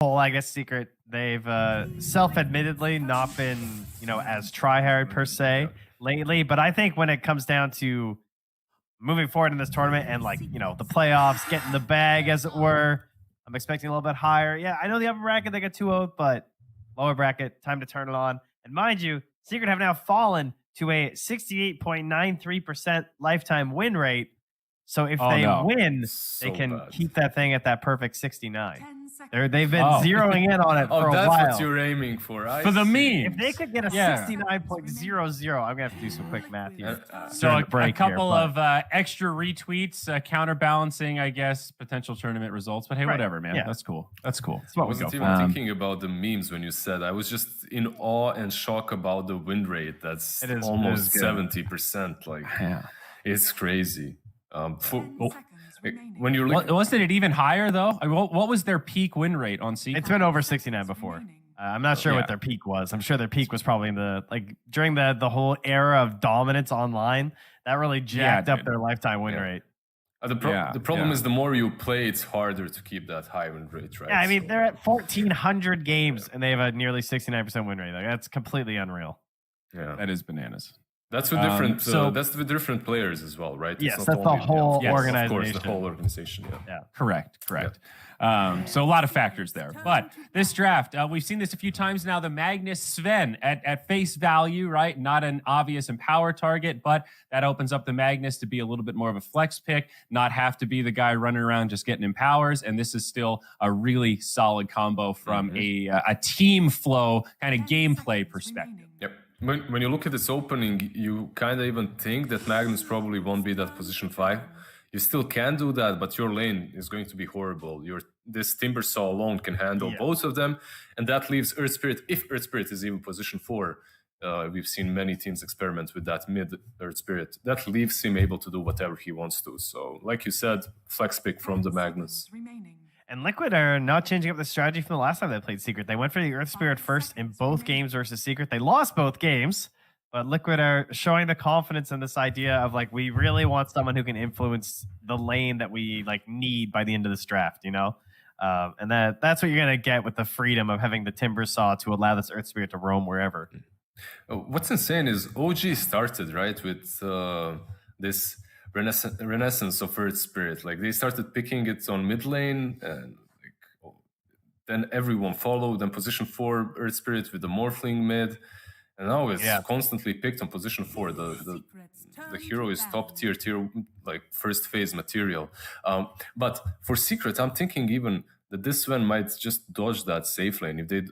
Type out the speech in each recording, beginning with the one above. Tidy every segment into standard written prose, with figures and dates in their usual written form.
Well, I guess Secret, they've self-admittedly not been, as try-hard per se lately. But I think when it comes down to moving forward in this tournament and the playoffs, getting the bag, as it were, I'm expecting a little bit higher. Yeah, I know the upper bracket, they got 2-0, but lower bracket, time to turn it on. And mind you, Secret have now fallen to a 68.93% lifetime win rate. So if they win, they can keep that thing at that perfect 69. They've been zeroing in on it for a while. Oh, that's what you're aiming for. For the meme. If they could get a 69.00, I'm going to have to do some quick math here. So a couple of extra retweets, counterbalancing, I guess, potential tournament results. But hey, whatever, man. Yeah. That's cool. That's cool. I wasn't even thinking about the memes when you said. I was just in awe and shock about the win rate. That's almost 70%. Like, it's crazy. When you're wasn't it even higher though? What was their peak win rate on Secret? It's been over 69 before. I'm not sure what their peak was. I'm sure their peak was probably in during the whole era of dominance online. That really jacked up their lifetime win rate. The problem is the more you play, it's harder to keep that high win rate, right? Yeah, I mean they're at 1,400 games and they have a nearly 69% win rate. Like, that's completely unreal. Yeah, that is bananas. That's with different. That's with different players as well, right? Yes, that's the whole organization. Of course, the whole organization. Yeah. Correct. So a lot of factors there. But this draft, we've seen this a few times now. The Magnus Sven at face value, right? Not an obvious empower target, but that opens up the Magnus to be a little bit more of a flex pick, not have to be the guy running around just getting empowers. And this is still a really solid combo from a team flow kind of gameplay perspective. Yep. When you look at this opening, you kind of even think that Magnus probably won't be that position 5. You still can do that, but your lane is going to be horrible. This Timbersaw alone can handle both of them, and that leaves Earth Spirit, if Earth Spirit is even position 4. We've seen many teams experiment with that mid Earth Spirit. That leaves him able to do whatever he wants to. So, like you said, flex pick from the Magnus. And Liquid are not changing up the strategy from the last time they played Secret. They went for the Earth Spirit first in both games versus Secret. They lost both games, but Liquid are showing the confidence in this idea of we really want someone who can influence the lane that we need by the end of this draft, and that's what you're going to get with the freedom of having the Timbersaw to allow this Earth Spirit to roam wherever. What's insane is OG started, right, with this renaissance of Earth Spirit. They started picking it on mid lane, and then everyone followed. Then position 4 Earth Spirit with the Morphling mid, and now it's constantly picked on position 4. The hero is top tier first phase material. But for Secret, I'm thinking even that this one might just dodge that safe lane if they.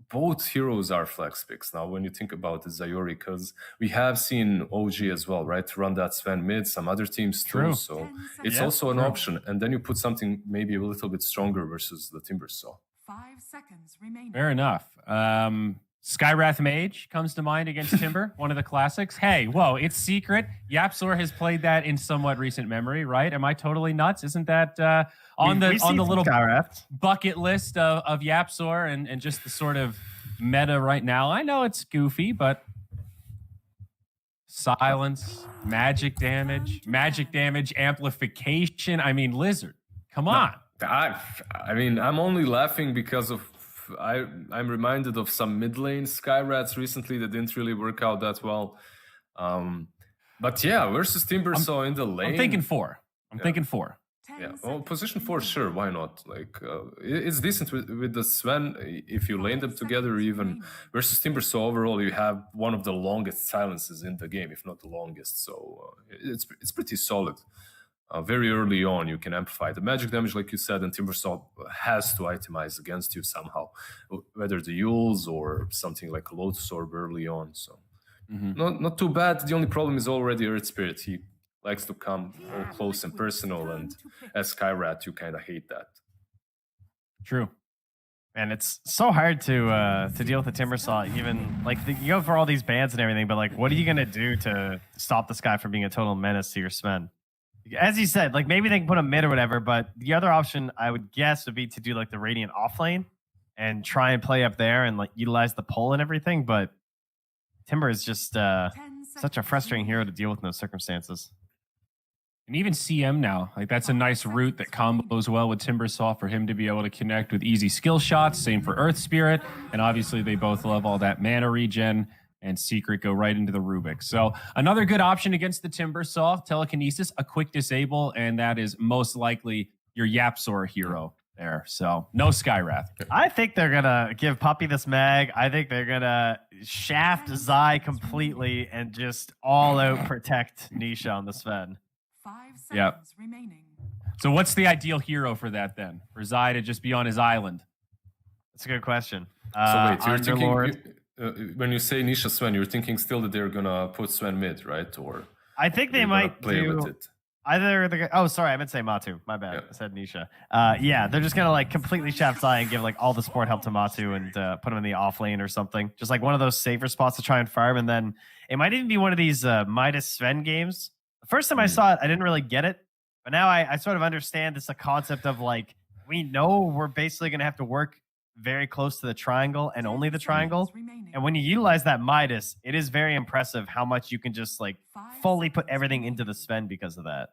Both heroes are flex picks now when you think about the Zayori, because we have seen OG as well, right? Run that Sven mid, some other teams too. So it's also an option. And then you put something maybe a little bit stronger versus the Timbersaw. 5 seconds remaining. Fair enough. Skywrath Mage comes to mind against Timber, one of the classics. Hey, whoa, it's Secret. Yapzor has played that in somewhat recent memory, right? Am I totally nuts? Isn't that on the little bucket list of Yapzor and just the sort of meta right now? I know it's goofy, but silence, magic damage amplification. I mean, Lizard, come on. I mean, I'm only laughing because of I'm reminded of some mid lane Skyrats recently that didn't really work out that well. But yeah, versus Timbersaw in the lane. I'm thinking 4. Thinking 4. Yeah, well, position 4, sure, why not? It's decent with the Sven if you lane them together. Even versus Timbersaw overall, you have one of the longest silences in the game, if not the longest. So it's pretty solid. Very early on, you can amplify the magic damage, like you said, and Timbersaw has to itemize against you somehow, whether the Yules or something like a Lotus Orb early on. So not too bad. The only problem is already Earth Spirit. He likes to come all close and personal, and as Skyrat, you kind of hate that. True. And it's so hard to deal with the Timbersaw. Even you go for all these bans and everything, but what are you gonna do to stop this guy from being a total menace to your Sven? As you said, maybe they can put him mid or whatever, but the other option I would guess would be to do the Radiant off lane and try and play up there and utilize the pull and everything. But Timber is just such a frustrating hero to deal with in those circumstances. And even CM now, like that's a nice route that combos well with Timbersaw for him to be able to connect with easy skill shots. Same for Earth Spirit. And obviously they both love all that mana regen, and Secret go right into the Rubik. So another good option against the Timbersaw, Telekinesis, a quick disable, and that is most likely your Yapsor hero there. So no Skywrath. I think they're gonna give Puppy this mag. I think they're gonna shaft Zai completely and just all out protect Nisha on the Sven. 5 Yep. seconds remaining. So what's the ideal hero for that then? For Zai to just be on his island? That's a good question. So wait, you're Underlord. thinking when you say Nisha Sven, you're thinking still that they're gonna put Sven mid, right? Or I think they they're gonna might play do with it. either the. Oh, sorry, I meant to say Matu. My bad. Yeah. I said Nisha. Yeah, they're just gonna like completely shaft Zai and give like all the support help to Matu and put him in the off lane or something. Just like one of those safer spots to try and farm, and then it might even be one of these Midas Sven games. The first time I saw it, I didn't really get it, but now I sort of understand this concept of like we know we're basically gonna have to work very close to the triangle and only the triangle. And when you utilize that Midas, it is very impressive how much you can just like fully put everything into the Sven because of that.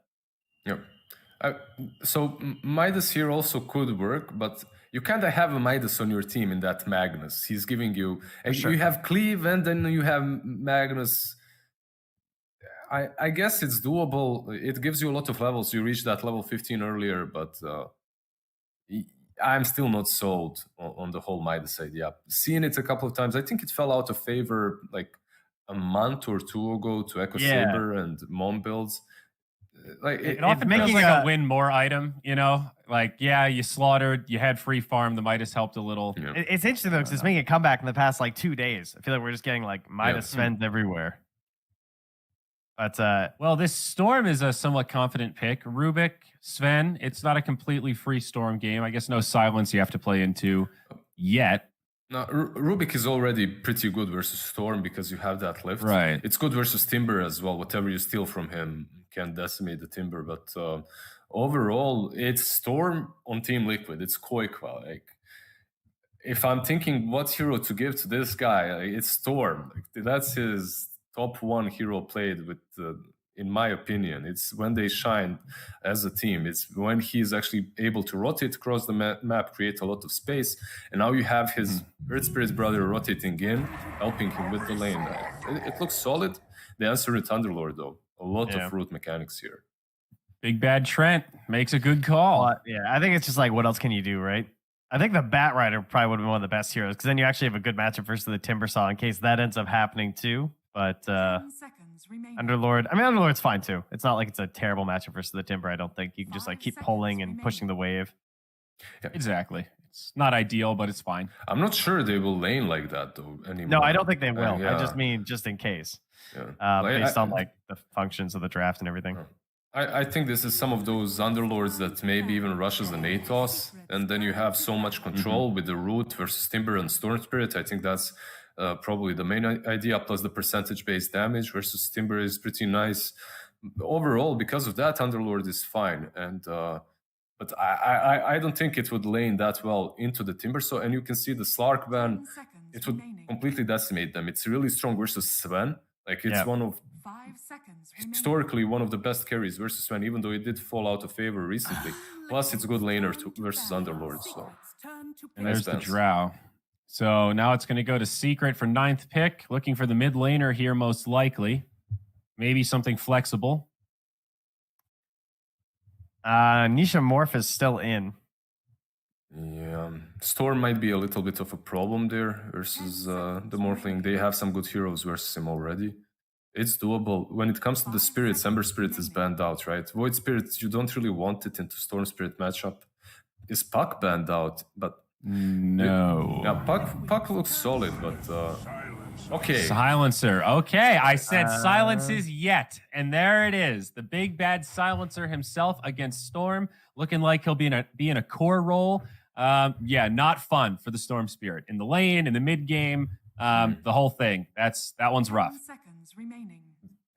Yeah. So Midas here also could work, but you kind of have a Midas on your team in that Magnus. He's giving you, sure. You have Cleave and then you have Magnus. I guess it's doable. It gives you a lot of levels. You reached that level 15 earlier, but I'm still not sold on the whole Midas idea. Seeing it a couple of times, I think it fell out of favor like a month or two ago to Echo Saber and Mom builds. Like It often feels like a win more item, you know? Like, yeah, you slaughtered, you had free farm, the Midas helped a little. Yeah. It's interesting though, because it's making a comeback in the past like 2 days. I feel like we're just getting like Midas Svens everywhere. But well, this Storm is a somewhat confident pick. Rubik, Sven, it's not a completely free Storm game. I guess no silence you have to play into yet. No, Rubik is already pretty good versus Storm because you have that lift. Right. It's good versus Timber as well. Whatever you steal from him can decimate the Timber. But overall, it's Storm on Team Liquid. It's Koikwa. Like, if I'm thinking what hero to give to this guy, it's Storm. Like, that's his top one hero played with, in my opinion. It's when they shine as a team. It's when he's actually able to rotate across the map, create a lot of space. And now you have his Earth Spirit brother rotating in, helping him with the lane. It looks solid. The answer is Thunderlord, though. A lot of root mechanics here. Big Bad Trent makes a good call. yeah, I think it's just like, what else can you do, right? I think the Bat Rider probably would have been one of the best heroes because then you actually have a good matchup versus the Timbersaw in case that ends up happening too. But 10 seconds remaining. Underlord, I mean, Underlord's fine too. It's not like it's a terrible matchup versus the Timber. I don't think you can just like keep 5 pulling seconds and pushing the wave. Yeah. Exactly. It's not ideal, but it's fine. I'm not sure they will lane like that though anymore. No, I don't think they will. Yeah. I just mean just in case, Yeah. based on like the functions of the draft and everything. I think this is some of those Underlords that maybe even rushes an Atos, and then you have so much control with the Root versus Timber and Storm Spirit. I think that's probably the main idea, plus the percentage-based damage versus Timber is pretty nice. Overall, because of that, Underlord is fine. And but I don't think it would lane that well into the Timber. So, and you can see the Slark ban, 10 seconds it would remaining. completely decimate them. It's really strong versus Sven. Like it's one of 5 seconds remaining. historically one of the best carries versus Sven, even though it did fall out of favor recently. Plus, it's a good laner versus Underlord. So, And there's the Nice Drow. So now it's going to go to Secret for 9th pick. Looking for the mid laner here, most likely. Maybe something flexible. Nisha Morph is still in. yeah, Storm might be a little bit of a problem there versus the Morphling. They have some good heroes versus him already. It's doable. When it comes to the spirits, Ember Spirit is banned out, right? Void Spirit, you don't really want it into Storm Spirit matchup. Is Puck banned out? But No. yeah, Puck looks solid, but okay. Silencer. Okay, I said silences yet. And there it is. The big bad silencer himself against Storm. Looking like he'll be in a core role. Yeah, not fun for the Storm Spirit. In the lane, in the mid game, the whole thing. That one's rough. 10 seconds remaining.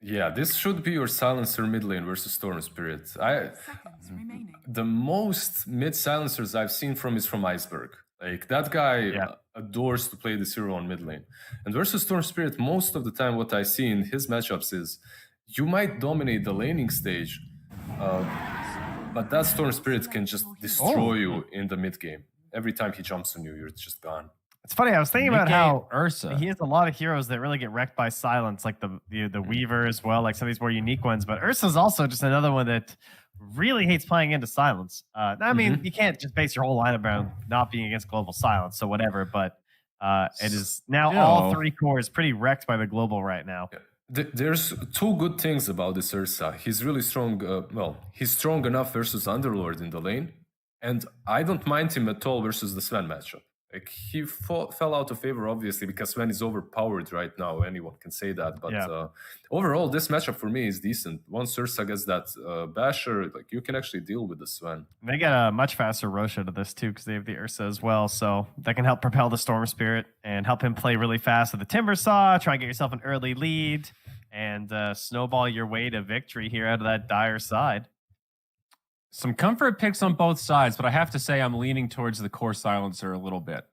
Yeah, this should be your silencer mid lane versus Storm Spirit. Seconds remaining. The most mid silencers I've seen is from Iceberg. Like that guy adores to play this hero on mid lane. And versus Storm Spirit, most of the time what I see in his matchups is you might dominate the laning stage, But that Storm Spirit can just destroy you in the mid game. Every time he jumps on you, you're just gone. It's funny. I was thinking about Mid-game how Ursa. he has a lot of heroes that really get wrecked by silence, like the Weaver as well, like some of these more unique ones. But Ursa's also just another one that really hates playing into silence. I mean, you can't just base your whole lineup around not being against global silence, so whatever. But it is now all 3 cores pretty wrecked by the global right now. There's 2 good things about this Ursa. He's really strong. He's strong enough versus Underlord in the lane, and I don't mind him at all versus the Sven matchup. Like he fell out of favor, obviously, because Sven is overpowered right now. Anyone can say that, but overall, this matchup for me is decent. Once Ursa gets that Basher, like you can actually deal with the Sven. They get a much faster Rosha to this too because they have the Ursa as well, so that can help propel the Storm Spirit and help him play really fast with the Timber Saw. Try and get yourself an early lead and snowball your way to victory here out of that dire side. Some comfort picks on both sides, but I have to say I'm leaning towards the core silencer a little bit.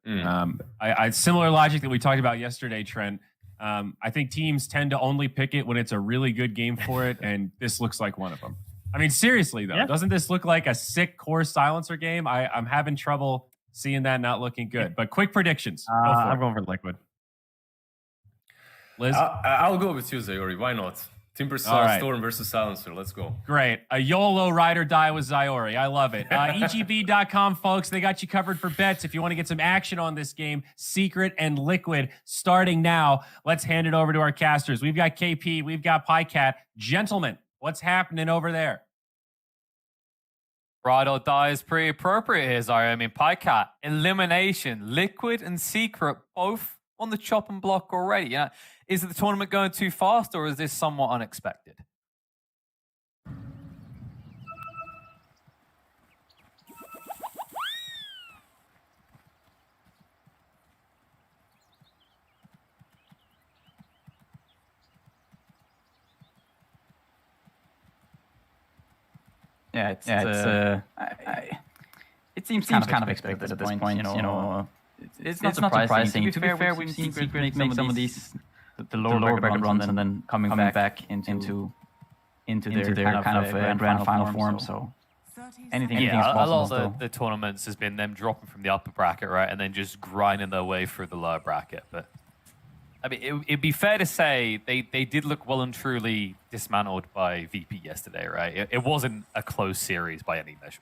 I similar logic that we talked about yesterday, Trent. I think teams tend to only pick it when it's a really good game for it, and this looks like one of them. I mean, seriously though, doesn't this look like a sick core silencer game? I'm having trouble seeing that not looking good. But quick predictions. I'm going for Liquid. Liz? I'll go with you, Zayori. Why not? Timber Saw, Storm versus Silencer. Let's go. Great. A YOLO ride or die with Zayori. I love it. EGB.com, folks. They got you covered for bets. If you want to get some action on this game, Secret and Liquid starting now. Let's hand it over to our casters. We've got KP. We've got PyCat. Gentlemen, what's happening over there? Ride or die is pretty appropriate here, Zayori. I mean, PyCat, Elimination, Liquid and Secret, both on the chopping block already. You know, is the tournament going too fast, or is this somewhat unexpected? It seems kind of expected at this point. You know, it's not surprising. To be fair, we've seen Secret make some of these the lower bracket runs and then coming back into their kind of grand final form. So anything is possible. A lot of the tournaments has been them dropping from the upper bracket, right, and then just grinding their way through the lower bracket. But I mean, it'd be fair to say they did look well and truly dismantled by VP yesterday, right? It wasn't a close series by any measure.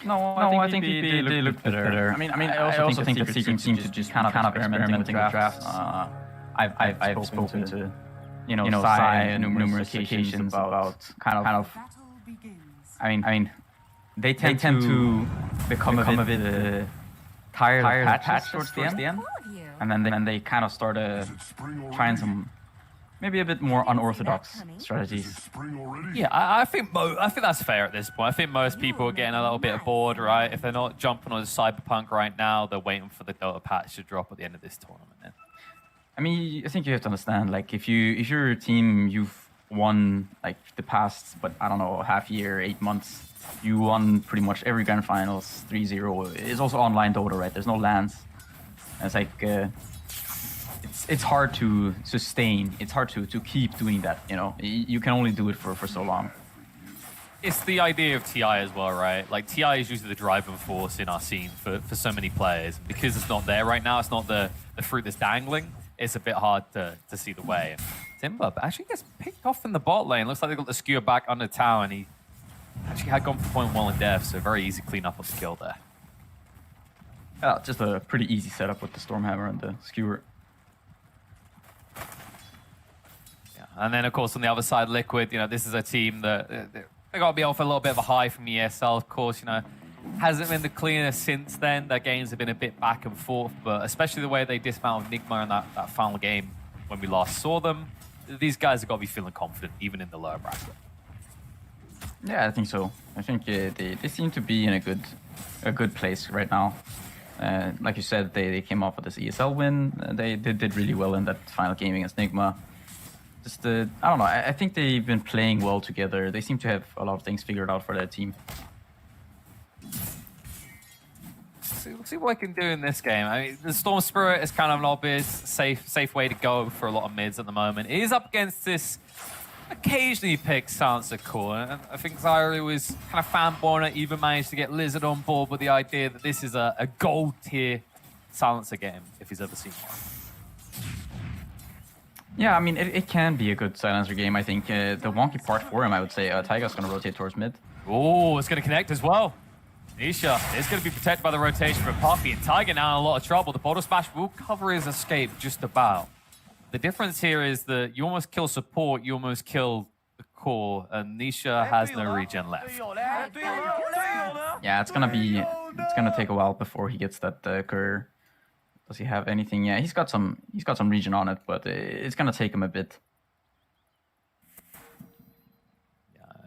No, I think they looked better. I mean, I also think that Secret seemed to just kind of experimenting with drafts. I've spoken to Sai on numerous occasions about kind of. I mean, they tend to become a bit tired of patch towards the end, and then they kind of start trying some maybe a bit more unorthodox strategies. Yeah, I think that's fair at this point. I think most people are getting a little bit bored, right? If they're not jumping on Cyberpunk right now, they're waiting for the Dota patch to drop at the end of this tournament. Then. I mean, I think you have to understand, like, if you're a team, you've won like the past, but I don't know, half year, 8 months. You won pretty much every grand finals 3-0. It's also online Dota, right? There's no lands. And it's like it's hard to sustain. It's hard to keep doing that. You know, you can only do it for so long. It's the idea of TI as well, right? Like, TI is usually the driving force in our scene for so many players. Because it's not there right now, it's not the fruit that's dangling, it's a bit hard to see the way. And Timber actually gets picked off in the bot lane. Looks like they got the skewer back under tower, and he actually had gone for point well in death, so very easy clean up of the kill there. Just a pretty easy setup with the Stormhammer and the skewer. Yeah, and then, of course, on the other side, Liquid, you know, this is a team that they got to be off a little bit of a high from ESL, of course, you know. Hasn't been the cleanest since then. Their games have been a bit back and forth, but especially the way they dismantled Nigma in that final game when we last saw them, these guys have got to be feeling confident, even in the lower bracket. Yeah, I think so. I think they seem to be in a good place right now. Like you said, they came off with this ESL win. They did really well in that final game against Nigma. Just I don't know. I think they've been playing well together. They seem to have a lot of things figured out for their team. We'll see what I can do in this game. I mean, the Storm Spirit is kind of an obvious, safe way to go for a lot of mids at the moment. It is up against this occasionally picks Silencer core, and I think Zyro was kind of fanborn it, even managed to get Lizard on board with the idea that this is a gold tier Silencer game, if he's ever seen one. Yeah, I mean, it can be a good silencer game. I think the wonky part for him, I would say, Taiga's going to rotate towards mid. Oh, it's going to connect as well. Nisha is going to be protected by the rotation from Poppy, and Tiger now in a lot of trouble. The bottle smash will cover his escape just about. The difference here is that you almost kill support, you almost kill the core, and Nisha has no regen left. Yeah, it's gonna take a while before he gets that courier. Does he have anything? Yeah, he's got some regen on it, but it's gonna take him a bit.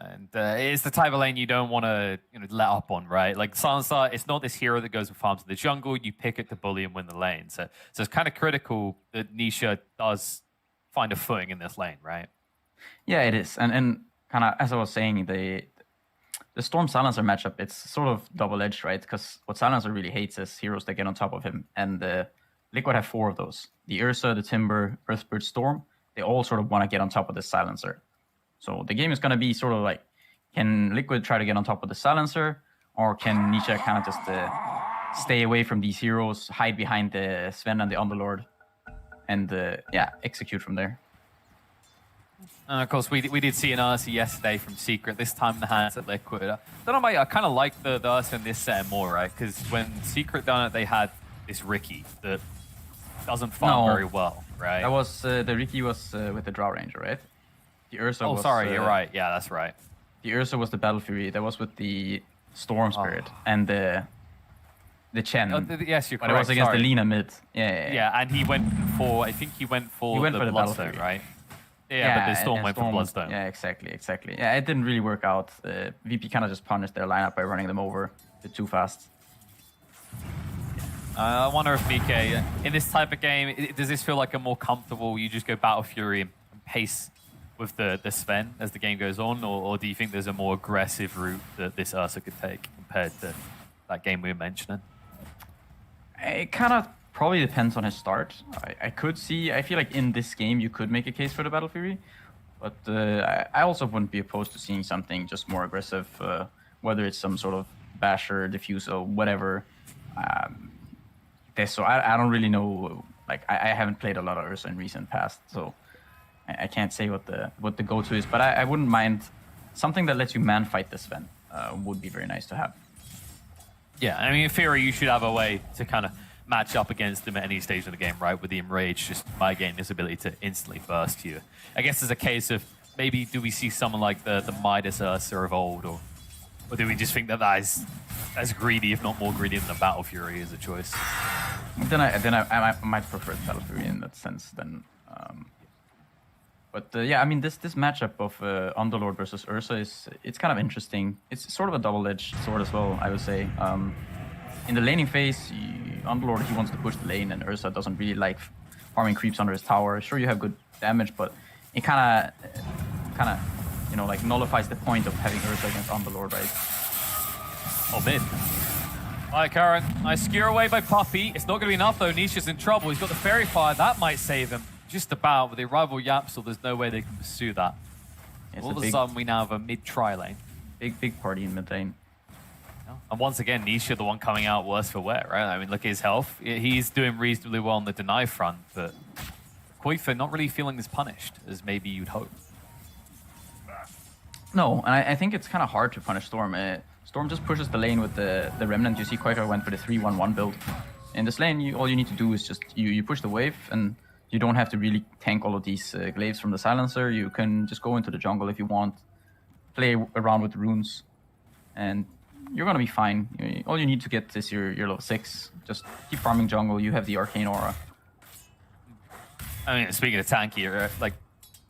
And it's the type of lane you don't want to let up on, right? Like Silencer, it's not this hero that goes and farms in the jungle. You pick it to bully and win the lane. So it's kind of critical that Nisha does find a footing in this lane, right? Yeah, it is. And kind of, as I was saying, the Storm Silencer matchup, it's sort of double-edged, right? Because what Silencer really hates is heroes that get on top of him. And Liquid have 4 of those. The Ursa, the Timber, Earthbird, Storm, they all sort of want to get on top of the Silencer. So the game is going to be sort of like, can Liquid try to get on top of the Silencer, or can Nisha kind of just stay away from these heroes, hide behind the Sven and the Underlord, and execute from there? And of course, we did see an Ursa yesterday from Secret, this time in the hands at Liquid. I don't know, mate, I kind of like the Ursa in this set more, right? Because when Secret done it, they had this Riki that doesn't farm very well, right? That was, the Riki was with the Drow Ranger, right? The Ursa was... Oh, sorry, you're right. Yeah, that's right. The Ursa was the Battle Fury. That was with the Storm Spirit and the Chen. Yes, you're correct. But it was against the Lina mid. Yeah, and he went for... I think he went for the Bloodstone, right? Yeah, but the Storm went for Bloodstone. Yeah, exactly. Yeah, it didn't really work out. VP kind of just punished their lineup by running them over a bit too fast. I wonder if BK, in this type of game, does this feel like a more comfortable, you just go Battle Fury and pace with the Sven as the game goes on, or do you think there's a more aggressive route that this Ursa could take compared to that game we were mentioning? It kind of probably depends on his start. I feel like in this game you could make a case for the Battle Fury, but I also wouldn't be opposed to seeing something just more aggressive, whether it's some sort of Basher, Diffuser, whatever. So I don't really know. Like I haven't played a lot of Ursa in recent past, so I can't say what the go-to is. But I wouldn't mind something that lets you man fight the Sven. Would be very nice to have. Yeah, I mean, in theory, you should have a way to kind of match up against him at any stage of the game, right? With the Enrage, just by getting his ability to instantly burst you. I guess there's a case of maybe do we see someone like the Midas Ursa of old, or do we just think that is as greedy, if not more greedy, than the Battle Fury as a choice? Then I might prefer the Battle Fury in that sense. Yeah, I mean this matchup of Underlord versus Ursa it's kind of interesting. It's sort of a double-edged sword as well, I would say. In the laning phase, Underlord he wants to push the lane, and Ursa doesn't really like farming creeps under his tower. Sure, you have good damage, but it kind of like nullifies the point of having Ursa against Underlord, right? Oh, mid. Alright, Karen. Nice skewer away by Puppy. It's not going to be enough, though. Nisha's in trouble. He's got the Fairy Fire. That might save him. Just about. With the arrival Yapsel, there's no way they can pursue that. All of a sudden, we now have a mid-tri lane. Big party in mid lane. And once again, Nisha, the one coming out worse for wear, right? I mean, look at his health. He's doing reasonably well on the deny front, but Koifa not really feeling as punished as maybe you'd hope. No, and I think it's kind of hard to punish Storm. Storm just pushes the lane with the Remnant. You see Koifa went for the 3-1-1 build. In this lane, all you need to do is just you push the wave, and you don't have to really tank all of these glaives from the Silencer. You can just go into the jungle if you want, play around with runes, and you're gonna be fine. All you need to get is your level 6. Just keep farming jungle. You have the Arcane Aura. I mean, speaking of tanky, like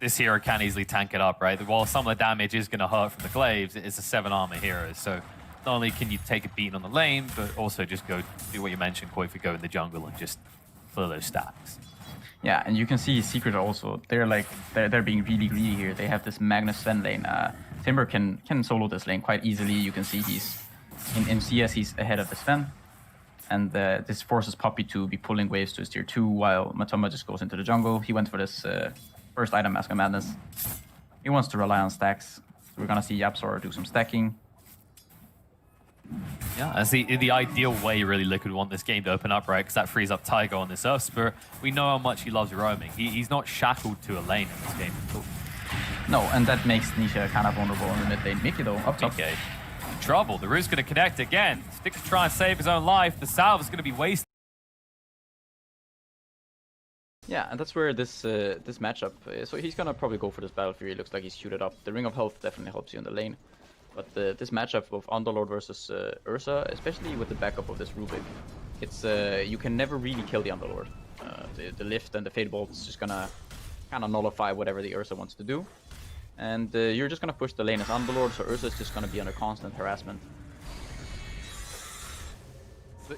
this hero can easily tank it up, right? While some of the damage is going to hurt from the glaives, it's a 7 armor hero. So not only can you take a beat on the lane, but also just go do what you mentioned, Koifa, go in the jungle and just fill those stacks. Yeah, and you can see Secret also. They're being really greedy here. They have this Magnus Sven lane. Timber can solo this lane quite easily. You can see he's in CS he's ahead of the Sven, and this forces Puppy to be pulling waves to his tier 2 while Matoma just goes into the jungle. He went for this first item, Mask of Madness. he wants to rely on stacks. So we're gonna see YapzOr do some stacking. Yeah, that's the ideal way really Liquid want this game to open up, right? Because that frees up Tiger on this Earth Spirit. We know how much he loves roaming. He's not shackled to a lane in this game at all. No, and that makes Nisha kind of vulnerable in the mid lane. Mickey though, up top. Okay. Trouble. The root's going to connect again. Stick to try and save his own life. The salve is going to be wasted. Yeah, and that's where this this matchup. So he's gonna probably go for this Battle Fury. Looks like he's suited up. The Ring of Health definitely helps you in the lane. But this matchup of Underlord versus Ursa, especially with the backup of this Rubik, it's you can never really kill the Underlord. The lift and the Fade Bolt is just gonna kind of nullify whatever the Ursa wants to do. And you're just gonna push the lane as Underlord, so Ursa is just gonna be under constant harassment.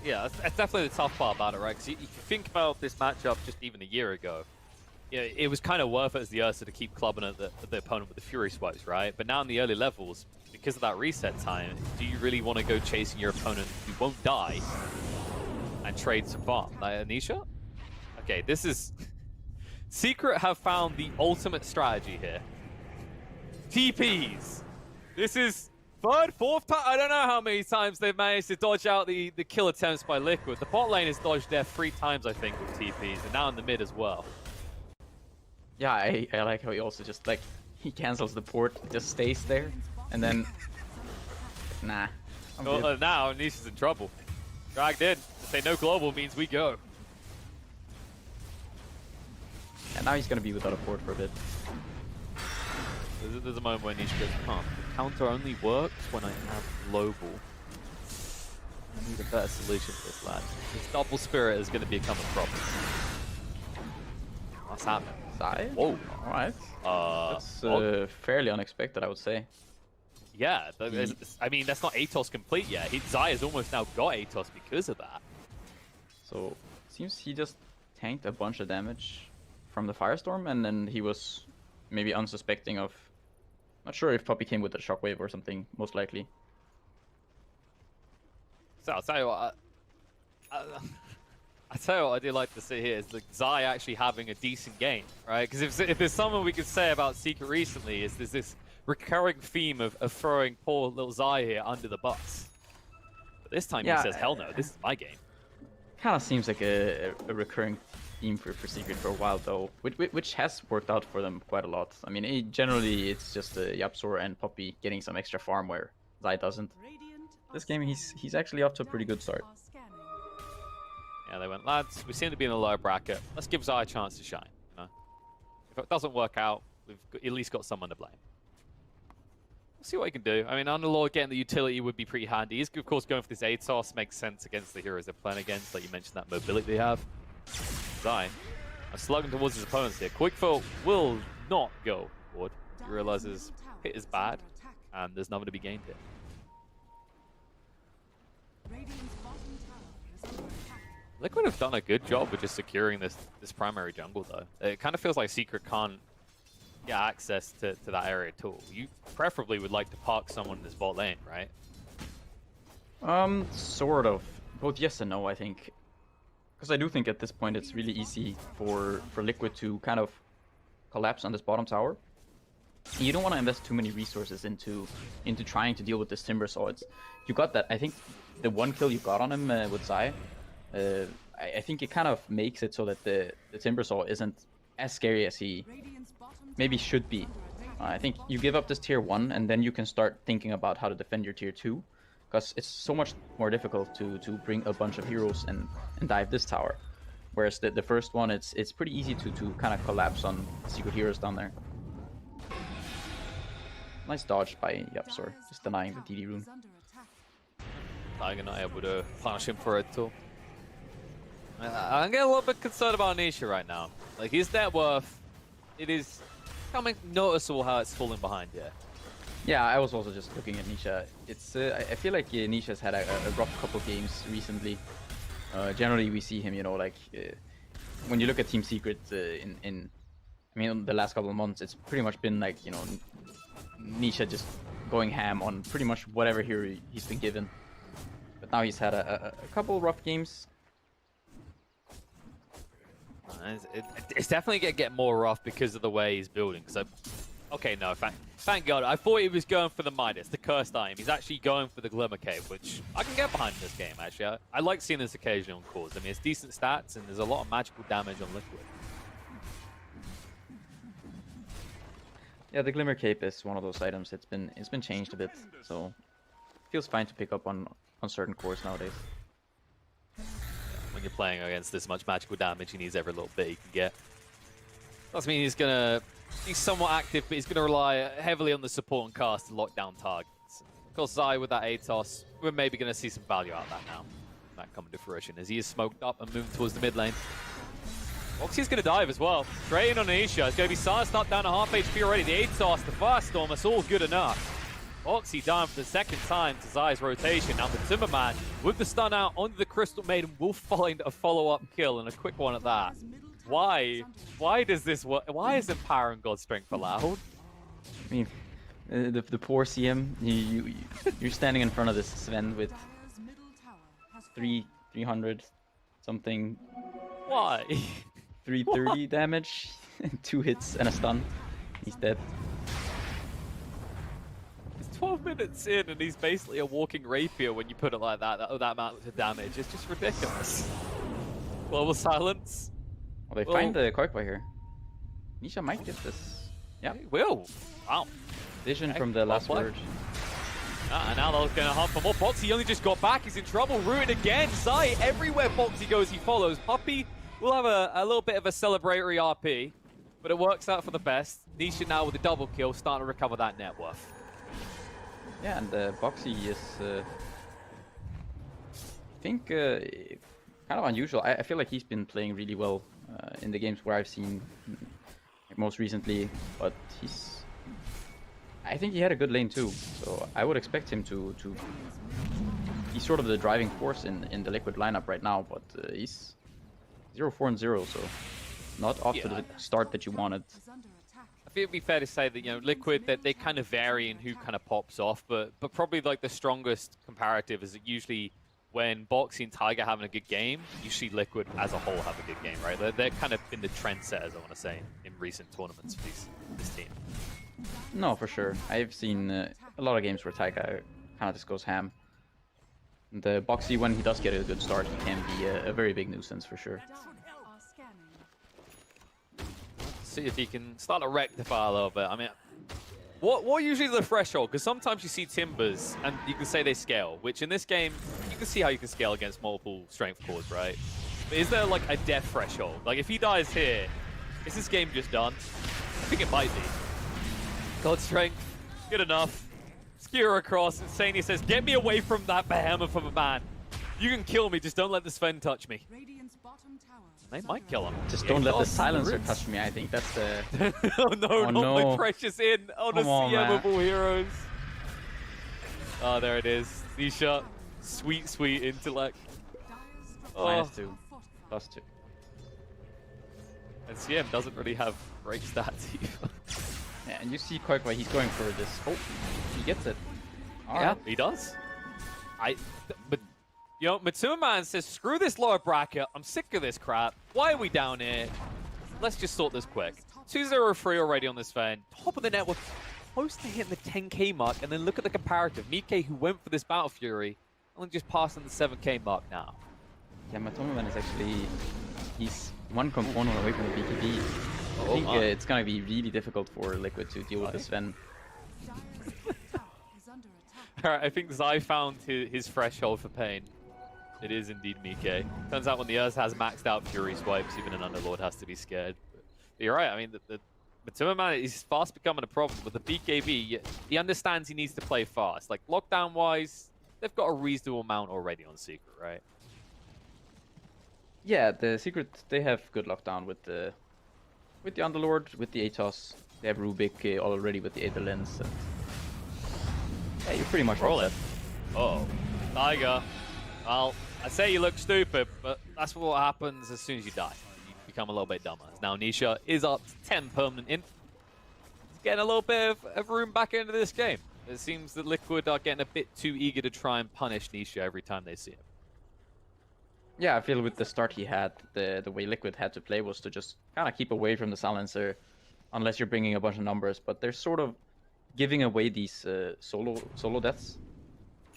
Yeah, that's definitely the tough part about it, right? Because if you think about this matchup just even a year ago, yeah, it was kind of worth it as the Ursa to keep clubbing at the opponent with the Fury swipes, right? But now in the early levels, because of that reset time, do you really want to go chasing your opponent who won't die and trade some farm? Like Anisha? Okay, this is... Secret have found the ultimate strategy here. TPs. This is third, fourth time. I don't know how many times they've managed to dodge out the kill attempts by Liquid. The bot lane has dodged there 3 times, I think, with TPs, and now in the mid as well. Yeah, I like how he also just like he cancels the port, just stays there, and then nah. Well, now Nisha's in trouble. Dragged in. To say no global means we go. And now he's gonna be without a port for a bit. There's a moment where Nisha goes, huh, counter only works when I have global. I need a better solution for this, lad. This double spirit is going to become a problem. What's happening? Zai? Whoa. Alright. That's odd. fairly unexpected, I would say. Yeah, I mean, that's not Atos complete yet. Zai has almost now got Atos because of that. So, seems he just tanked a bunch of damage from the Firestorm, and then he was maybe unsuspecting of... Not sure if Puppy came with a shockwave or something, most likely. So I'll tell you what, I tell you what I do like to see here is like Zai actually having a decent game, right? Because if there's something we could say about Secret recently is there's this recurring theme of throwing poor little Zai here under the bus. But this time he says, hell no, this is my game. Kind of seems like a recurring theme for Secret for a while though, which has worked out for them quite a lot. I mean, generally it's just YapzOr and Puppy getting some extra farm where Zai doesn't. This game he's actually off to a pretty good start. Yeah, they went, lads, we seem to be in the lower bracket. Let's give Zai a chance to shine. You know? If it doesn't work out, we've at least got someone to blame. We'll see what he can do. I mean, Underlord getting the utility would be pretty handy. He's, of course, going for this Atos makes sense against the heroes they're playing against. Like you mentioned, that mobility they have. Zai, slugging towards his opponents here. Quickfoot will not go forward. He realizes hit is bad, and there's nothing to be gained here. Liquid have done a good job with just securing this primary jungle, though. It kind of feels like Secret can't get access to that area at all. You preferably would like to park someone in this bot lane, right? Sort of. Both yes and no, I think. Because I do think at this point it's really easy for Liquid to kind of collapse on this bottom tower. You don't want to invest too many resources into trying to deal with this Timbersaw. You got that. I think the one kill you got on him with Zai, I think it kind of makes it so that the Timbersaw isn't as scary as he maybe should be. I think you give up this tier 1 and then you can start thinking about how to defend your tier 2. Because it's so much more difficult to bring a bunch of heroes and dive this tower. Whereas the first one, it's pretty easy to kind of collapse on Secret heroes down there. Nice dodge by YapzOr, just denying the DD rune. Tiger not able to punish him for it too. I'm getting a little bit concerned about Nisha right now. Like his net worth, it is becoming noticeable how it's falling behind here. Yeah, I was also just looking at Nisha. It's I feel like Nisha's had a rough couple games recently. Generally, we see him, you know, like when you look at Team Secret in the last couple of months, it's pretty much been like, you know, Nisha just going ham on pretty much whatever hero he's been given. But now he's had a couple rough games. It's definitely gonna get more rough because of the way he's building. Because Okay, no, thank God. I thought he was going for the Midas, the cursed item. He's actually going for the Glimmer Cape, which I can get behind in this game, actually. I like seeing this occasion on cores. I mean, it's decent stats, and there's a lot of magical damage on Liquid. Yeah, the Glimmer Cape is one of those items. It's been changed a bit, so feels fine to pick up on certain cores nowadays. When you're playing against this much magical damage, he needs every little bit he can get. Doesn't mean he's somewhat active, but he's gonna rely heavily on the support and cast to lock down targets. Of course, Zai with that Atos, we're maybe gonna see some value out of that now. That coming to fruition as he is smoked up and moving towards the mid lane. Oxy's gonna dive as well. Straight in on Anisha. It's gonna be silenced up down to half HP already. The Atos, the Firestorm, that's all good enough. Oxy down for the second time to Zai's rotation. Now the Timberman with the stun out onto the Crystal Maiden will find a follow-up kill and a quick one at that. Why? Why does this work? Why is empowering God's strength allowed? I mean, the poor CM, you're standing in front of this Sven with 300 something. Why? 330 damage, 2 hits and a stun. He's dead. It's 12 minutes in and he's basically a walking rapier when you put it like that. That amount of damage. It's just ridiculous. Global silence. Well, they find the Koikwa here. Nisha might get this. Yeah. He will. Wow. Vision Okay, from the last well word. And now they're going to hunt for more. Boxy only just got back. He's in trouble. Ruined again. Zai, everywhere Boxy goes, he follows. Puppey will have a little bit of a celebratory RP, but it works out for the best. Nisha now with a double kill, starting to recover that net worth. Yeah, and Boxy is, I think, kind of unusual. I feel like he's been playing really well in the games where I've seen most recently, but I think he had a good lane too, so I would expect him to he's sort of the driving force in the Liquid lineup right now, but he's 0-4-0, so not off to the start that you wanted. I think it'd be fair to say that, you know, Liquid, that they kind of vary in who kind of pops off, but probably like the strongest comparative is usually when Boxy and Tiger having a good game, usually Liquid as a whole have a good game, right? They're kind of been the trendsetters, I want to say, in recent tournaments for this team. No, for sure. I've seen a lot of games where Taika kind of just goes ham. And Boxy, when he does get a good start, he can be a very big nuisance for sure. See if he can start to rectify a little bit. I mean, what usually is the threshold? Because sometimes you see Timbers and you can say they scale, which in this game, you can see how you can scale against multiple strength cores, right? But is there like a death threshold? Like if he dies here, is this game just done? I think it might be. God strength, good enough. Skewer across, and Sania says, get me away from that behemoth of a man. You can kill me, just don't let the Sven touch me. They might kill him. Just don't let the silencer touch me, I think that's the... Oh no, not my precious in on a CM of all heroes. Oh, there it is. Nisha, sweet, sweet intellect. Oh. -2. +2. And CM doesn't really have great stats either. Yeah, and you see Koikwa, he's going for this. Oh, he gets it. Yeah, he does. But you know, Matsuma Man says, screw this lower bracket. I'm sick of this crap. Why are we down here? Let's just sort this quick. 2-0-3 already on this fan. Top of the network, close to hitting the 10k mark. And then look at the comparative. Nikke, who went for this Battle Fury, only just passing the 7k mark now. Yeah, Matsuma Man is actually, he's one component away from the BKB. I think it's going to be really difficult for Liquid to deal with this Sven. Alright, I think Zai found his threshold for pain. It is indeed Nikke. Turns out when the Urza has maxed out Fury swipes, even an Underlord has to be scared. But you're right, I mean, the Matsuma Man is fast becoming a problem. With the BKB, he understands he needs to play fast. Like, lockdown-wise, they've got a reasonable amount already on Secret, right? Yeah, the Secret, they have good lockdown with the Underlord, with the Atos. They have Rubik already with the Aether Lens. And yeah, you're pretty much roll all it. set. Oh, Tiger. Well, I say you look stupid, but that's what happens as soon as you die. You become a little bit dumber. Now Nisha is up to 10 permanent inf. He's getting a little bit of room back into this game. It seems that Liquid are getting a bit too eager to try and punish Nisha every time they see him. Yeah, I feel with the start he had, the way Liquid had to play was to just kind of keep away from the silencer, unless you're bringing a bunch of numbers. But they're sort of giving away these solo deaths,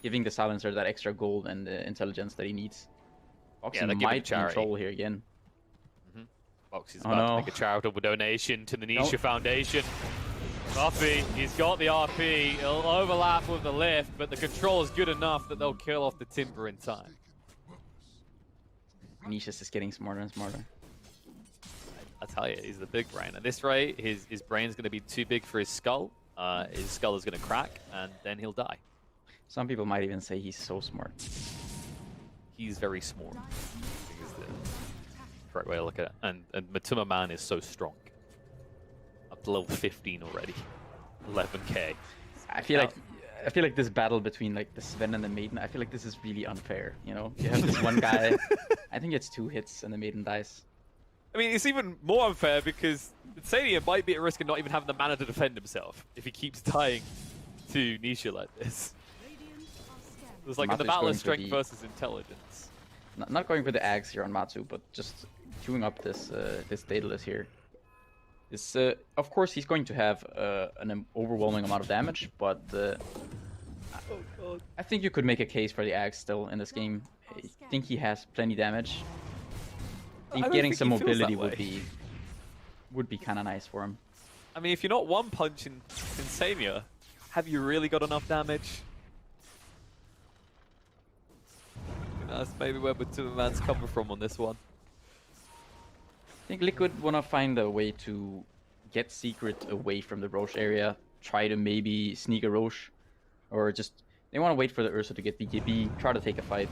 giving the silencer that extra gold and intelligence that he needs. Boxy they're giving might be in charity. trouble here again. Boxy's Oh, about to no. make a charitable donation to the Nisha No. Foundation. Buffy, he's got the RP. It'll overlap with the lift, but the control is good enough that they'll kill off the Timber in time. Nicias is getting smarter and smarter. I tell you, he's the big brain. At this rate, his brain's going to be too big for his skull. His skull is going to crack, and then he'll die. Some people might even say he's so smart. He's very small. I think is the correct way to look at it. And Matuma Man is so strong. Up to level 15 already. 11k. I feel like this battle between like the Sven and the Maiden, I feel like this is really unfair. You know, you have this one guy. I think it's 2 hits and the Maiden dies. I mean, it's even more unfair because Insania might be at risk of not even having the mana to defend himself if he keeps dying to Nisha like this. It's like in the Matsu's battle going of for strength the- versus intelligence. Not going for the axe here on Matsu, but just queuing up this this Daedalus here. This, of course, he's going to have an overwhelming amount of damage, but I think you could make a case for the axe still in this game. I think he has plenty damage. I think don't getting think some he feels that mobility way. would be kind of nice for him. I mean, if you're not one punch in Insania, have you really got enough damage? That's maybe where Matuma Man's coming from on this one. I think Liquid want to find a way to get Secret away from the Roche area, try to maybe sneak a Roche, or just they want to wait for the Ursa to get BKB, try to take a fight,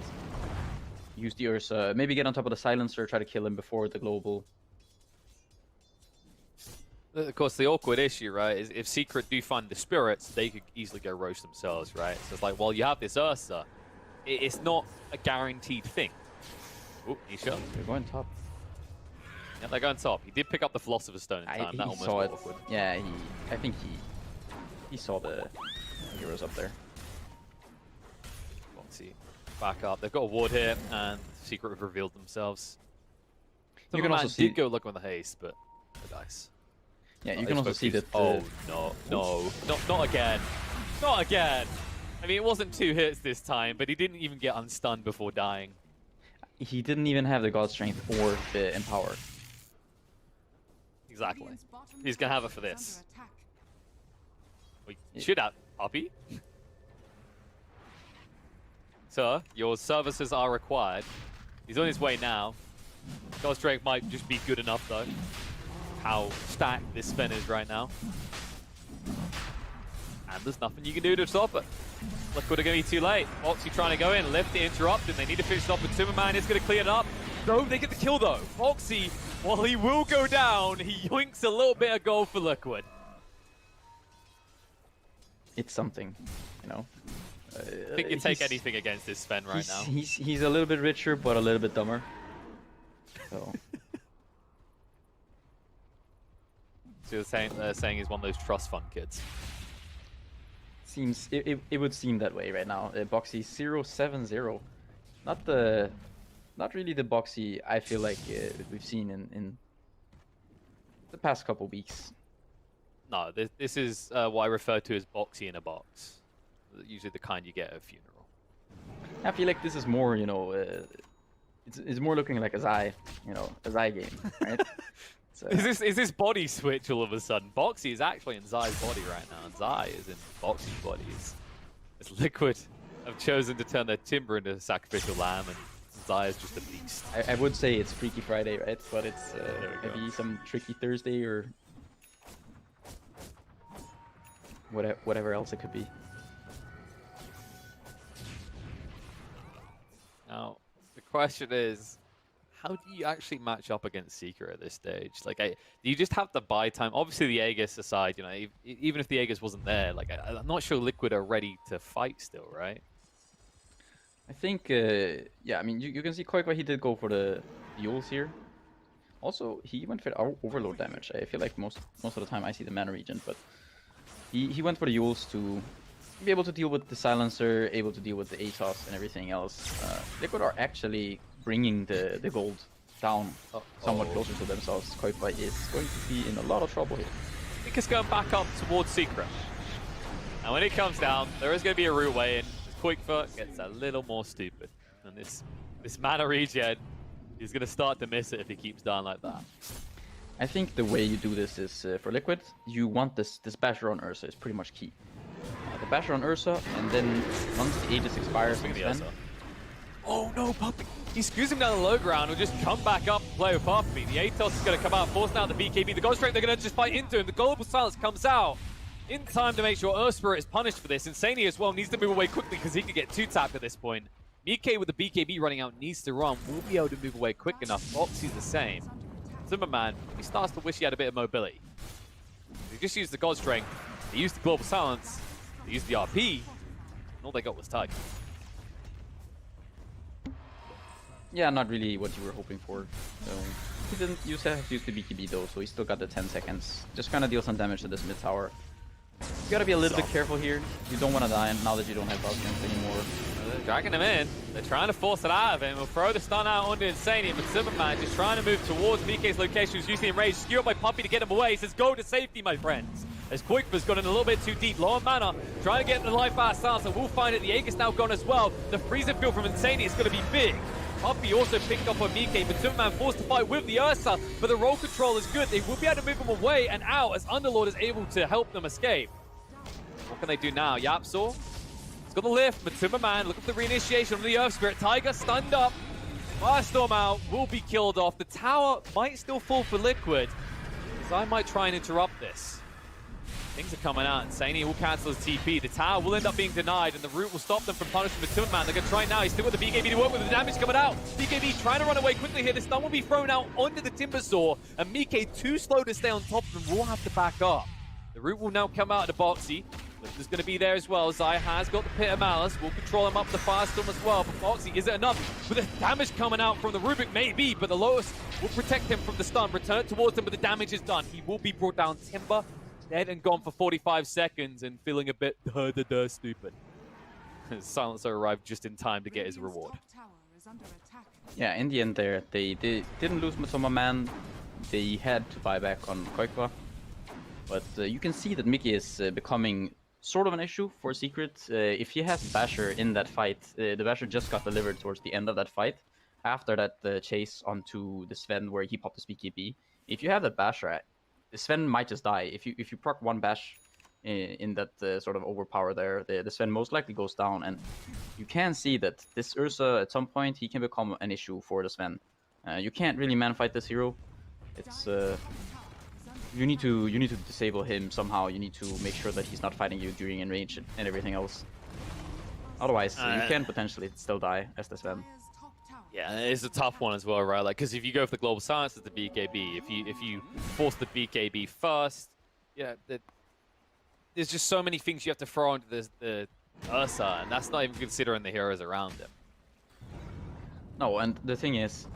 use the Ursa, maybe get on top of the Silencer, try to kill him before the Global. Of course, the awkward issue, right, is if Secret do find the spirits, they could easily go Roche themselves, right? So it's like, well, you have this Ursa. It's not a guaranteed thing. Oh, Nisha. They're going top. Yeah, they're going top. He did pick up the Philosopher's Stone in time. That He almost saw was it. awkward. Yeah, I think he saw the heroes up there. Foxy back up. They've got a ward here, and Secret have revealed themselves. You can also see- did go looking with the haste, but the dice. Yeah, you They can also spoke see to- that. Oh no, not again, not again. I mean, it wasn't 2 hits this time, but he didn't even get unstunned before dying. He didn't even have the God Strength or the Empower. Exactly. Radiant's bottom He's gonna have it tower for is this. under attack. We should have, puppy. Sir, your services are required. He's on his way now. God's Drake might just be good enough, though. How stacked this Sven is right now. And there's nothing you can do to stop it. Liquid are going to be too late. Foxy trying to go in, left to interrupt, and they need to finish it off with Timberman. Is going to clear it up. No, they get the kill, though. Foxy, while he will go down, he yoinks a little bit of gold for Liquid. It's something, you know. I think you take He's- anything against this Sven right now. He's a little bit richer, but a little bit dumber. So So they're saying he's one of those trust fund kids. seems it would seem that way right now. Boxy 0-7-0, not really the Boxy I feel like we've seen in the past couple weeks. No, this is what I refer to as boxy in a box. Usually the kind you get at a funeral. I feel like this is more, you know, it's more looking like a Zai, you know, a Zai game, right? So, Is this body switch all of a sudden? Boxy is actually in Zai's body right now, and Zai is in Boxy's body. It's Liquid have chosen to turn their Timber into a sacrificial lamb, and Zai is just a beast. I would say it's Freaky Friday, right? But it's There we go. maybe some Tricky Thursday or whatever else it could be. Now, the question is, how do you actually match up against Seeker at this stage? Like, do you just have the buy time? Obviously, the Aegis aside, you know, even if the Aegis wasn't there, like, I'm not sure Liquid are ready to fight still, right? I think, yeah, I mean, you can see Koikwa, he did go for the Yules here. Also, he went for overload damage. I feel like most of the time I see the mana region, but he went for the Yules to be able to deal with the Silencer, able to deal with the Atos and everything else. Liquid are actually bringing the gold down somewhat closer to themselves, Koipa is going to be in a lot of trouble here. I think it's going back up towards Secret. And when it comes down, there is going to be a route way in. Quickfoot gets a little more stupid. And this mana regen is going to start to miss it if he keeps down like that. I think the way you do this is, for Liquid, you want this Basher on Ursa is pretty much key. The Basher on Ursa, and then once the Aegis expires, Swing the then... Ursa. Oh no, Puppey! He skews him down the low ground, will just come back up and play with Puppey. The Atos is going to come out, forcing out the BKB. The Ghost Strike, they're going to just fight into him. The Global Silence comes out in time to make sure Ursa is punished for this. Insania as well needs to move away quickly because he could get 2-tapped at this point. Mike with the BKB running out needs to run. Will be able to move away quick enough. Foxy's the same. Zimmerman, he starts to wish he had a bit of mobility. He just used the God Strength, they used the Global Silence, they used the RP, and all they got was Tiger. Yeah, not really what you were hoping for. So he didn't use the BKB though, so he still got the 10 seconds. Just gonna deal some damage to this mid tower. You gotta be a little bit careful here. You don't want to die now that you don't have Valkyrie anymore. They're dragging him in. They're trying to force it out of him. We'll throw the stun out onto Insania, but Superman just trying to move towards Mike's location. He's usually enraged. Skewered by Puppey to get him away. He says, go to safety, my friends. As Quickford's got in a little bit too deep. Low on mana. Trying to get the life out of Silence, and we'll find it. The Aegis now gone as well. The freezer field from Insania is going to be big. Puppey also picked up on Mike, but Superman forced to fight with the Ursa, but the roll control is good. They will be able to move him away and out as Underlord is able to help them escape. What can they do now? Yapsaw. He's got the lift, but Timberman, look at the reinitiation of the Earth Spirit. Tiger stunned up. Firestorm out, will be killed off. The tower might still fall for Liquid, so I might try and interrupt this. Things are coming out. Insania will cancel his TP. The tower will end up being denied, and the route will stop them from punishing the Timberman. They're going to try now. He's still got the BKB to work with. The damage coming out. BKB trying to run away quickly here. The stun will be thrown out onto the Timbersaw, and Mike, too slow to stay on top of him, will have to back up. The route will now come out of the Boxy. There's going to be there as well. Zai has got the Pit of Malice. We'll control him up the Firestorm as well. But Foxy, is it enough? With the damage coming out from the Rubik, maybe, but the Lotus will protect him from the stun. Return it towards him, but the damage is done. He will be brought down. Timber, dead and gone for 45 seconds and feeling a bit stupid. Silencer arrived just in time to get his reward. Yeah, in the end there, they didn't lose Matoma Man. They had to buy back on Koikwa. But you can see that Mickey is becoming sort of an issue for Secret. If he has Basher in that fight, the Basher just got delivered towards the end of that fight. After that chase onto the Sven where he popped the BKB. If you have that Basher, the Sven might just die. If you proc one Bash in that sort of overpower there, the Sven most likely goes down. And you can see that this Ursa, at some point, he can become an issue for the Sven. You can't really man-fight this hero. It's... You need to disable him somehow. You need to make sure that he's not fighting you during enrage and everything else. Otherwise, you can potentially still die as the Sven. Yeah, it's a tough one as well, right? Like, because if you go for the Global Silence, it's the BKB. If you force the BKB first, yeah, there's just so many things you have to throw into the Ursa, and that's not even considering the heroes around him. No, and the thing is,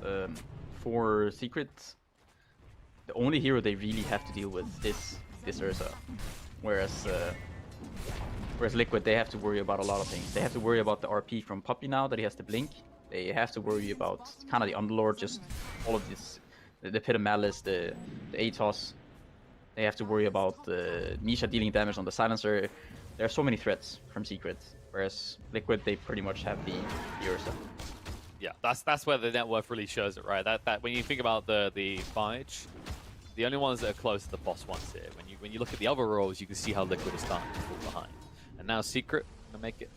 for Secret, the only hero they really have to deal with is this Ursa. Whereas Liquid, they have to worry about a lot of things. They have to worry about the RP from Puppey now that he has the Blink. They have to worry about kind of the Underlord, just all of this. The Pit of Malice, the Atos. They have to worry about Misha dealing damage on the Silencer. There are so many threats from Secret. Whereas Liquid, they pretty much have the Ursa. Yeah, that's where the net worth really shows it, right? That when you think about the Fige, the only ones that are close to the boss ones here. When you look at the other roles, you can see how Liquid is starting to fall behind. And now Secret gonna make it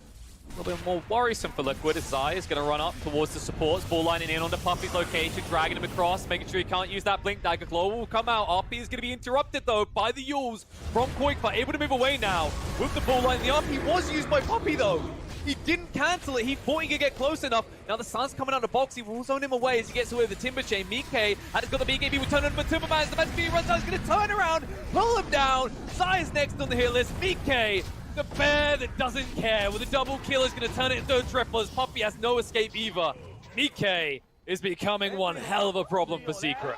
a little bit more worrisome for Liquid. Zai is gonna run up towards the supports, ball lining in onto Puppey's location, dragging him across, making sure he can't use that Blink Dagger. Claw will come out. RP is gonna be interrupted though by the Yules from Koikfa, able to move away now with the ball line. The RP was used by Puppey though. He didn't cancel it. He thought he could get close enough. Now the sun's coming out of the box. He will zone him away as he gets away with the Timber Chain. Mike has got the BKB. Will turn on, but Timberman is the best speed runs out. He's going to turn around, pull him down. Zai is next on the hit list. Mike, the bear that doesn't care. With a double kill, is going to turn it into a triple as Puppey has no escape either. Mike is becoming one hell of a problem for Secret.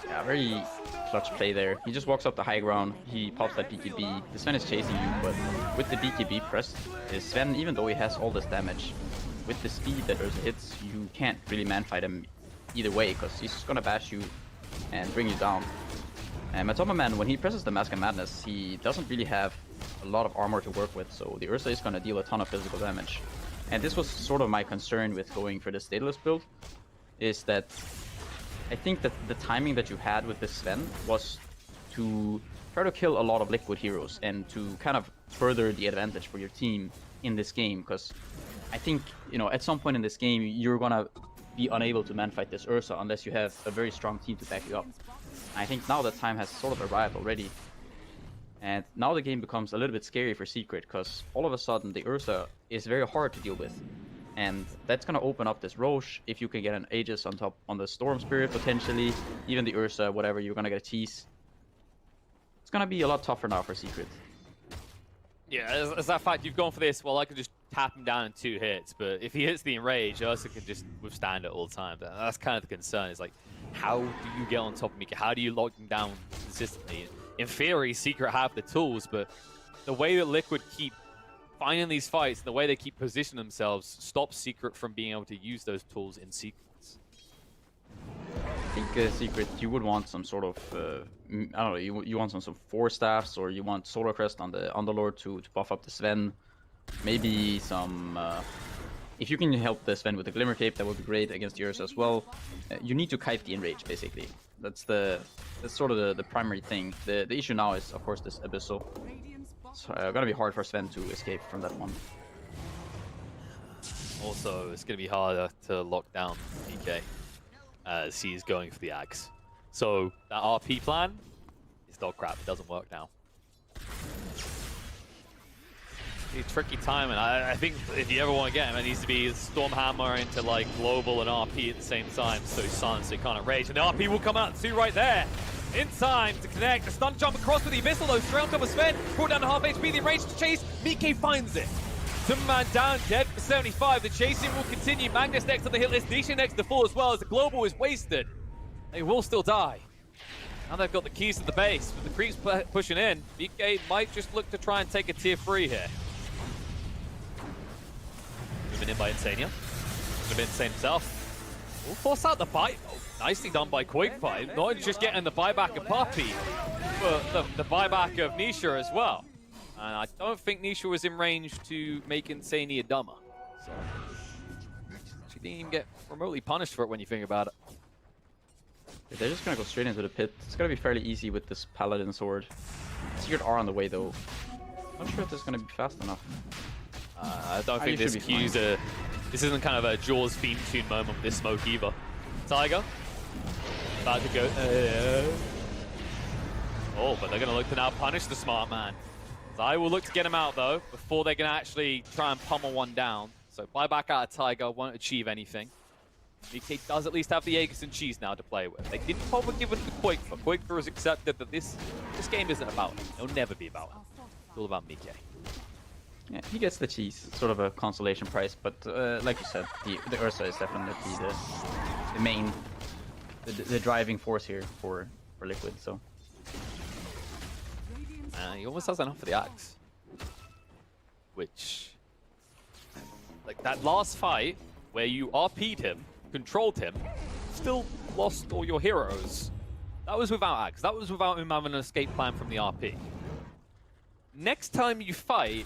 Yeah, very clutch play there. He just walks up the high ground, he pops that BKB. The Sven is chasing you, but with the BKB pressed, Sven, even though he has all this damage, with the speed that Ursa hits, you can't really man-fight him either way, because he's just gonna bash you and bring you down. And Matoma Man, when he presses the Mask of Madness, he doesn't really have a lot of armor to work with, so the Ursa is gonna deal a ton of physical damage. And this was sort of my concern with going for the Daedalus build, is that I think that the timing that you had with this Sven was to try to kill a lot of liquid heroes and to kind of further the advantage for your team in this game, because I think, you know, at some point in this game, you're gonna be unable to man-fight this Ursa unless you have a very strong team to back you up. I think now that time has sort of arrived already. And now the game becomes a little bit scary for Secret, because all of a sudden the Ursa is very hard to deal with. And that's gonna open up this Roche. If you can get an Aegis on top on the Storm Spirit, potentially, even the Ursa, whatever, you're gonna get a tease. It's gonna be a lot tougher now for Secret. Yeah, as that fact you've gone for this, well, I could just tap him down in 2 hits, but if he hits the Enrage, Ursa can just withstand it all the time. That's kind of the concern, is like, how do you get on top of Mika? How do you lock him down consistently? In theory, Secret have the tools, but the way that Liquid keep finding these fights, the way they keep positioning themselves, stops Secret from being able to use those tools in sequence. I think Secret, you would want some sort of, I don't know, you want some Force Staffs, or you want Solar Crest on the Underlord to buff up the Sven. Maybe some, if you can help the Sven with the Glimmer Cape, that would be great against yours as well. You need to kite the Enrage, basically. That's sort of the primary thing. The issue now is, of course, this Abyssal. It's gonna be hard for Sven to escape from that one. Also, it's going to be harder to lock down DK as he's going for the Axe. So that RP plan is dog crap. It doesn't work now. It's tricky timing. I think if you ever want to get him, it needs to be Stormhammer into like global and RP at the same time, so he's silent, so he can't enrage. And the RP will come out too right there. In time to connect. The stun jump across with the Abyssal, though. Straight on top of Sven. Brought down to half HP. The enrage to chase. Mike finds it. Man down, dead for 75. The chasing will continue. Magnus next to the hit list. Nisha next to full as well, as the global is wasted. They will still die. Now they've got the keys to the base. With the creeps pushing in, Mike might just look to try and take a tier 3 here. Moving in by Insania. Could have been Insane himself. Will force out the bite. Oh, nicely done by Quickfight. Not just getting the buyback of Puppy, but the buyback of Nisha as well. And I don't think Nisha was in range to make Insania dumber. So she didn't even get remotely punished for it when you think about it. They're just gonna go straight into the pit. It's gonna be fairly easy with this Paladin sword. Secret R on the way though. Not sure if this is gonna be fast enough. I don't think this cues this isn't kind of a Jaws theme tune moment with this smoke either. Tiger about to go. Oh, but they're gonna look to now punish the smart man. I will look to get him out though before they can actually try and pummel one down. So buyback out of Tiger won't achieve anything. DK does at least have the Aegis and Cheese now to play with. They didn't probably give it to Quakefer. Quakefer has accepted that this game isn't about him. It'll never be about him. It's all about Mike. Yeah, he gets the cheese, sort of a consolation prize, but like you said, the Ursa is definitely the main, the driving force here for Liquid. So he almost has enough for the Axe, which, like that last fight where you RP'd him, controlled him, still lost all your heroes. That was without Axe. That was without him having an escape plan from the RP. Next time you fight,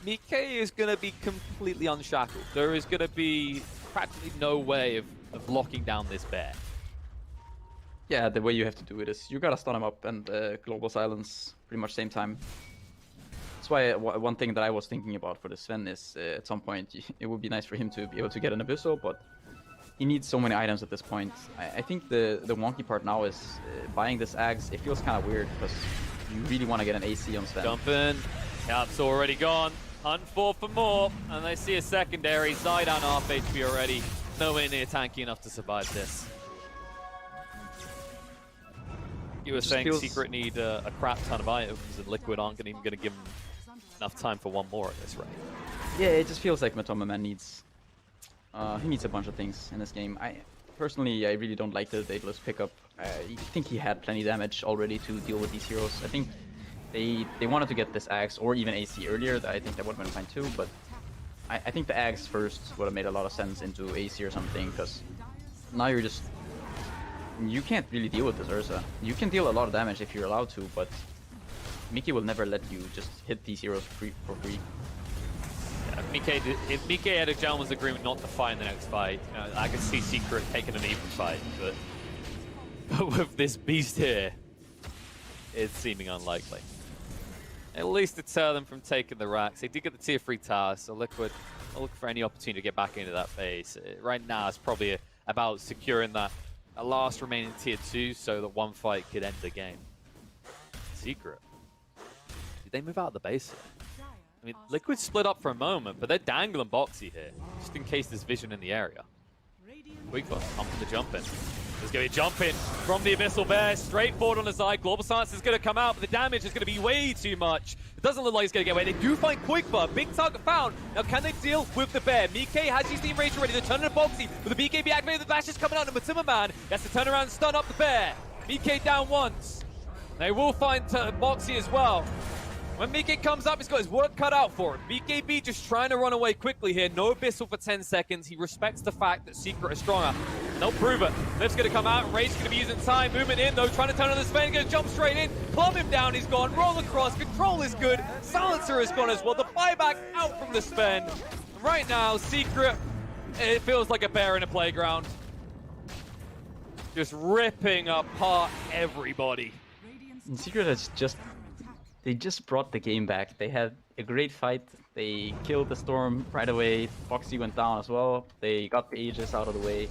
Mike is going to be completely unshackled. There is going to be practically no way of locking down this bear. yeah, the way you have to do it is you gotta stun him up and global silence pretty much same time. That's why one thing that I was thinking about for the Sven is at some point it would be nice for him to be able to get an Abyssal, but he needs so many items at this point. I think the wonky part now is buying this Axe. It feels kind of weird because you really want to get an AC on Sven. Jump in. Cap's already gone. Hunt for more, and they see a secondary. Zidane half HP already. Nowhere near tanky enough to survive this. You were saying Secret need a crap ton of items, and Liquid aren't even going to give them enough time for one more at this rate. Yeah, it just feels like Matoma Man needs he needs a bunch of things in this game. Personally, I really don't like the Daedalus pickup. I think he had plenty damage already to deal with these heroes. I think they wanted to get this Axe or even AC earlier. I think that would have been fine too, but I think the Axe first would have made a lot of sense into AC or something, because now you're just... You can't really deal with this Ursa. You can deal a lot of damage if you're allowed to, but Mickey will never let you just hit these heroes for free. If Mike had a gentleman's agreement not to fight in the next fight, I could see Secret taking an even fight, but with this beast here, it's seeming unlikely. At least deter them from taking the racks. They did get the tier 3 tower, so Liquid will look for any opportunity to get back into that phase. Right now, it's probably about securing that last remaining tier 2 so that one fight could end the game. Secret. Did they move out of the base here? I mean, Liquid split up for a moment, but they're dangling Boxy here, just in case there's vision in the area. Quick one, pump the jump in. There's going to be a jump in from the Abyssal Bear, straight forward on the side. Global Silence is going to come out, but the damage is going to be way too much. It doesn't look like he's going to get away. They do find Quickbar, big target found. Now, can they deal with the Bear? Mike has used the Enrage already. They're turning to Boxy, with the BKB activated, the Bash is coming out, and Timmerman has to turn around and stun up the Bear. Mike down once. They will find Boxy as well. When Mike comes up, he's got his work cut out for him. BKB just trying to run away quickly here. No Abyssal for 10 seconds. He respects the fact that Secret is stronger. And they'll prove it. Lift's going to come out. Rage's going to be using time. Movement in, though. Trying to turn on the Sven. Going to jump straight in. Plumb him down. He's gone. Roll across. Control is good. Silencer is gone as well. The buyback out from the Sven. Right now, Secret, it feels like a bear in a playground. Just ripping apart everybody. And Secret has just... They just brought the game back. They had a great fight. They killed the Storm right away. Foxy went down as well. They got the Aegis out of the way.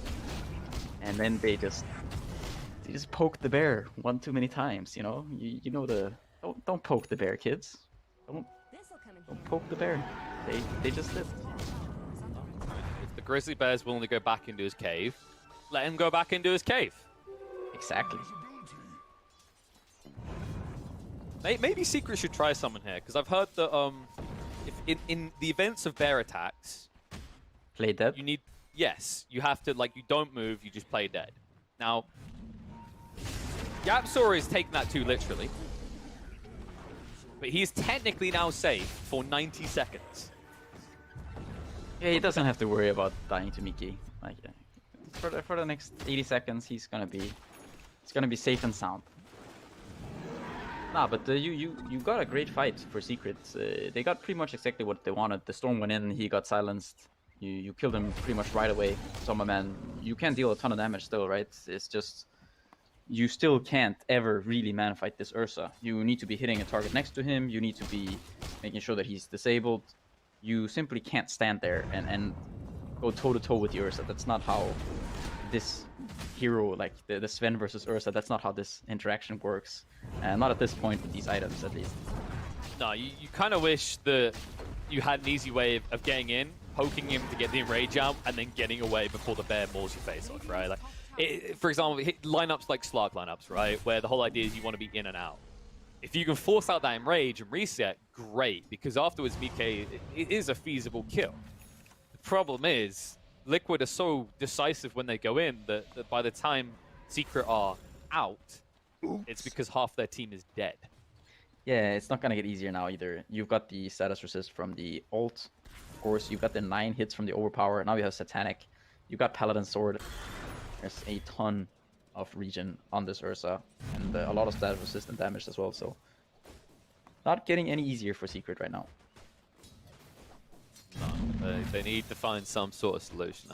And then they just poked the bear one too many times, you know? You know the... Don't poke the bear, kids. Don't poke the bear. They just did. If the Grizzly Bear's willing to go back into his cave, let him go back into his cave. Exactly. Maybe Secret should try someone here, because I've heard that if in the events of bear attacks, Play dead? you need, yes, you have to, like, you don't move, you just play dead. Now, Yapsor is taking that too literally, but he is technically now safe for 90 seconds. Yeah, he doesn't have to worry about dying to Miki. Like, for the next 80 seconds, he's gonna be safe and sound. Nah, but you got a great fight for Secret. They got pretty much exactly what they wanted. The Storm went in, he got silenced. You killed him pretty much right away. Summerman, you can deal a ton of damage still, right? It's just you still can't ever really man fight this Ursa. You need to be hitting a target next to him. You need to be making sure that he's disabled. You simply can't stand there and go toe-to-toe with the Ursa. That's not how this hero, like the Sven versus Ursa, that's not how this interaction works. Not at this point with these items, at least. No, you kind of wish that you had an easy way of getting in, poking him to get the enrage out, and then getting away before the bear maws your face off, right? Like, for example, lineups like Slark lineups, right, where the whole idea is you want to be in and out. If you can force out that enrage and reset, great, because afterwards Mike, it is a feasible kill. The problem is, Liquid are so decisive when they go in that by the time Secret are out, it's because half their team is dead. Yeah, it's not gonna get easier now either. You've got the status resist from the ult. Of course, you've got the 9 hits from the overpower. Now you have Satanic. You got Paladin Sword. There's a ton of regen on this Ursa, and a lot of status resistant damage as well, so not getting any easier for Secret right now. No, they need to find some sort of solution.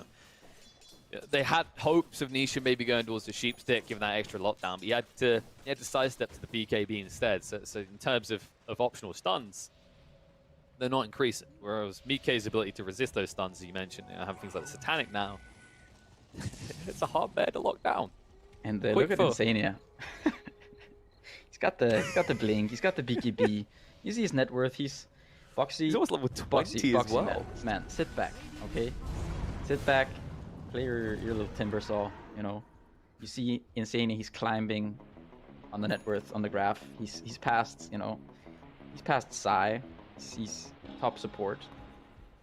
They had hopes of Nisha maybe going towards the sheep stick, given that extra lockdown, but he had to sidestep to the BKB instead. So in terms of optional stuns, they're not increasing. Whereas Mike's ability to resist those stuns, as you mentioned, have things like the Satanic now. It's a hard bear to lock down. And look at Insania. He's got the blink. He's got the BKB. You see his net worth. He's Boxy. He's almost level 20 as well. Man, sit back, okay? Sit back. Play your little timber saw. You know. You see Insania. He's climbing on the net worth on the graph. He's past. You know. He's past Psy. He's top support.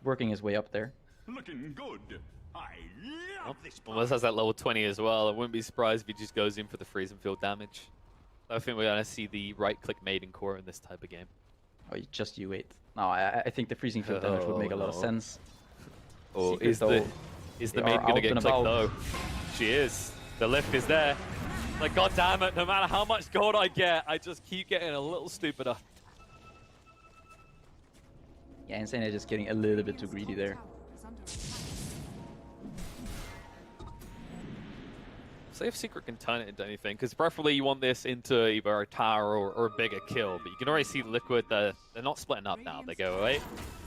Working his way up there. Looking good. I love this. Unless has that level 20 as well. I wouldn't be surprised if he just goes in for the freeze and field damage. I think we're going to see the right-click maiden core in this type of game. Oh, just you wait. No, I think the freezing field damage would make a lot of sense. Or Secret, is the maiden going to get clicked though? She is. The lift is there. Like, god damn it, no matter how much gold I get, I just keep getting a little stupider. Yeah, Insane is just getting a little bit too greedy there. Is under attack. See if Secret can turn it into anything, because preferably you want this into either a tower or a bigger kill, but you can already see Liquid, they're not splitting up now. They go, wait,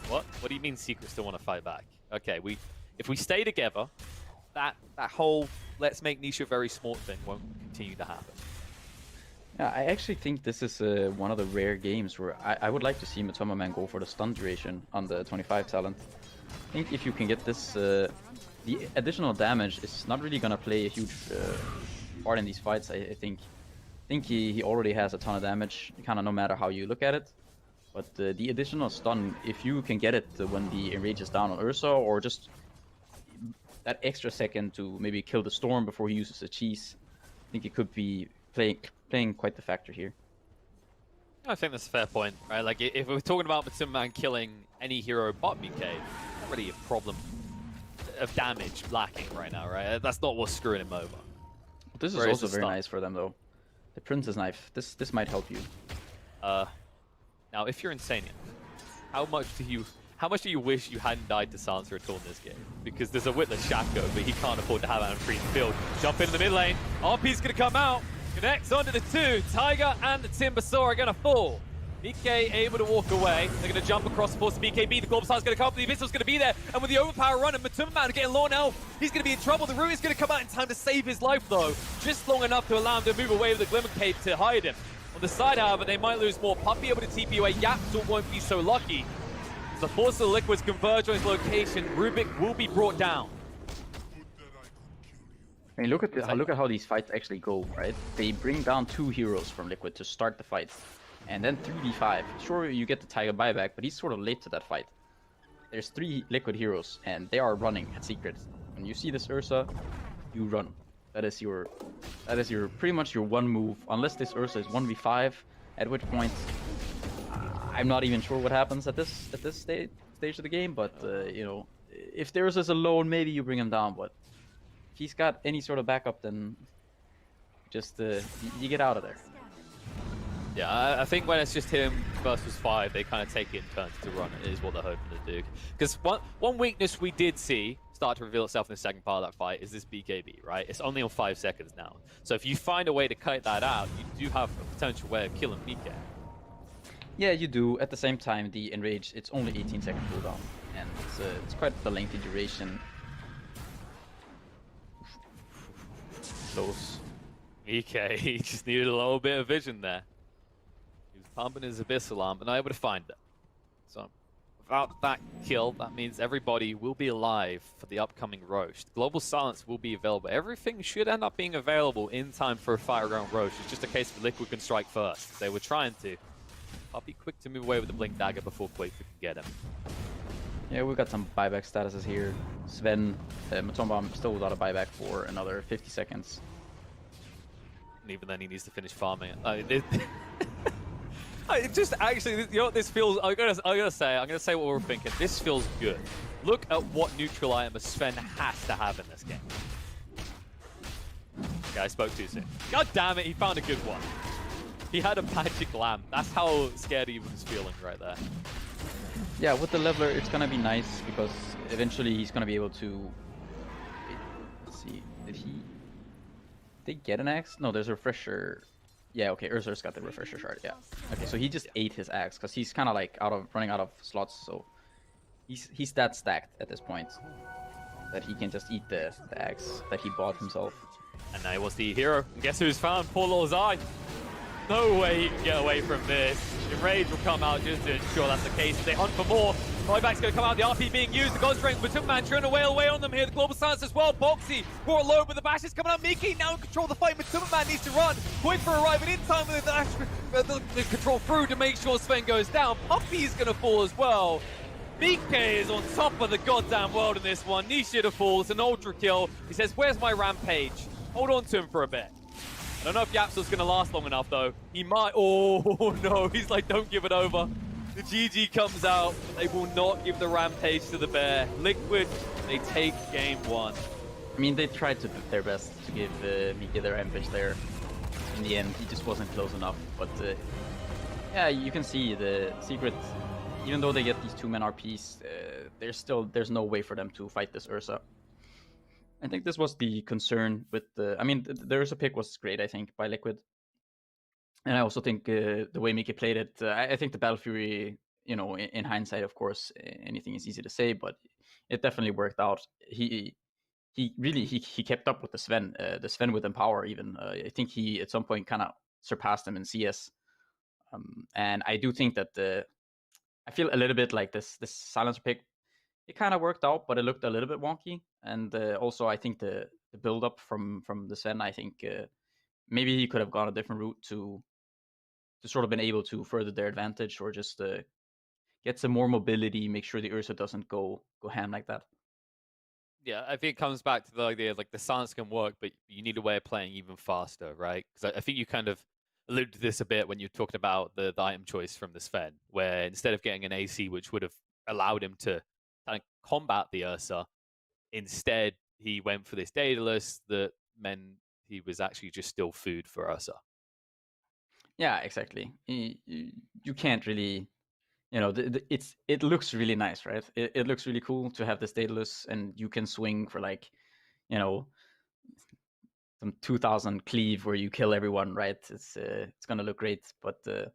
what? What do you mean Secret still want to fight back? Okay, if we stay together, that whole let's make Nisha very small thing won't continue to happen. Yeah, I actually think this is one of the rare games where I would like to see Matoma Man go for the stun duration on the 25 talent. I think if you can get this, the additional damage is not really gonna play a huge part in these fights. I think he already has a ton of damage, kind of no matter how you look at it. But the additional stun, if you can get it when the enrage is down on Ursa, or just that extra second to maybe kill the Storm before he uses the cheese, I think it could be playing quite the factor here. I think that's a fair point, right? Like, if we're talking about Matuma Man killing any hero but BK, not really a problem of damage lacking right now, right? That's not what's screwing him over. This is Whereas also the very stun. nice for them, though. The Princess Knife. This might help you. Now, if you're Insane, how much do you wish you hadn't died to Sansa at all in this game? Because there's a Witless Shaco, but he can't afford to have that on free field. Jump into the mid lane. RP's gonna come out. Connects onto the two. Tiger and the Timbersaw are gonna fall. BK able to walk away. They're gonna jump across the force of BKB. The Global Star's gonna come up. The Abyssal's gonna be there. And with the overpower run and Matuma Man getting low now, he's gonna be in trouble. The Root is gonna come out in time to save his life though. Just long enough to allow him to move away with the Glimmer Cape to hide him. On the side, however, they might lose more. Puppy able to TP away. Yapsel won't be so lucky. As the force of the Liquids converge on his location, Rubik will be brought down. I mean, look at how these fights actually go, right? They bring down 2 heroes from Liquid to start the fight, and then 3v5. Sure, you get the Tiger buyback, but he's sort of late to that fight. There's 3 Liquid heroes, and they are running at Secret. When you see this Ursa, you run. That is your pretty much your one move, unless this Ursa is 1v5, at which point I'm not even sure what happens at this stage of the game. But you know, if the Ursa is alone, maybe you bring him down. But if he's got any sort of backup, then just you get out of there. Yeah, I think when it's just him versus 5, they kind of take it in turns to run. It is what they're hoping to do. Because one weakness we did see start to reveal itself in the second part of that fight is this BKB, right? It's only on 5 seconds now. So if you find a way to cut that out, you do have a potential way of killing BK. Yeah, you do. At the same time, the Enrage, it's only 18-second cooldown, and it's quite a lengthy duration. Close. BK, he just needed a little bit of vision there. He was pumping his Abyss alarm, but not able to find it. So without that kill, that means everybody will be alive for the upcoming Roche. Global Silence will be available. Everything should end up being available in time for a fight around Roche. It's just a case of Liquid can strike first. They were trying to. I'll be quick to move away with the Blink Dagger before Quaker can get him. Yeah, we've got some buyback statuses here. Sven, Matoma still without a buyback for another 50 seconds. And even then, he needs to finish farming. It just actually, you know what this feels? I'm gonna say what we're thinking. This feels good. Look at what neutral item Sven has to have in this game. Okay, I spoke too soon. God damn it, he found a good one. He had a magic lamp. That's how scared he was feeling right there. Yeah, with the leveler, it's gonna be nice because eventually he's gonna be able to. Wait, let's see, did they get an axe? No, there's a refresher. Yeah, okay, Ursa's got the refresher shard. Yeah. Okay, so he just ate his axe because he's kind of like running out of slots. So he's that stacked at this point that he can just eat the axe that he bought himself. And now he was the hero. And guess who's found? Poor little Zai. No way he can get away from this. Enrage will come out just to ensure that's the case. They hunt for more. Buyback's going to come out. The RP being used. The God Strength. Matuma Man trying to wail away on them here. The Global Silence as well. Boxy brought low, but the bash is coming out. Miki now in control of the fight. Matuma Man needs to run. Quick for arriving in time with the dash, the control through to make sure Sven goes down. Puppy's going to fall as well. BK is on top of the goddamn world in this one. Nishida falls. An ultra kill. He says, where's my rampage? Hold on to him for a bit. I don't know if Yapsel's going to last long enough, though. He might. Oh, no. He's like, don't give it over. The GG comes out. They will not give the rampage to the bear. Liquid, they take game 1. I mean, they tried to do their best to give Mika their ambush there. In the end, he just wasn't close enough. But yeah, you can see the secret. Even though they get these 2-man RPs, there's no way for them to fight this Ursa. I think this was the concern with the. I mean, the Ursa pick was great, I think, by Liquid. And I also think the way Mika played it, I think the Battle Fury, you know, in hindsight, of course, anything is easy to say, but it definitely worked out. He really kept up with the Sven with Empower even. I think he at some point kind of surpassed him in CS. And I do think that I feel a little bit like this Silencer pick, it kind of worked out, but it looked a little bit wonky. And also I think the build up from the Sven, I think maybe he could have gone a different route to sort of been able to further their advantage, or just get some more mobility, make sure the Ursa doesn't go ham like that. Yeah, I think it comes back to the idea of, like, the silence can work, but you need a way of playing even faster, right? Because I think you kind of alluded to this a bit when you're talking about the item choice from the Sven, where instead of getting an AC, which would have allowed him to kind of combat the Ursa, instead he went for this Daedalus that meant he was actually just still food for Ursa. Yeah, exactly. You can't really, you know, it looks really nice, right? It looks really cool to have this Daedalus, and you can swing for, like, you know, some 2000 cleave where you kill everyone, right? It's gonna look great, but the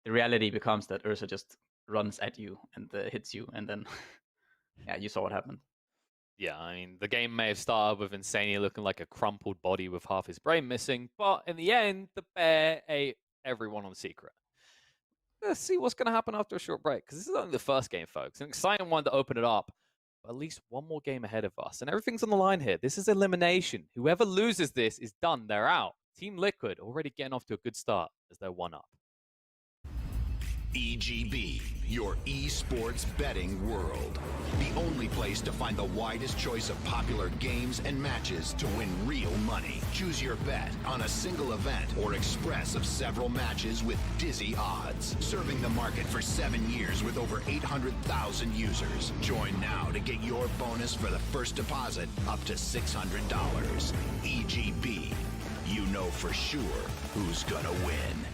reality becomes that Ursa just runs at you and hits you, and then yeah, you saw what happened. Yeah, I mean, the game may have started with Insania looking like a crumpled body with half his brain missing, but in the end, the bear ate everyone on Secret. Let's see what's going to happen after a short break, because this is only the first game, folks. An exciting one to open it up. But at least one more game ahead of us, and everything's on the line here. This is elimination. Whoever loses this is done. They're out. Team Liquid already getting off to a good start as they're 1-up. EGB, your esports betting world. The only place to find the widest choice of popular games and matches to win real money. Choose your bet on a single event or express of several matches with dizzy odds. Serving the market for 7 years with over 800,000 users. Join now to get your bonus for the first deposit up to $600. EGB, you know for sure who's gonna win.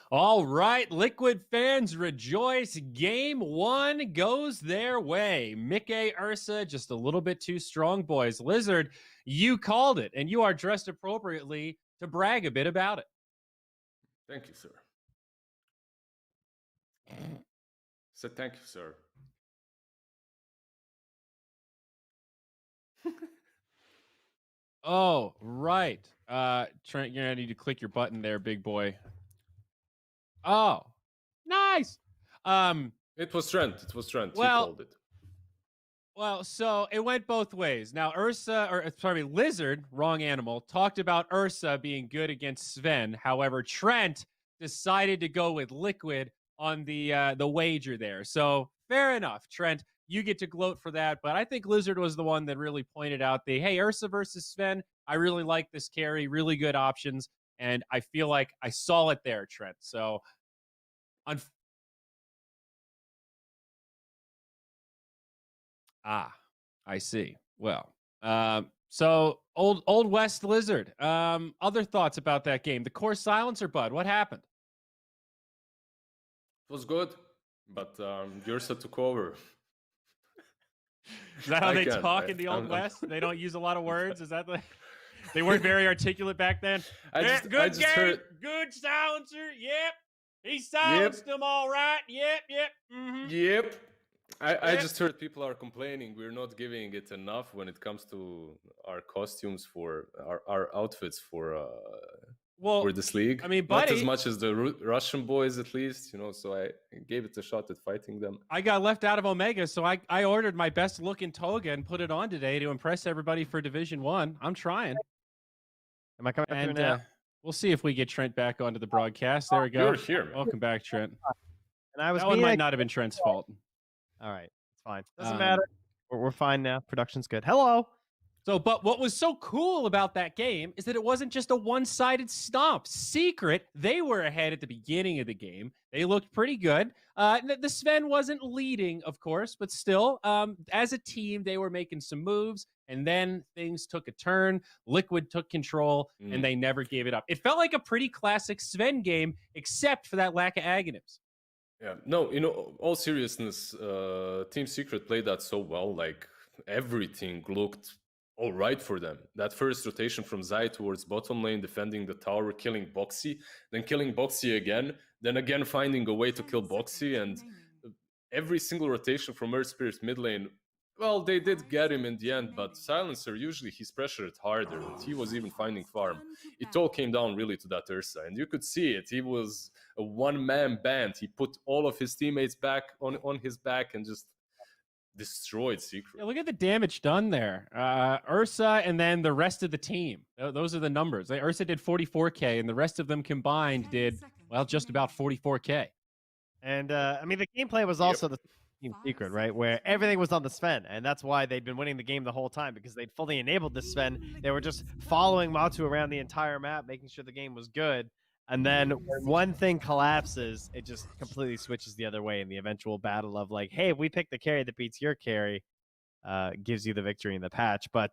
All right, Liquid fans rejoice. Game 1 goes their way. Mickey Ursa just a little bit too strong, boys. Lizard, you called it, and you are dressed appropriately to brag a bit about it. Thank you, sir. So thank you, sir. Oh, right. Trent, you're gonna need to click your button there, big boy. Oh, nice. It was Trent. It was Trent. Well- He called it. Well, so it went both ways. Now, Lizard, wrong animal, talked about Ursa being good against Sven. However, Trent decided to go with Liquid on the wager there. So fair enough, Trent. You get to gloat for that, but I think Lizard was the one that really pointed out the hey, Ursa versus Sven. I really like this carry, really good options, and I feel like I saw it there, Trent. So, I see. Well, so old West Lizard. Other thoughts about that game? The core silencer, bud. What happened? It was good, but Ursa took over. Is that how I they can't. talk in the old West? They don't use a lot of words. Is that the? They weren't very articulate back then. I just Good game. heard- Good silencer. Yep. He silenced them all right. Yep. Mm-hmm. Yep. I Yep. just heard people are complaining we're not giving it enough when it comes to our costumes for our outfits for this league. I mean, not buddy- as much as the Russian boys, at least, so I gave it a shot at fighting them. I got left out of Omega, so I ordered my best looking toga and put it on today to impress everybody for Division 1. I'm trying. Am I coming through And now? we'll see if we get Trent back onto the broadcast. There we go. You're here, man. Welcome back, Trent. And I was That one being might like, not have been Trent's fault. all right, it's fine. Doesn't Um, matter. We're fine now. Production's good. Hello. So, but what was so cool about that game is that it wasn't just a one-sided stomp. Secret, they were ahead at the beginning of the game. They looked pretty good. The Sven wasn't leading, of course, but still, as a team, they were making some moves, and then things took a turn. Liquid took control, and they never gave it up. It felt like a pretty classic Sven game, except for that lack of Aghanims. Yeah, no, all seriousness, Team Secret played that so well. Like, everything looked all right for them. That first rotation from Zai towards bottom lane, defending the tower, killing Boxy, then killing Boxy again, then again finding a way to kill Boxy, and every single rotation from Earth Spirit mid lane, well, they did get him in the end, but Silencer, usually he's pressured harder, and he was even finding farm. It all came down really to that Ursa, and you could see it. He was a one-man band. He put all of his teammates back on his back and just destroyed Secret. Yeah, look at the damage done there. Ursa and then the rest of the team. Those are the numbers. Ursa did 44K, and the rest of them combined did, well, just about 44K. And I mean, the gameplay was also the Team Secret, right? Where everything was on the Sven, and that's why they'd been winning the game the whole time, because they'd fully enabled the Sven. They were just following Matu around the entire map, making sure the game was good. And then when one thing collapses, it just completely switches the other way in the eventual battle of like, hey, if we pick the carry that beats your carry, gives you the victory in the patch. But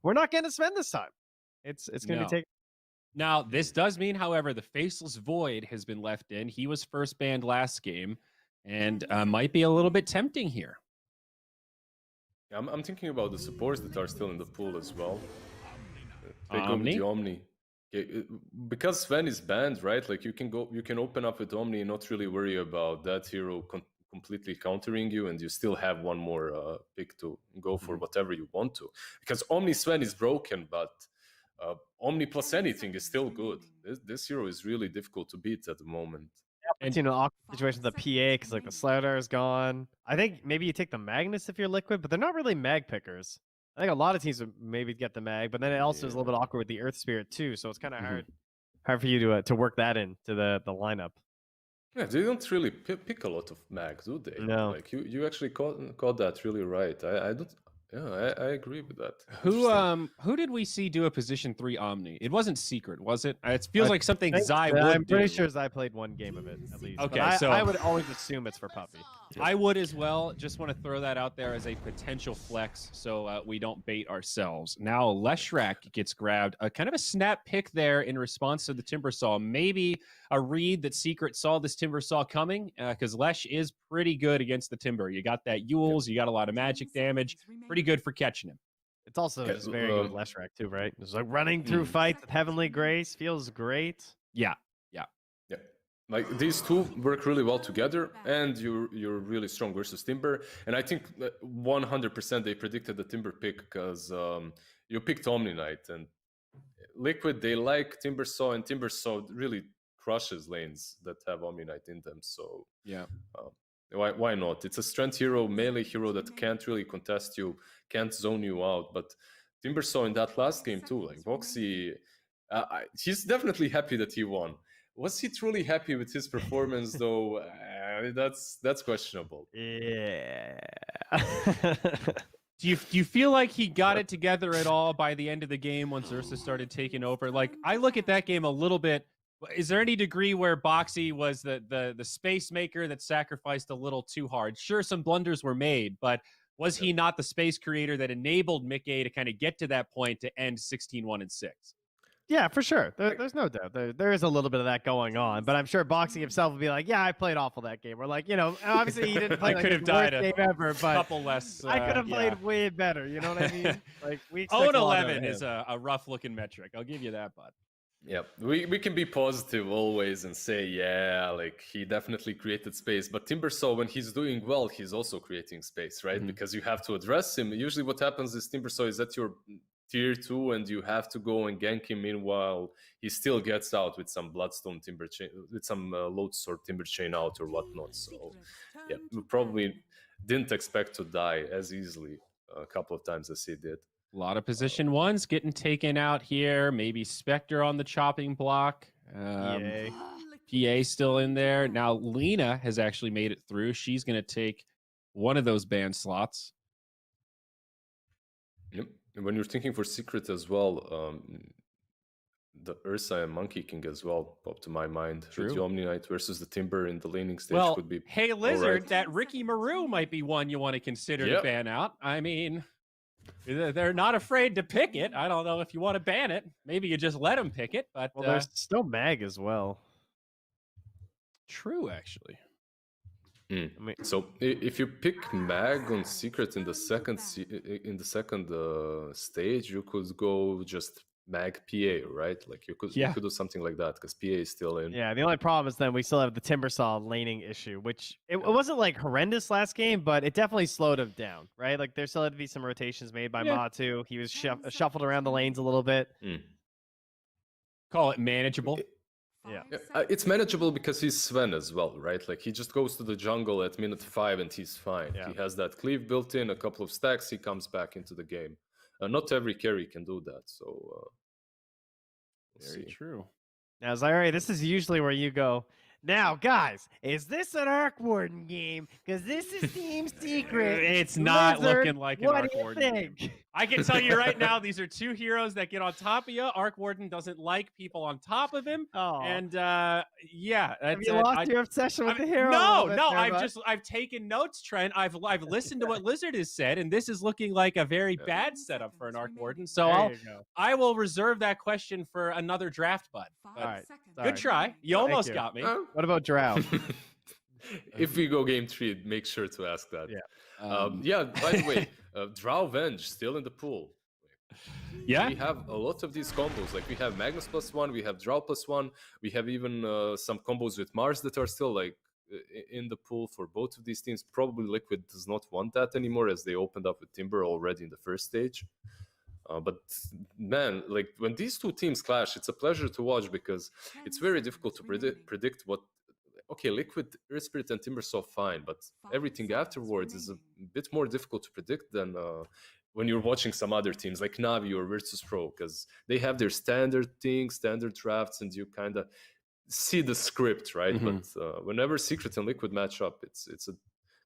we're not getting a Sven this time. It's going to be taken. Now, this does mean, however, the Faceless Void has been left in. He was first banned last game, and might be a little bit tempting here. I'm thinking about the supports that are still in the pool as well. They go with Omni? the Omni. Because Sven is banned, right? Like, you can open up with Omni and not really worry about that hero completely countering you, and you still have one more pick to go for whatever you want to. Because Omni Sven is broken, but Omni plus anything is still good. This hero is really difficult to beat at the moment. And awkward situation with the PA because like the Slider is gone. I think maybe you take the Magnus if you're Liquid, but they're not really mag pickers. I think a lot of teams would maybe get the mag, but then it also is a little bit awkward with the Earth Spirit too, so it's kind of hard for you to work that into the lineup. Yeah, they don't really pick a lot of mag, do they? No. Like, you actually caught that really right. I don't. Yeah, I agree with that. Who did we see do a position 3 Omni? It wasn't Secret, was it? It feels like something Zai would I'm pretty do. sure Zai played one game of it at least. Okay, but so I would always assume it's for Puppy. I would as well. Just want to throw that out there as a potential flex so we don't bait ourselves. Now, Leshrak gets grabbed. Kind of a snap pick there in response to the Timbersaw. Maybe a read that Secret saw this Timbersaw coming because Lesh is pretty good against the Timber. You got that Yules, you got a lot of magic damage. Pretty good for catching him. It's also just very good with Leshrak too, right? It's like running through fights with Heavenly Grace feels great. Yeah. Like these two work really well together, and you're really strong versus Timber. And I think 100% they predicted the Timber pick because you picked Omni Knight and Liquid. They like Timbersaw, and Timbersaw really crushes lanes that have Omni Knight in them. So yeah, why not? It's a strength hero, melee hero that can't really contest you, can't zone you out. But Timbersaw in that last game too, like Voxy, he's definitely happy that he won. Was he truly happy with his performance, though? That's questionable. Yeah. Do you feel like he got it together at all by the end of the game once Ursa started taking over? Like, I look at that game a little bit. Is there any degree where Boxy was the space maker that sacrificed a little too hard? Sure, some blunders were made, but was he not the space creator that enabled Mickey to kind of get to that point to end 16-1-6? Yeah, for sure. There's no doubt. There is a little bit of that going on, but I'm sure Boxy himself will be like, "Yeah, I played awful that game." Or like, obviously he didn't play I like could his have died worst a game ever, but couple less. I could have played way better. You know what I mean? Like we expect 0-11 is a rough looking metric. I'll give you that, bud. Yeah, we can be positive always and say, yeah, like he definitely created space. But Timbersaw, when he's doing well, he's also creating space, right? Mm-hmm. Because you have to address him. Usually what happens is Timbersaw is at your tier 2 and you have to go and gank him. Meanwhile, he still gets out with some Bloodstone Timber Chain, with some Lodesword Timber Chain out or whatnot. So yeah, we probably didn't expect to die as easily a couple of times as he did. A lot of position ones getting taken out here. Maybe Spectre on the chopping block. PA still in there. Now Lena has actually made it through. She's going to take one of those ban slots. Yep. And when you're thinking for Secret as well, the Ursa and Monkey King as well pop to my mind. True. The Omni Knight versus the Timber in the laning stage could be. Hey Lizard, right. that Ricky Maru might be one you want to consider to ban out. I mean, they're not afraid to pick it. I don't know if you want to ban it. Maybe you just let them pick it. But there's still Mag as well. True, actually. I mean, so if you pick Mag on Secret in the second stage, you could go just Mag PA, right? Like you could do something like that because PA is still in. Yeah, the only problem is then we still have the Timbersaw laning issue, which it wasn't like horrendous last game, but it definitely slowed him down, right? Like there still had to be some rotations made by Ma too. He was shuffled around the lanes a little bit. Call it manageable. It's manageable because he's Sven as well, right? Like he just goes to the jungle at minute 5 and he's fine. Yeah. He has that cleave built in, a couple of stacks, he comes back into the game. Not every carry can do that, so very true. Now, Zaire, this is usually where you go. Now, guys, is this an Arc Warden game? Because this is Team Secret. It's not Lizard, looking like an Arc Warden game. I can tell you right now, these are two heroes that get on top of you. Arc Warden doesn't like people on top of him. Oh. And yeah. Have you lost your obsession with the hero? No, I've taken notes, Trent. I've listened to what Lizard has said, and this is looking like a very bad setup for an Arc Warden. So I will reserve that question for another draft, bud. All right. Good try. You almost got me. What about Drow? If we go game 3, make sure to ask that. Yeah. By the way, Drow Venge still in the pool. Yeah. We have a lot of these combos. Like we have Magnus +1, we have Drow +1, we have even some combos with Mars that are still like in the pool for both of these teams. Probably Liquid does not want that anymore as they opened up with Timber already in the first stage. But man, like when these two teams clash, it's a pleasure to watch because it's very difficult to predict what. Okay, Liquid, Earth Spirit, and Timbersaw fine, but everything afterwards is a bit more difficult to predict than when you're watching some other teams like Navi or Virtus Pro, because they have their standard things, standard drafts, and you kind of see the script, right? But whenever Secret and Liquid match up, it's a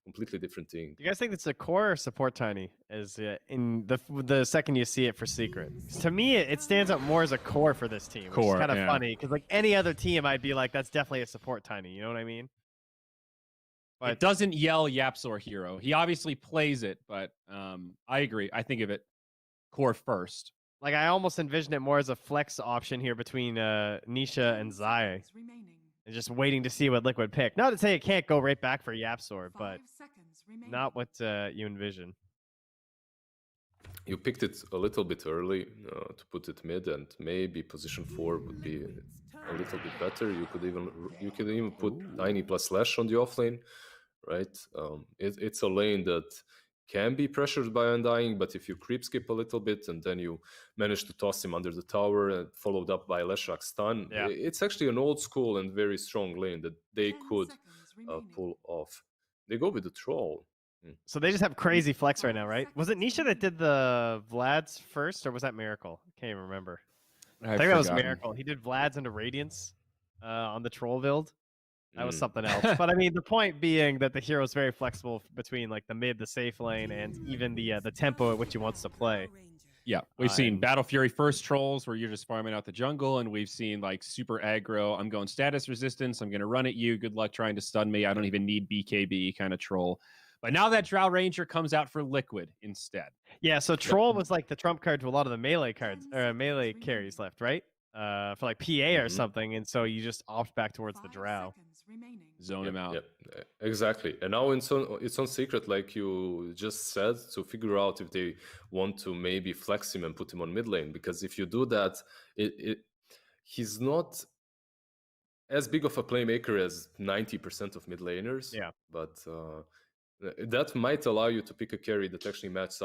completely different thing. Do you guys think it's a core or support Tiny? As in the second you see it for Secret, 'cause to me it stands out more as a core for this team, which Core, is kind of yeah. funny because like any other team, I'd be like, that's definitely a support Tiny. You know what I mean? But It doesn't yell Yapsor hero. He obviously plays it, but I agree. I think of it core first. like I almost envision it more as a flex option here between Nisha and Zai, and just waiting to see what Liquid pick. Not to say it can't go right back for Yapsor, but not what you envision. You picked it a little bit early to put it mid, and maybe position 4 would be a little bit better. You could even put Tiny plus Slash on the offlane, right? It's a lane that can be pressured by Undying, but if you creep skip a little bit and then you manage to toss him under the tower and followed up by Leshak stun, it's actually an old school and very strong lane that they could pull off. They go with the troll. So they just have crazy flex right now, right? Was it Nisha that did the Vlad's first, or was that Miracle? I can't even remember. I think that was Miracle. He did Vlad's into Radiance on the troll build. That was something else. But I mean, the point being that the hero is very flexible between like the mid, the safe lane, and even the tempo at which he wants to play. Yeah, we've seen Battle Fury first trolls where you're just farming out the jungle, and we've seen like super aggro. I'm going status resistance. I'm going to run at you. Good luck trying to stun me. I don't even need BKB kind of troll. But now that Drow Ranger comes out for Liquid instead. Yeah, so Troll was like the trump card to a lot of the melee cards or melee carries left, right? For like PA or something, and so you just opt back towards the Drow. Zone him out. Yep, exactly. And now it's on Secret, like you just said, to figure out if they want to maybe flex him and put him on mid lane. Because if you do that, he's not as big of a playmaker as 90% of mid laners. Yeah. But that might allow you to pick a carry that actually matches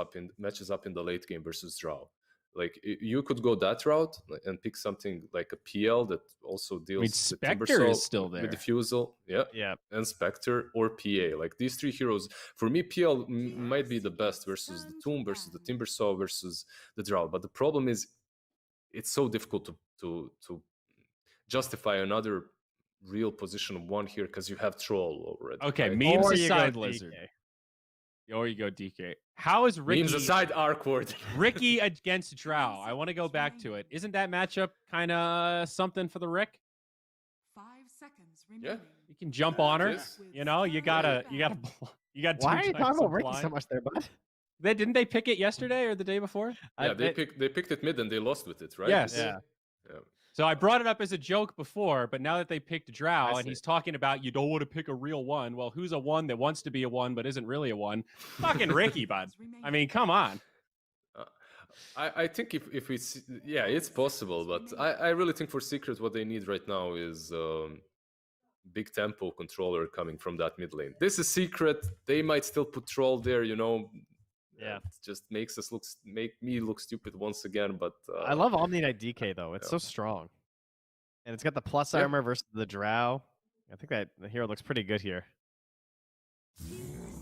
up in the late game versus Drow. Like you could go that route and pick something like a PL that also deals with Spectre is still there. With Diffusal, yeah, and Spectre or PA. Like these three heroes, for me, PL might be the best versus the Tomb, versus the Timbersaw, versus the Drow. But the problem is, it's so difficult to justify another real position 1 here because you have Troll already. Okay, right? memes Or you go aside, DK. Lizard. Or you go DK. How is Ricky Memes aside, Arkward. Ricky against Drow? I want to go back to it. Isn't that matchup kind of something for the Rick? 5 seconds Yeah. remaining. You can jump on her. Yes. You know, you got. Why are you talking about Ricky so much there, bud? Didn't they pick it yesterday or the day before? Yeah, they picked it mid and they lost with it, right? Yes. Yeah. So I brought it up as a joke before, but now that they picked Drow I and see. he's talking about you don't want to pick a real one. Well, who's a one that wants to be a one but isn't really a one? Fucking Ricky, bud. I mean, come on. I think if we see, yeah, it's possible, but I really think for Secret what they need right now is big tempo controller coming from that mid lane. This is Secret. They might still put Troll there, you know. Yeah. It just make me look stupid once again. But I love Omni Knight DK though. It's so strong, and it's got the plus armor versus the Drow. I think that the hero looks pretty good here.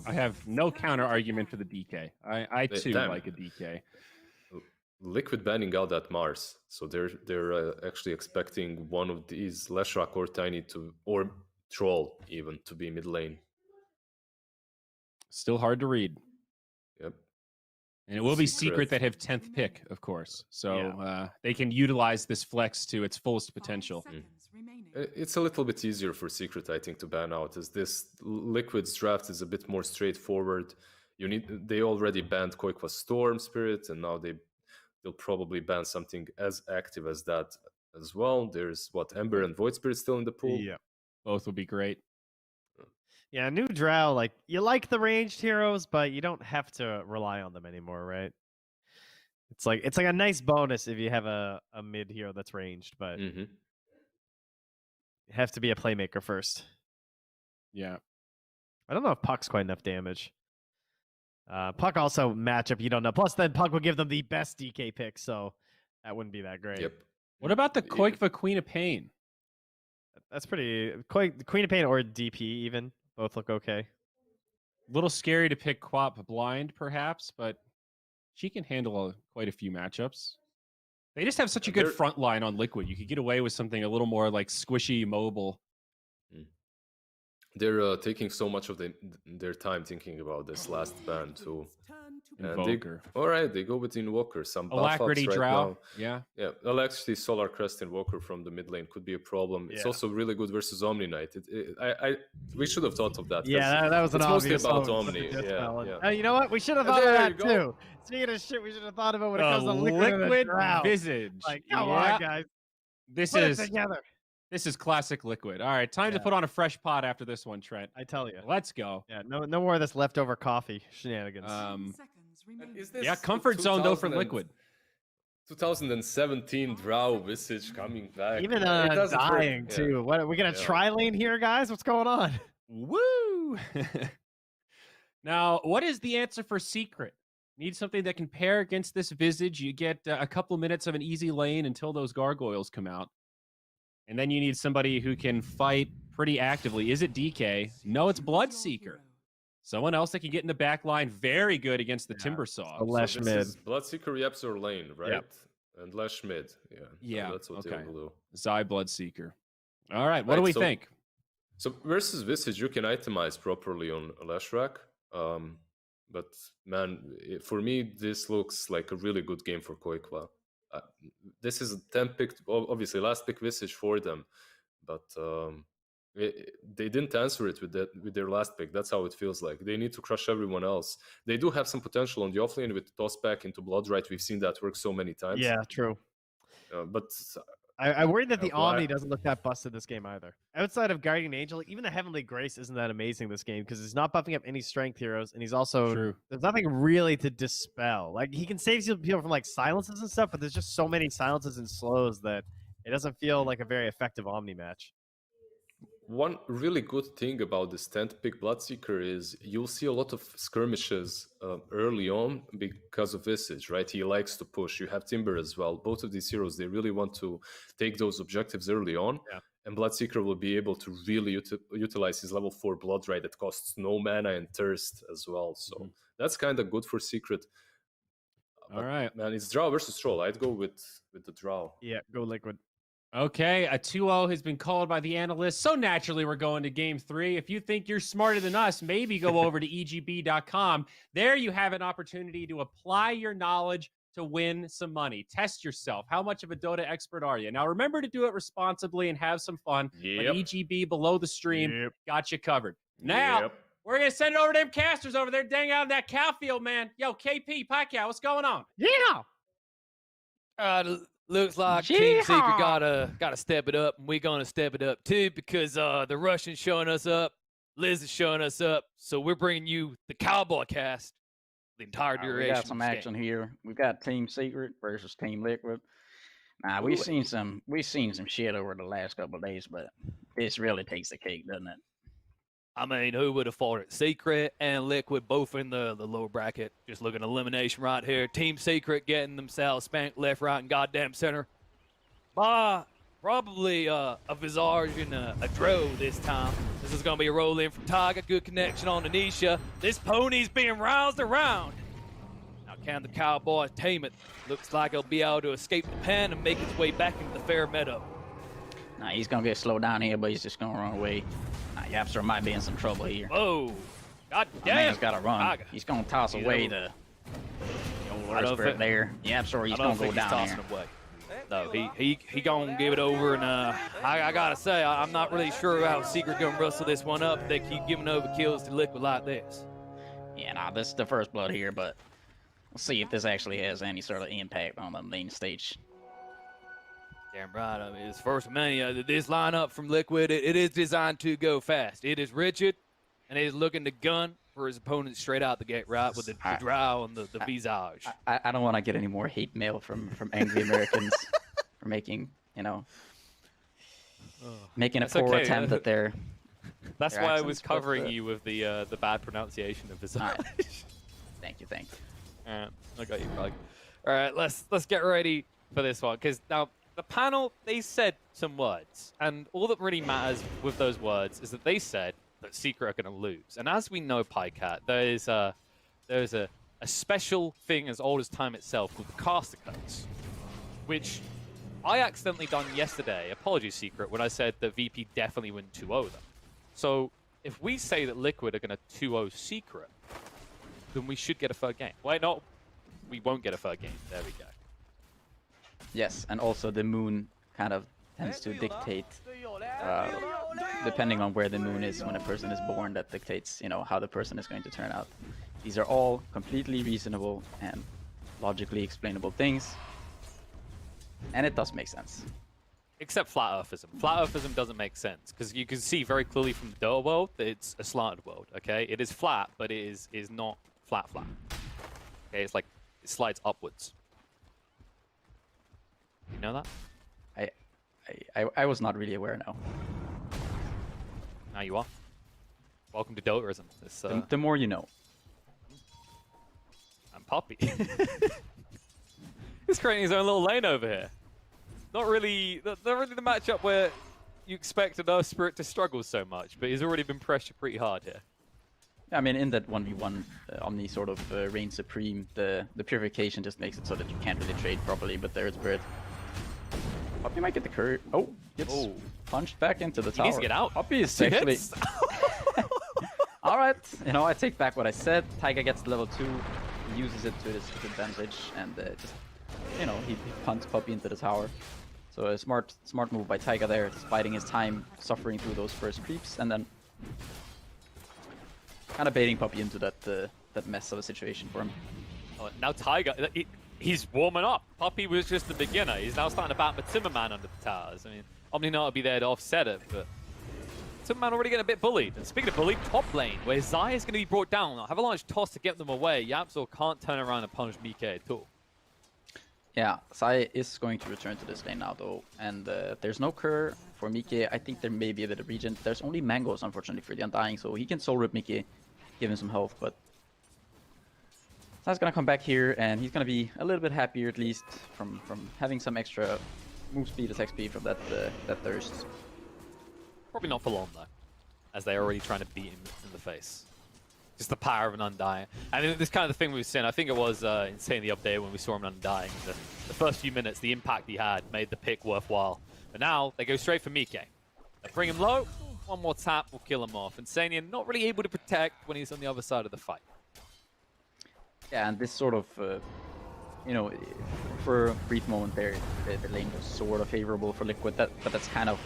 I have no counter argument for the DK. I too Damn. like a DK. Liquid banning out that Mars, so they're actually expecting one of these Leshrac or Tiny or Troll even to be mid lane. Still hard to read. Yep. And it will be Secret that have 10th pick, of course. So they can utilize this flex to its fullest potential. It's a little bit easier for Secret, I think, to ban out, as this Liquid's draft is a bit more straightforward. They already banned Koikwa Storm Spirit, and now they'll probably ban something as active as that as well. There's Ember and Void Spirit still in the pool. Yeah. Both would be great. Yeah, new Drow, like you like the ranged heroes, but you don't have to rely on them anymore, right? It's like a nice bonus if you have a mid hero that's ranged, but you have to be a playmaker first. Yeah. I don't know if Puck's quite enough damage. Puck also matchup you don't know. Plus, then Puck will give them the best DK pick, so that wouldn't be that great. Yep. What about the Koikva Queen of Pain? That's pretty. Queen of Pain or DP even both look okay. A little scary to pick Quap blind, perhaps, but she can handle quite a few matchups. They just have such a good front line on Liquid. You could get away with something a little more like squishy, mobile. they're taking so much of their time thinking about this last ban too. And Invoker. all right, they go with Invoker. Some buff ups Alacrity right Drow. now. Yeah. Yeah, Electricity, Solar Crest, Invoker from the mid lane could be a problem. It's Yeah. also really good versus Omni Knight. We should have thought of that. 'cause Yeah, that was an it's mostly obvious about one with Omni. the Dispel. Yeah. Oh, you know what? We should have thought of There that you go. too. Speaking of shit, we should have thought of it when it The comes to liquid, and the liquid drought. visage. Like, come Yeah. on, guys, This put is it together. this is classic liquid. All right, time to Yeah. put on a fresh pot after this one, Trent. I tell you. Let's go. Yeah, no more of this leftover coffee shenanigans. 10 seconds remaining. Is this Yeah, comfort zone though for 2000 liquid. 2017 Drow Visage coming back. Even It doesn't hurt. dying Yeah. too. What are we gonna Yeah. try lane here, guys? What's going on? Woo! Now, what is the answer for Secret? Need something that can pair against this visage. You get a couple minutes of an easy lane until those gargoyles come out. And then you need somebody who can fight pretty actively. Is it DK? No, it's Bloodseeker. Someone else that can get in the back line. Very good against the Timbersaw. So Lesh this mid. is Bloodseeker, Yepsor lane, right? Yep. And Lesh mid. Yeah. Yeah, That's what okay. they will do. Zai Bloodseeker. All right, what do Right, we so- think? So versus Visage, you can itemize properly on Leshrac. But man, for me, this looks like a really good game for Koikwa. This is a 10 pick, obviously last pick Visage for them, but they didn't answer it with their last pick. That's how it feels like. They need to crush everyone else. They do have some potential on the offlane with toss back into Bloodright. We've seen that work so many times. Yeah, true. But I worry that the well, Omni doesn't look that busted this game either. Outside of Guardian Angel, even the Heavenly Grace isn't that amazing this game because he's not buffing up any strength heroes, and he's also True. there's nothing really to dispel. Like he can save people from like silences and stuff, but there's just so many silences and slows that it doesn't feel like a very effective Omni match. one really good thing about this 10th pick Bloodseeker is you'll see a lot of skirmishes early on because of Visage, right? He likes to push. You have Timber as well. Both of these heroes, they really want to take those objectives early on. Yeah. And Bloodseeker will be able to really utilize his level 4 Bloodright that costs no mana and Thirst as well. So that's kind of good for Secret. All right. Man, it's Drow versus Troll. I'd go with the Drow. Yeah, go liquid. Okay, a 2-0 has been called by the analysts. So naturally, we're going to game 3. If you think you're smarter than us, maybe go over to egb.com. There you have an opportunity to apply your knowledge to win some money. Test yourself. How much of a Dota expert are you? Now, remember to do it responsibly and have some fun. But EGB below the stream got you covered. Now, we're going to send it over to them casters over there. Dang out in that cow field, man. Yo, KP, Pacquiao, what's going on? Yeah. Looks like Team Secret gotta step it up, and we're gonna step it up too because the Russian's showing us up, Liz is showing us up, so we're bringing you the Cowboy Cast the entire duration. We got some action here. We've got Team Secret versus Team Liquid. Now we've seen some shit over the last couple of days, but this really takes the cake, doesn't it? I mean, who would have thought it? Secret and Liquid both in the lower bracket. Just looking at elimination right here. Team Secret getting themselves spanked left, right, and goddamn center. By probably a Visage and a Dro this time. This is going to be a roll in from Tiger. Good connection on Anisha. This pony's being roused around. Now, can the Cowboys tame it? Looks like he'll be able to escape the pen and make his way back into the fair meadow. Nah, he's gonna get slowed down here, but he's just gonna run away. Nah, Yapster might be in some trouble here. Whoa. God My damn. man's gotta run. Tiger. He's gonna toss away the old I don't Earth Spirit think- there. Yapster, he's I gonna don't go think he's down tossing there. away. No, he gonna give it over, and I gotta say, I'm not really sure how Secret gonna rustle this one up. They keep giving over kills to Liquid like this. Yeah, nah, this is the first blood here, but we'll see if this actually has any sort of impact on the main stage. Damn right. I mean, it's first of many. This lineup from Liquid, it is designed to go fast. It is rigid, and it is looking to gun for his opponent straight out the gate, right, with the Drow and the Visage. I don't want to get any more hate mail from angry Americans for making, making a That's poor okay. attempt at their. That's their why I accents, was but, covering you with the bad pronunciation of Visage. All right. Thank you. I got you, Greg. All right, let's get ready for this one, because now the panel, they said some words, and all that really matters with those words is that they said that Secret are going to lose. And as we know, Pycat, there's a special thing as old as time itself called the caster curse, which I accidentally done yesterday. Apologies, Secret, when I said that VP definitely win 2-0 them. So if we say that Liquid are going to 2-0 Secret, then we should get a third game. Wait, no, we won't get a third game. There we go. Yes, and also the moon kind of tends to dictate, depending on where the moon is when a person is born, that dictates, you know, how the person is going to turn out. These are all completely reasonable and logically explainable things, and it does make sense. Except flat earthism. Flat earthism doesn't make sense because you can see very clearly from the Dota world that it's a slanted world. Okay, it is flat, but it is not flat. Okay, it's like it slides upwards. You know that? I was not really aware. No. Now you are. Welcome to Dotaism. This, The more you know. I'm Poppy. He's creating his own little lane over here. Not really the matchup where you expect an Earth Spirit to struggle so much, but he's already been pressured pretty hard here. I mean, in that 1v1 Omni sort of reign supreme, the purification just makes it so that you can't really trade properly, but there's Spirit. Puppy might get the curve. Oh, gets punched back into the tower. He needs to get out. Puppy is actually... Alright, you know, I take back what I said. Taiga gets level 2, he uses it to his advantage, and just, you know, he punts Puppy into the tower. So a smart move by Taiga there, just biding his time, suffering through those first creeps, and then kind of baiting Puppy into that mess of a situation for him. Oh, now Taiga, he's warming up. Puppy was just the beginner. He's now starting to bat the Timmerman under the towers. I mean, Omni will be there to offset it, but Timmerman already getting a bit bullied. And speaking of bullied, top lane, where Zai is going to be brought down. Have a large toss to get them away. Yapzor can't turn around and punish Mike at all. Yeah, Sai is going to return to this lane now, though, and there's no Cur for Mike. I think there may be a bit of regen. There's only Mangoes, unfortunately, for the Undying, so he can soul rip Mike, give him some health, but Sai's gonna come back here, and he's gonna be a little bit happier, at least, from having some extra move speed, attack speed from that thirst. Probably not for long, though, as they're already trying to beat him in the face. Just the power of an Undying. I mean, this kind of the thing we've seen. I think it was insane the update when we saw him Undying. The first few minutes, the impact he had made the pick worthwhile. But now, they go straight for Mike. They bring him low. One more tap will kill him off. Insanian not really able to protect when he's on the other side of the fight. Yeah, and this sort of, you know, for a brief moment there, the lane was sort of favorable for Liquid, but that's kind of,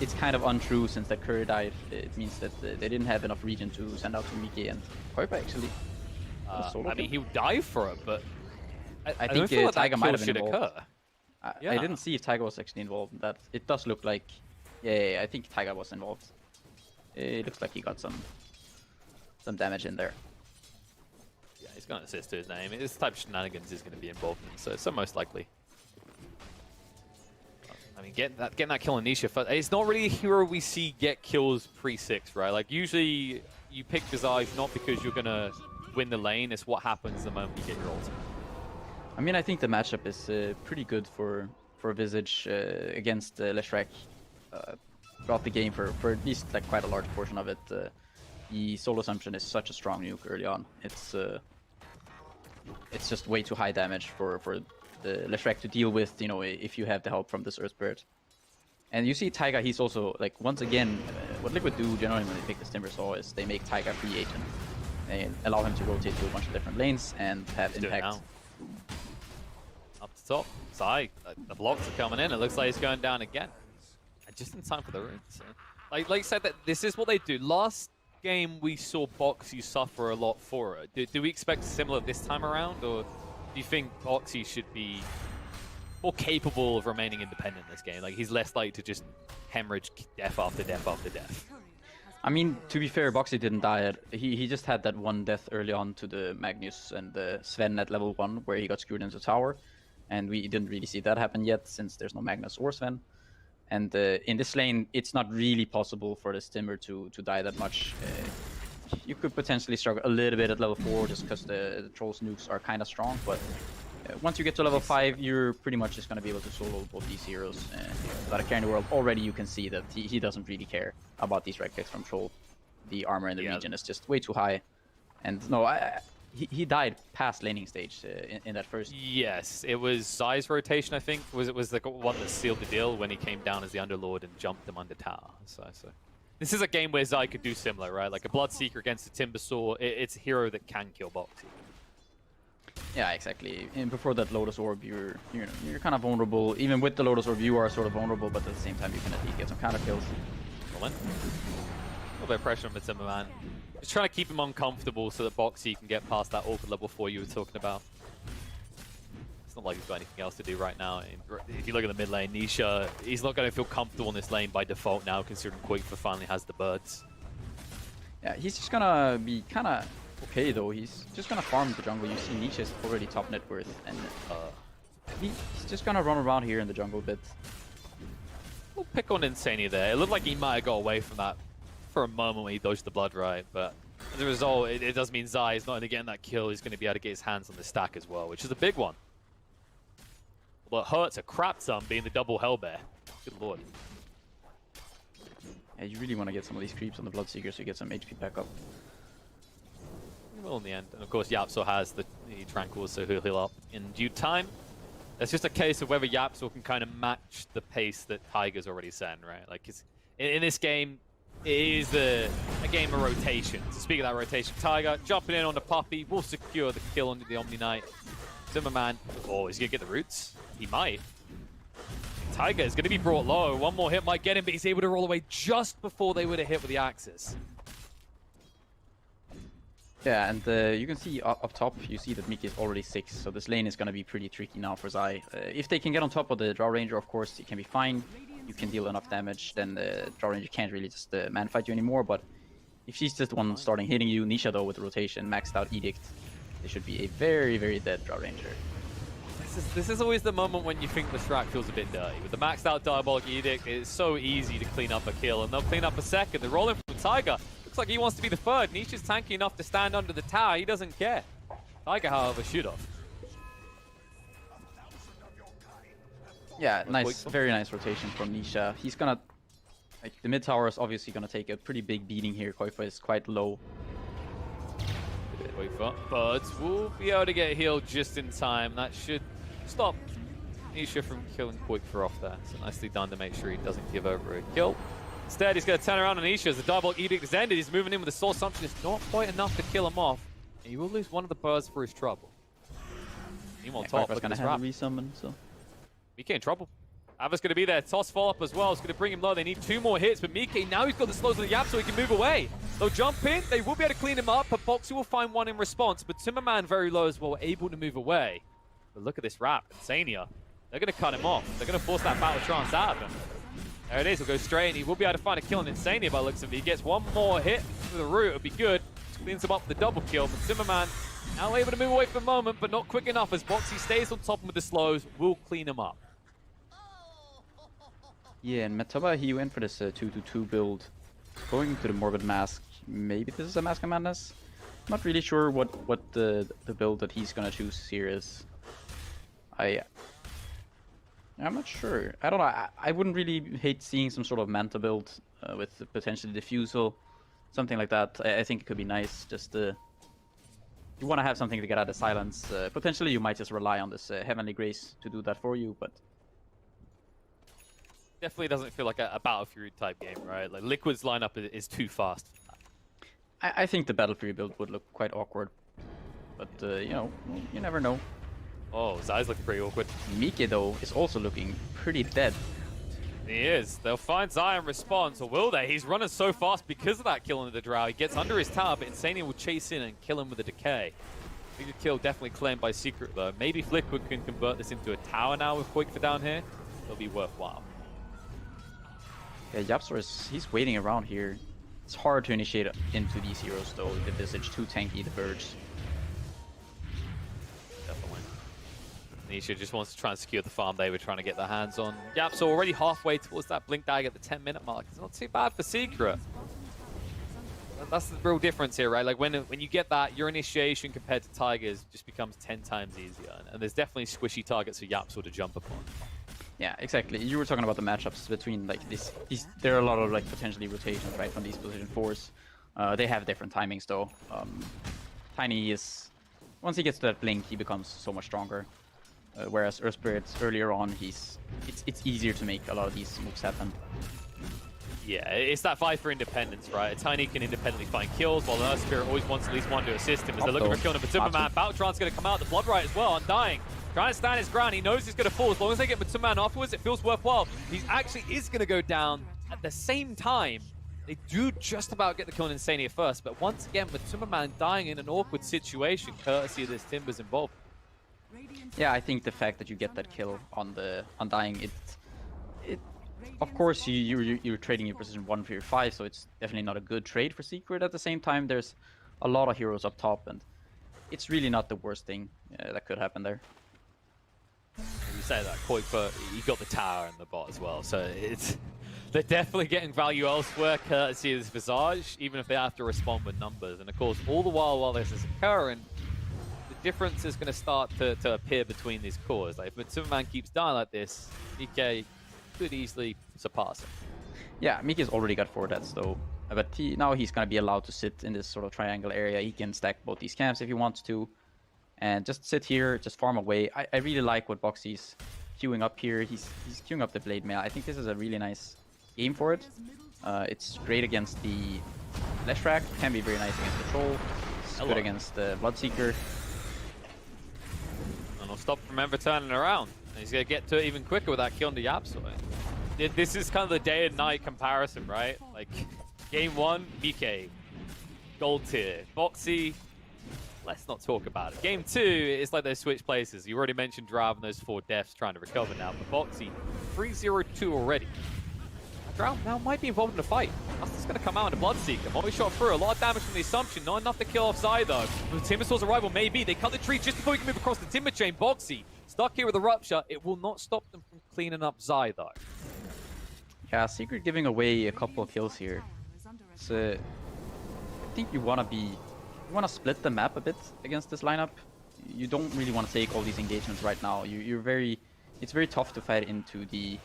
it's kind of untrue since that Curry died. It means that they didn't have enough regen to send out to Mike, and Koipa actually. I mean, he would die for it, but I think Taiga might have been involved. Occur. I didn't see if Taiga was actually involved in that. It does look like, yeah, I think Taiga was involved. It looks like he got some damage in there. Yeah, he's going to assist to his name. This type of shenanigans is going to be involved in, so most likely. I mean, getting that kill on Nisha, it's not really a hero we see get kills pre-6, right? Like, usually you pick Zai not because you're going to win the lane, it's what happens the moment you get your ultimate. I mean, I think the matchup is pretty good for Visage against Leshrac throughout the game for at least like quite a large portion of it. The Soul Assumption is such a strong nuke early on. It's just way too high damage for the Leshrac to deal with, you know, if you have the help from this Earth Spirit. And you see Taiga, he's also, like, once again, what Liquid do generally when they pick this Timbersaw is they make Taiga free agent. They allow him to rotate to a bunch of different lanes and have impact. Up to top, Zai, the blocks are coming in. It looks like he's going down again. And just in time for the runes. So, like you said, that this is what they do. Last game we saw Boxy suffer a lot for it. Do we expect similar this time around, or do you think Boxy should be more capable of remaining independent in this game? Like, he's less likely to just hemorrhage death after death after death. I mean, to be fair, Boxy didn't die. He just had that one death early on to the Magnus and the Sven at level 1, where he got screwed into the tower. And we didn't really see that happen yet, since there's no Magnus or Sven. And in this lane, it's not really possible for the Timber to die that much. You could potentially struggle a little bit at level 4, just because the Troll's nukes are kind of strong, but once you get to level 5, you're pretty much just going to be able to solo both these heroes without a care in the world. Already you can see that he doesn't really care about these right clicks from Troll. The armor in the region is just way too high. And no, he died past laning stage in that first. Yes, it was Zai's rotation, I think. It was the one that sealed the deal when he came down as the Underlord and jumped him under tower. So. This is a game where Zai could do similar, right? Like a Bloodseeker against a Timbersaw. It's a hero that can kill Boxy. Yeah, exactly. And before that Lotus Orb, you're kind of vulnerable. Even with the Lotus Orb, you are sort of vulnerable, but at the same time, you can at least get some counter kills. Well, then. A little bit of pressure on the Timberman. Just trying to keep him uncomfortable so that Boxy can get past that awkward level 4 you were talking about. It's not like he's got anything else to do right now. If you look at the mid lane, Nisha, he's not going to feel comfortable in this lane by default now, considering Quakefor finally has the birds. Yeah, he's just gonna be kind of okay though. He's just gonna farm the jungle. You see Nisha's already top net worth, and he's just gonna run around here in the jungle a bit. We'll pick on Insania there. It looked like he might have got away from that for a moment when he dodged the blood right, but as a result, it does mean Zai is not only getting that kill, he's going to be able to get his hands on the stack as well, which is a big one. Although it hurts a crap ton being the double Hellbear. Good lord. Yeah, you really want to get some of these creeps on the Bloodseeker so you get some HP back up. He will in the end. And of course, Yapso has the Tranquil, so he'll heal up in due time. It's just a case of whether Yapso can kind of match the pace that Tiger's already set, right? Like, in this game, it is a game of rotation. So speaking of that rotation, Tiger jumping in on the Puppy will secure the kill on the Omni Knight. Zimmerman, oh, is he going to get the roots? He might. Tiger is going to be brought low. One more hit might get him, but he's able to roll away just before they would have hit with the axes. Yeah, and you can see up top, you see that Miki is already 6, so this lane is going to be pretty tricky now for Zai. If they can get on top of the Draw Ranger, of course, it can be fine. You can deal enough damage, then the Draw Ranger can't really just man-fight you anymore, but if she's just the one starting hitting you, Nisha though with rotation, maxed out Edict, they should be a very, very dead Draw Ranger. This is always the moment when you think the strat feels a bit dirty. With the maxed out Diabolic Edict, it's so easy to clean up a kill, and they'll clean up a second. They're rolling from Tiger. Looks like he wants to be the third. Nisha's tanky enough to stand under the tower. He doesn't care. Tiger, however, should have. Yeah, nice, very nice rotation from Nisha. He's gonna, like, the mid tower is obviously gonna take a pretty big beating here. Quakefor is quite low. Quakefor, but we'll be able to get healed just in time. That should stop Nisha from killing Quakefor off there. So nicely done to make sure he doesn't give over a kill. Instead, he's going to turn around on Nisha as the Diabolic Edict is ended. He's moving in with the Soul Assumption. It's not quite enough to kill him off. And he will lose one of the birds for his trouble. Meanwhile, top, look at this wrap. Resummon, so. Mike in trouble. Ava's going to be there. Toss follow-up as well. It's going to bring him low. They need 2 more hits, but Mike, now he's got the slows of the Yap so he can move away. They'll jump in. They will be able to clean him up, but Boxy will find one in response. But Timberman very low as well, able to move away. But look at this wrap. Insania. They're going to cut him off. They're going to force that Battle Trance out of him. There it is. He'll go straight, and he will be able to find a kill on Insania by the looks of it. He gets one more hit with the root. It'll be good. Cleans him up with the double kill. But Timberman now able to move away for the moment, but not quick enough as Boxy stays on top of him with the slows. Will clean him up. Yeah, and Matoba, he went for this 2-2-2 build. Going to the Morbid Mask. Maybe this is a Mask of Madness. Not really sure what the build that he's gonna choose here is. I'm not sure. I don't know. I wouldn't really hate seeing some sort of Manta build with potentially Diffusal, something like that. I think it could be nice. Just you want to have something to get out of silence. Potentially, you might just rely on this Heavenly Grace to do that for you, but definitely doesn't feel like a Battle Fury type game, right? Like Liquid's lineup is too fast. I think the Battle Fury build would look quite awkward. But you know, you never know. Oh, Zai's looking pretty awkward. Mike, though, is also looking pretty dead. He is. They'll find Zai in response, or will they? He's running so fast because of that kill into the Drow. He gets under his tower, but Insania will chase in and kill him with a decay. Bigger kill definitely claimed by Secret, though. Maybe if Liquid can convert this into a tower now with Quakefor down here, it'll be worthwhile. Yeah, Yapsor he's waiting around here. It's hard to initiate into these heroes, though. The Visage, too tanky, the birds. Definitely. Nisha just wants to try and secure the farm they were trying to get their hands on. Yapsor already halfway towards that Blink Dagger at the 10-minute mark. It's not too bad for Secret. That's the real difference here, right? Like when you get that, your initiation compared to Tigers just becomes 10 times easier. And there's definitely squishy targets for Yapsor to jump upon. Yeah, exactly. You were talking about the matchups between like these. There are a lot of like potentially rotations, right, from these position 4s. They have different timings though. Tiny is once he gets to that blink, he becomes so much stronger. Whereas Earth Spirit earlier on, it's easier to make a lot of these moves happen. Yeah, it's that fight for independence, right? A Tiny can independently find kills, while Earth Spirit always wants at least one to assist him as they're looking for killing Matumbaman. Baltron's going to come out, the Bloodright as well, Undying. Trying to stand his ground, he knows he's going to fall. As long as they get Matumbaman afterwards, it feels worthwhile. He actually is going to go down at the same time. They do just about get the kill on Insania first, but once again, Matumbaman dying in an awkward situation, courtesy of this Timber's involved. Yeah, I think the fact that you get that kill on the Undying, it of course you're trading your position 1 for your 5, so it's definitely not a good trade for Secret. At the same time, there's a lot of heroes up top, and it's really not the worst thing that could happen there. You say that, Koi, but you got the tower in the bot as well, so they're definitely getting value elsewhere, courtesy of this Visage, even if they have to respond with numbers. And of course, all the while this is occurring, the difference is going to start to appear between these cores. Like, if Matumbaman keeps dying like this, Mike could easily surpass him. Yeah, Mike's already got 4 deaths though, but now he's going to be allowed to sit in this sort of triangle area. He can stack both these camps if he wants to, and just sit here, just farm away. I really like what Boxy's queuing up here. He's queuing up the Blade Mail. I think this is a really nice game for it. It's great against the Leshrac, can be very nice against the Troll. It's good against the Bloodseeker. And he'll stop from ever turning around. And he's going to get to it even quicker with that kill on the Yapsoi. This is kind of the day and night comparison, right? Like, game 1, Mike, gold tier. Boxy, let's not talk about it. Game 2, it's like they switch places. You already mentioned Drav and those 4 deaths trying to recover now, but Boxy, 3-0-2 already. Drav now might be involved in the fight. That's going to come out in the Bloodseeker. Multi-shot through, a lot of damage from the Assumption, not enough to kill off Zai though. With Timbersaur's arrival, maybe. They cut the tree just before we can move across the Timber Chain. Boxy, stuck here with a Rupture. It will not stop them from cleaning up Zai though. Yeah, Secret giving away a couple of kills here. I think you want to split the map a bit against this lineup. You don't really want to take all these engagements right now. It's very tough to fight into the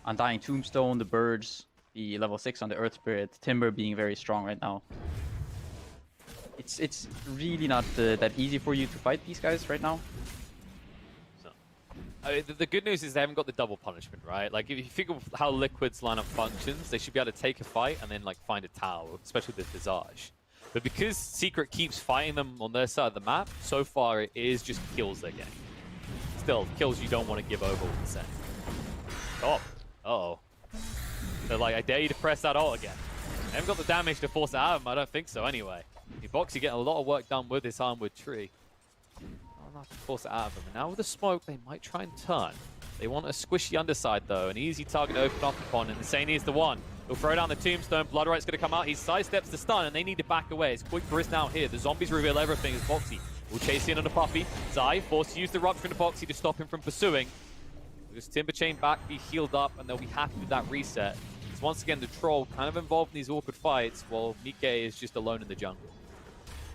Undying Tombstone, the Birds, the level 6 on the Earth Spirit, Timber being very strong right now. It's really not that easy for you to fight these guys right now. The good news is they haven't got the double punishment, right? Like, if you figure how Liquid's lineup functions, they should be able to take a fight and then, like, find a tower, especially with Visage. But because Secret keeps fighting them on their side of the map, so far it is just kills they're getting. Still, kills you don't want to give over all the same. Oh, uh-oh. They're like, I dare you to press that ult again. They haven't got the damage to force it out of them, I don't think so anyway. Boxy getting a lot of work done with this Armwood Tree. Not enough to force it out of them. And now with the smoke, they might try and turn. They want a squishy underside though, an easy target to open up upon, and Insania is the one. He'll throw down the Tombstone, Bloodright's going to come out, he sidesteps the stun, and they need to back away. It's Quick Wrist now here, the zombies reveal everything as Boxy will chase in on the Puppy. Zai forced to use the Rupture into Boxy to stop him from pursuing. Because Timber Chain back, be healed up, and they'll be happy with that reset. It's once again the Troll kind of involved in these awkward fights, while Mike is just alone in the jungle.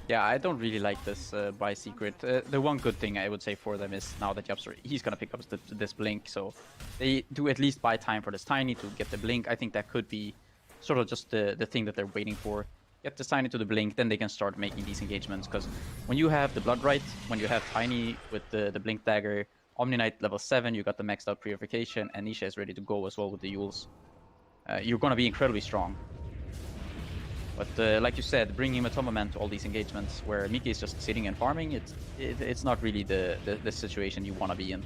Yeah, I don't really like this by Secret. The one good thing I would say for them is now that Yapsor, he's going to pick up this Blink, so they do at least buy time for this Tiny to get the Blink. I think that could be sort of just the thing that they're waiting for. Get this Tiny to the Blink, then they can start making these engagements, because when you have the Bloodright, when you have Tiny with the Blink Dagger, Omni Knight level 7, you got the maxed out Purification, and Nisha is ready to go as well with the Yules. You're going to be incredibly strong. But like you said, bringing Matumbaman to all these engagements where Mike is just sitting and farming, it's not really the situation you want to be in.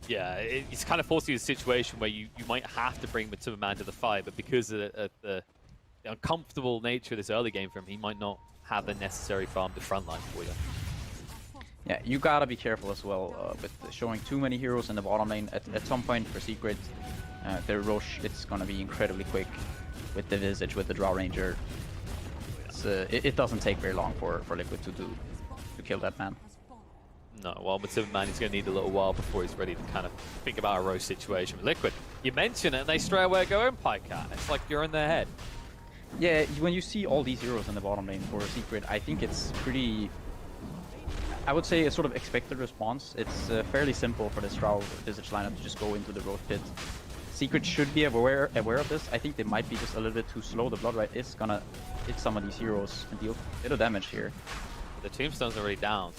Yeah, it's kind of forcing you a situation where you might have to bring Matumbaman to the fight, but because of the uncomfortable nature of this early game for him, he might not have the necessary farm to frontline for you. Yeah, you gotta be careful as well with showing too many heroes in the bottom lane. At some point for Secret, their rush, it's gonna be incredibly quick with the Visage, with the Draw Ranger. It doesn't take very long for Liquid to kill that man. No, well, Matumbaman is going to need a little while before he's ready to kind of think about a Rose situation. Liquid, you mention it and they straight away go in Pikecat. It's like you're in their head. Yeah, when you see all these heroes in the bottom lane for Secret, I think it's pretty... I would say a sort of expected response. It's fairly simple for the Drow Visage lineup to just go into the Road Pit. Secret should be aware of this. I think they might be just a little bit too slow. The Bloodright is gonna hit some of these heroes and deal a bit of damage here. The Tombstone's already down.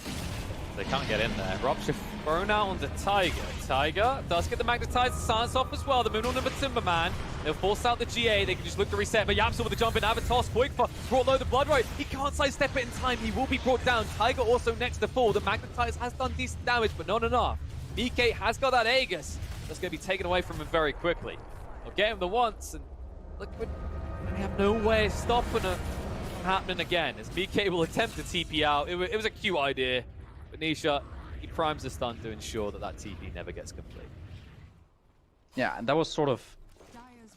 They can't get in there. Rupture thrown out onto Tiger. Tiger does get the magnetized silence off as well. The moon on number Timberman. They'll force out the GA. They can just look to reset. But Yapsel with the jump in. Avatos quick for brought low the blood right. He can't sidestep it in time. He will be brought down. Tiger also next to fall. The magnetized has done decent damage, but not enough. BK has got that Aegis. That's going to be taken away from him very quickly. They'll get him the once, and Liquid have no way of stopping it from happening again. As BK will attempt to TP out. It was a cute idea. But Nisha, he primes the stun to ensure that that TP never gets complete. Yeah, and that was sort of...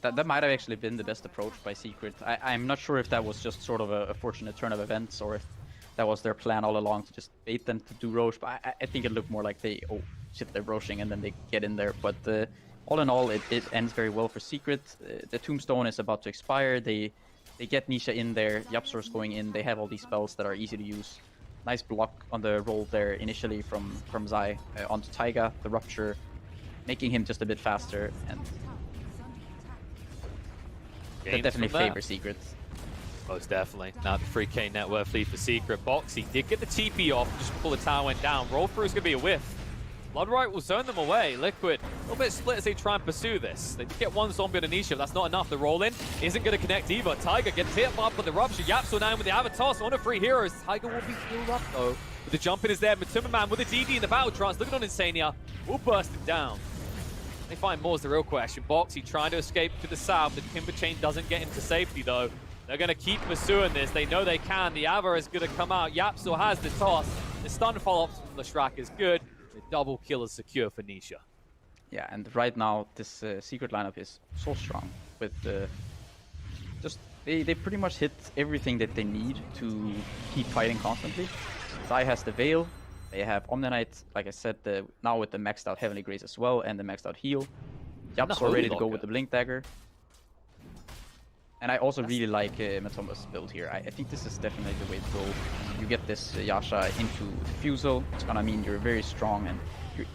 That might have actually been the best approach by Secret. I'm not sure if that was just sort of a fortunate turn of events or if that was their plan all along to just bait them to do Roche. But I think it looked more like they, oh shit, they're Roshing and then they get in there. But all in all, it ends very well for Secret. The Tombstone is about to expire. They get Nisha in there. Yapsor's going in. They have all these spells that are easy to use. Nice block on the roll there initially from Zai onto Taiga. The Rupture, making him just a bit faster. And that definitely favors Secret. Most definitely. Now the 3k net worth lead for Secret. Boxy did get the TP off just before the tower went down. Roll through is going to be a whiff. Bloodright will zone them away. Liquid, a little bit split as they try and pursue this. They did get one zombie on Anisha, but that's not enough. The roll in isn't going to connect either. Tiger gets hit up with the Rupture. Yapso down with the Avatos on the 3 heroes. Tiger will be healed up though. But the jump in is there. Matumberman with the DD in the battle trance. Looking on Insania. Will burst it down. They find more is the real question. Boxy trying to escape to the south. The Timber Chain doesn't get into safety though. They're going to keep pursuing this. They know they can. The Ava is going to come out. Yapso has the toss. The stun follow-up from Leshrac is good. The double kill is secure for Nisha. Yeah, and right now this Secret lineup is so strong with they pretty much hit everything that they need to keep fighting constantly. Zai has the Veil. They have Omni-Knight, like I said, now with the maxed out Heavenly Grace as well, and the maxed out heal. Yapso ready to go with the Blink Dagger. And I also really like Matomba's build here. I think this is definitely the way to go. You get this Yasha into Diffusal. It's gonna mean you're very strong and you're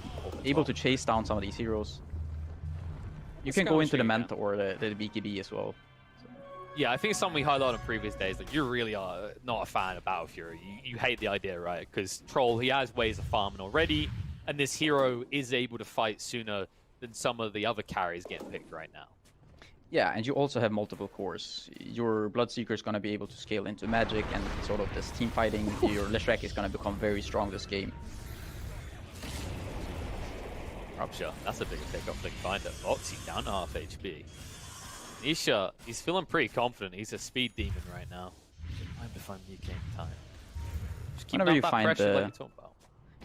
able to chase down some of these heroes. You can go into the Manta or the BKB as well. Yeah, I think it's something we highlighted on previous days. Like, you really are not a fan of Battle Fury. You hate the idea, right? Because Troll, he has ways of farming already, and this hero is able to fight sooner than some of the other carries getting picked right now. Yeah, and you also have multiple cores. Your Bloodseeker is going to be able to scale into magic and sort of this team fighting. Your Leshrac is going to become very strong this game. Rupture, that's a bigger pickup than Finder. Boxy down to half HP. Nisha, he's feeling pretty confident. He's a speed demon right now. Time to find UK in time. Just keep whenever you that find pressure like you're talking about.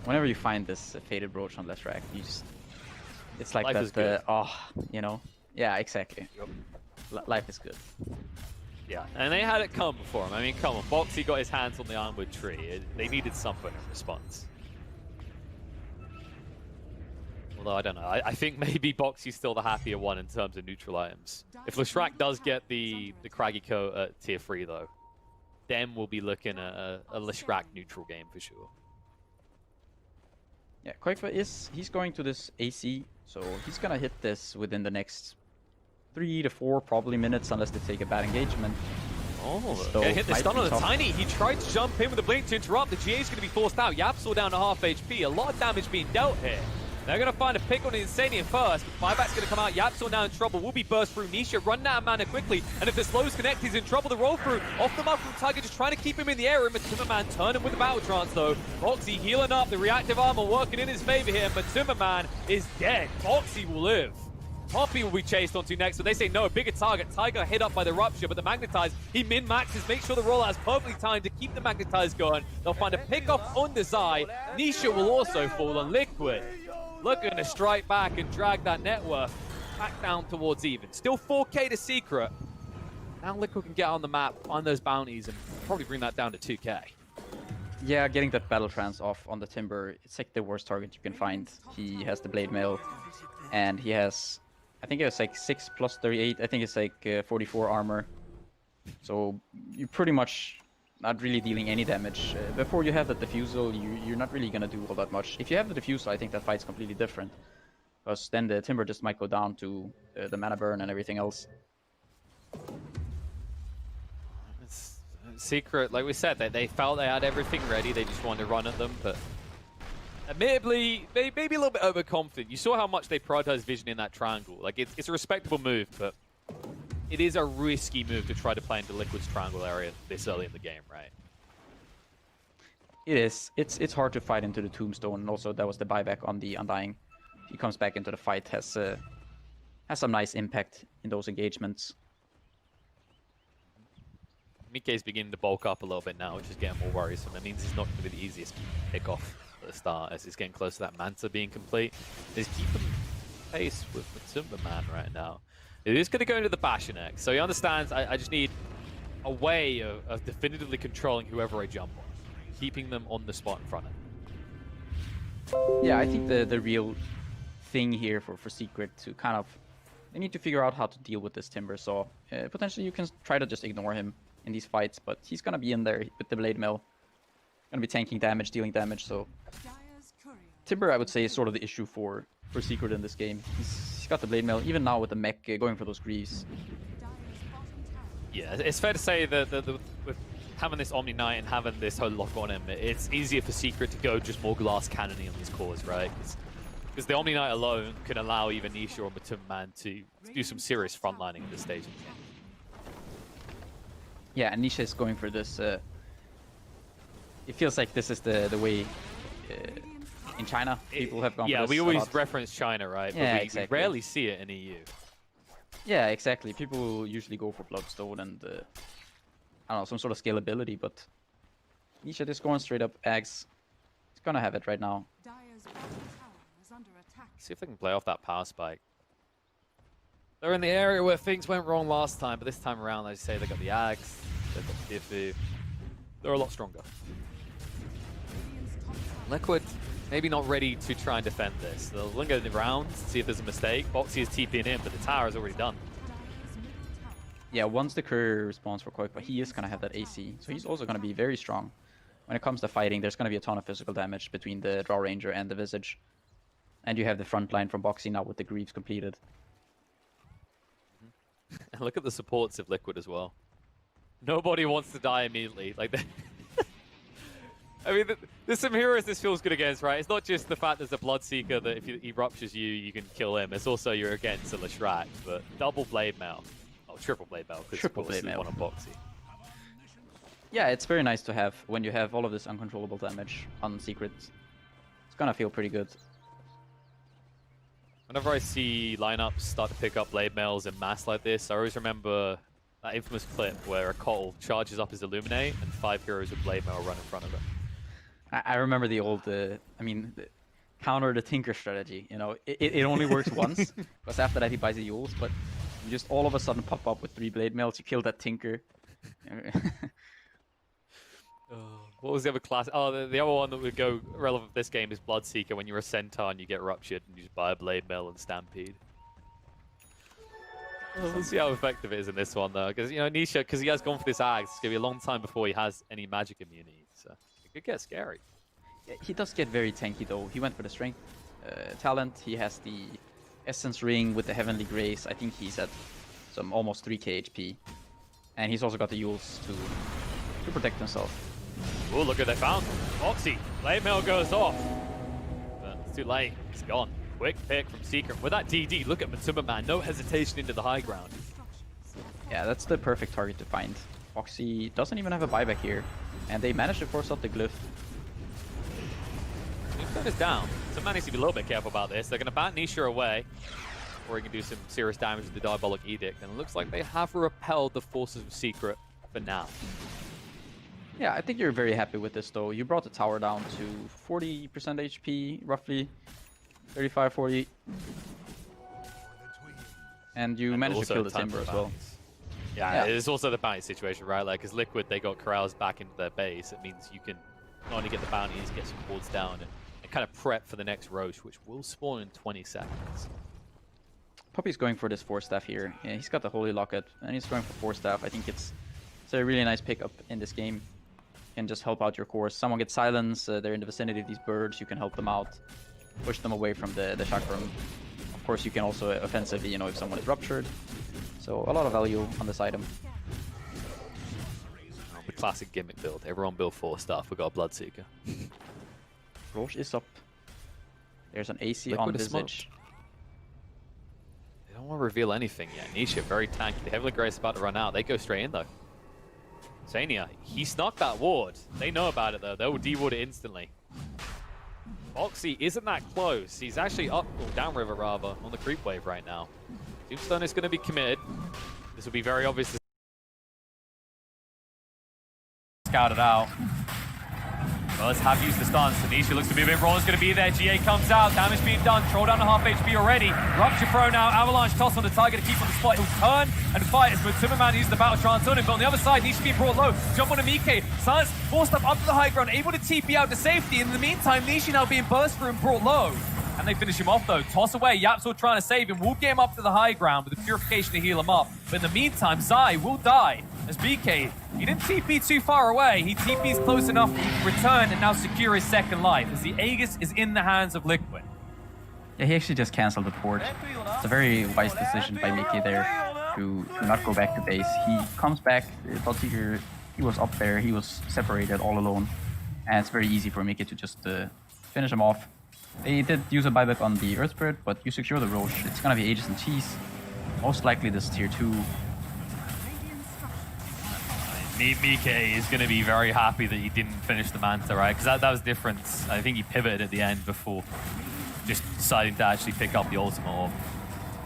Whenever you find this faded brooch on Leshrac, you just it's like Life that. You know. Yeah, exactly. Yep. Life is good. Yeah, and they had it come before him. I mean, come on, Boxy got his hands on the Ironwood tree. They needed something in response. Although, I don't know. I think maybe Boxy's still the happier one in terms of neutral items. If Leshrac does get the Craggy Coat at tier 3, though, then we'll be looking at a Leshrac neutral game for sure. Yeah, Koikva he's going to this AC, so he's gonna hit this within the next 3 to 4 probably minutes, unless they take a bad engagement. Oh, So, hit the might stun be on the tough. Tiny. He tried to jump in with the blink to interrupt. The GA is going to be forced out. Yapsor down to half HP. A lot of damage being dealt here. They're going to find a pick on the Insanian first. But Buyback's going to come out. Yapsor now in trouble. Will be burst through. Nisha run out of mana quickly. And if the slows connect, he's in trouble. The roll through. Off the mark from Tiger, just trying to keep him in the area. Matumberman turning with the battle trance though. Boxy healing up. The reactive armor working in his favor here. Matumberman is dead. Boxy will live. Poppy will be chased onto next, but they say no, bigger target. Tiger hit up by the Rupture, but the Magnetize, he min-maxes, make sure the rollout is perfectly timed to keep the Magnetize going. They'll find a pick-off on the Zai. Nisha will also fall on Liquid. Looking to strike back and drag that net worth back down towards even. Still 4k to Secret. Now Liquid can get on the map, find those bounties, and probably bring that down to 2k. Yeah, getting that battle trance off on the Timber, it's like the worst target you can find. He has the Blade Mail, and he has... I think it was like 6 plus 38. I think it's like 44 armor. So you're pretty much not really dealing any damage. Before you have the Diffusal, you're not really going to do all that much. If you have the Diffusal, I think that fight's completely different. Because then the Timber just might go down to the mana burn and everything else. It's Secret, like we said, they felt they had everything ready. They just wanted to run at them, but Admittedly, maybe a little bit overconfident. You saw how much they prioritize vision in that triangle. Like, it's a respectable move, but it is a risky move to try to play into Liquid's triangle area this early in the game, right? It is. It's hard to fight into the tombstone, and also that was the buyback on the Undying. He comes back into the fight, has some nice impact in those engagements. Mike's beginning to bulk up a little bit now, which is getting more worrisome. That means he's not going to be the easiest pick off at the start as he's getting close to that Manta being complete. He's keeping pace with Timberman right now. It is going to go into the Bastion next, so he understands I just need a way of definitively controlling whoever I jump on, keeping them on the spot in front of him. Yeah, I think the real thing here for Secret to kind of... They need to figure out how to deal with this Timber, so potentially you can try to just ignore him in these fights, but he's gonna be in there with the Blade Mill. Gonna be tanking damage, dealing damage, so... Timber, I would say, is sort of the issue for Secret in this game. He's got the Blade Mill, even now with the mech going for those Greaves. Yeah, it's fair to say that with having this Omni Knight and having this whole lock on him, it's easier for Secret to go just more glass cannoning on these cores, right? Because the Omni Knight alone can allow even Nisha or Matumman to do some serious frontlining at this stage of the game. Yeah, and Nisha is going for this. It feels like this is the way in China people have gone for this. Yeah, we always reference China, right? But Yeah, we exactly. rarely see it in EU. Yeah, exactly. People usually go for Bloodstone and I don't know, some sort of scalability, but Nisha just going straight up Axe. He's gonna have it right now. See if they can play off that power spike. They're in the area where things went wrong last time, but this time around, as you say, they got the Axe, they've got the Diffu. They're a lot stronger. Liquid, maybe not ready to try and defend this. They'll linger the rounds, see if there's a mistake. Boxy is TPing in, but the tower is already done. Yeah, once the courier responds for quick, but he is gonna have that AC, so he's also gonna be very strong. When it comes to fighting, there's gonna be a ton of physical damage between the Draw Ranger and the Visage. And you have the front line from Boxy now with the Greaves completed. And look at the supports of Liquid as well. Nobody wants to die immediately. Like, I mean, there's some heroes this feels good against, right? It's not just the fact there's a Bloodseeker that if he ruptures you, you can kill him. It's also you're against a Leshrac, but double Blade Mail. Oh, triple Blade Mail. Triple Blade Mail. One on Boxy. Yeah, it's very nice to have when you have all of this uncontrollable damage on Secret. It's gonna feel pretty good. Whenever I see lineups start to pick up Blade Mails in mass like this, I always remember that infamous clip where a Cottle charges up his Illuminate and 5 heroes with Blade Mail run in front of him. I remember the old, counter the Tinker strategy. You know, it only works once, because after that he buys the Yules, but you just all of a sudden pop up with 3 Blade Mails, you kill that Tinker. What was the other class? Oh, the other one that would go relevant for this game is Bloodseeker. When you're a Centaur and you get ruptured and you just buy a Blade Mail and Stampede. We'll see how effective it is in this one, though. Because, you know, Nisha, because he has gone for this Axe, it's going to be a long time before he has any magic immunity. So it could get scary. Yeah, he does get very tanky, though. He went for the Strength talent. He has the Essence Ring with the Heavenly Grace. I think he's at some almost 3k HP. And he's also got the Yules to protect himself. Oh, look what they found. Boxy. Blade Mail goes off. But it's too late. It's gone. Quick pick from Secret. With that DD, look at Matumba Man. No hesitation into the high ground. Yeah, that's the perfect target to find. Boxy doesn't even have a buyback here. And they managed to force up the Glyph. Turn is down. So man needs to be a little bit careful about this. They're going to bat Nisha away. Or he can do some serious damage with the Diabolic Edict. And it looks like they have repelled the forces of Secret for now. Yeah, I think you're very happy with this, though. You brought the tower down to 40% HP, roughly. 35, 40. And you managed to kill the Timber as well. Yeah, it's also the bounty situation, right? Like, as Liquid, they got corrals back into their base. It means you can not only get the bounties, get some boards down, and kind of prep for the next Roche, which will spawn in 20 seconds. Puppy's going for this 4-staff here. Yeah, he's got the Holy Locket, and he's going for 4-staff. I think it's a really nice pickup in this game. Can just help out your course. Someone gets silence, they're in the vicinity of these birds, you can help them out, push them away from the chakram. Of course, you can also offensively, if someone is ruptured. So a lot of value on this item. Oh, the classic gimmick build. Everyone build 4 stuff. We got a Bloodseeker. Roche is up. There's an AC Liquid on is smoked. Visage. They don't want to reveal anything yet. Nisha, very tanky. The Heavenly Grace about to run out. They go straight in, though. Zania, he snuck that ward. They know about it, though. They will de-ward it instantly. Boxy isn't that close. He's actually up, or downriver, rather, on the creep wave right now. Tombstone is going to be committed. This will be very obvious. Scout it out. Well, let's have used the stun. Tanisha looks to be a bit raw. Is going to be there. GA comes out. Damage being done. Troll down to half HP already. Rupture throw now. Avalanche toss on the target to keep on the spot. He'll turn and fight as Timmerman uses the battle trance on him. But on the other side, Nisha being brought low. Jump on a Mike. Silence forced up to the high ground. Able to TP out to safety. In the meantime, Nisha now being burst through and brought low. And they finish him off, though. Toss away. Yapzor trying to save him. We'll get him up to the high ground with the Purification to heal him up. But in the meantime, Zai will die. As BK, he didn't TP too far away. He TP's close enough that he can return and now secure his second life. As the Aegis is in the hands of Liquid. Yeah, he actually just canceled the port. It's a very wise decision by Mickey there to not go back to base. He comes back, Bloodseeker, he was up there, he was separated all alone. And it's very easy for Mickey to just finish him off. They did use a buyback on the Earth Spirit, but you secure the Roche. It's gonna be Aegis and Cheese. Most likely this tier 2. Mike is going to be very happy that he didn't finish the Manta, right? Because that was different. I think he pivoted at the end before just deciding to actually pick up the ultimate orb.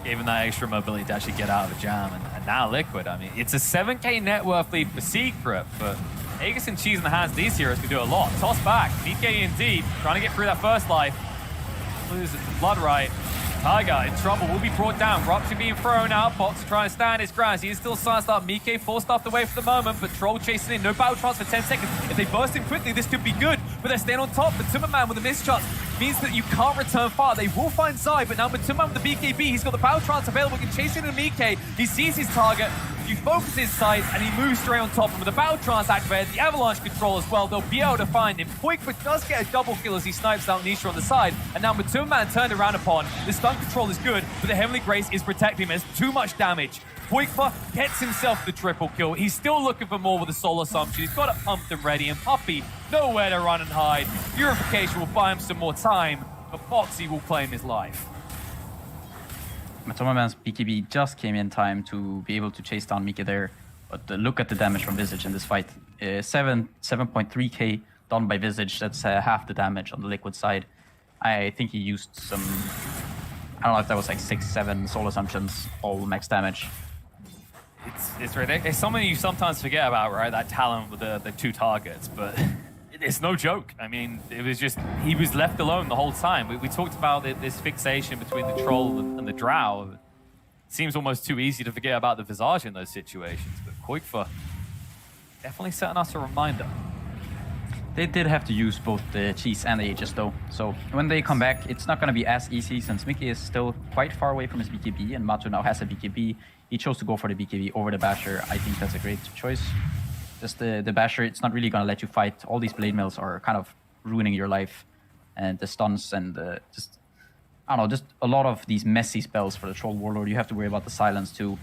Gave him that extra mobility to actually get out of a jam. And now Liquid, I mean, it's a 7k net worth lead for Secret, but Aegis and Cheese in the hands of these heroes can do a lot. Toss back. Mike indeed, trying to get through that first life. Loses blood right. Tiger in trouble, will be brought down. Rupture being thrown out. Boxer trying to stand his ground. He is still silenced up. Mike forced off the way for the moment, but Troll chasing in. No battle trance for 10 seconds. If they burst in quickly, this could be good, but they're staying on top. But Timmerman with a mischance means that you can't return far. They will find Zai, but now with Timmerman with the BKB, he's got the battle trance available. He can chase in Mike. He sees his target. He focuses his sights and he moves straight on top. And with the battle trance activated, the avalanche control as well, they'll be able to find him. Poikva does get a double kill as he snipes out Nisha on the side. And now with Timmerman turned around upon, the stun control is good, but the Heavenly Grace is protecting him. There's too much damage. Poikva gets himself the triple kill. He's still looking for more with the Soul Assumption. He's got it pumped and ready, and Puppy nowhere to run and hide. Purification will buy him some more time, but Foxy will claim his life. Matomaman's BKB just came in time to be able to chase down Mika there. But look at the damage from Visage in this fight. 7.3k done by Visage. That's half the damage on the Liquid side. I think he used some... I don't know if that was like 6-7 Soul Assumptions, all max damage. It's ridiculous. It's something you sometimes forget about, right? That talent with the two targets, but it's no joke. I mean, it was just, he was left alone the whole time. We talked about this fixation between the Troll and the Drow. It seems almost too easy to forget about the Visage in those situations, but Poikva definitely setting us a reminder. They did have to use both the Cheese and the Aegis though, so when they come back, it's not going to be as easy since Mickey is still quite far away from his BKB and Matu now has a BKB. He chose to go for the BKB over the Basher. I think that's a great choice. Just the Basher, it's not really going to let you fight. All these Blade Mails are kind of ruining your life. And the stuns and just, I don't know, just a lot of these messy spells for the Troll Warlord. You have to worry about the silence too.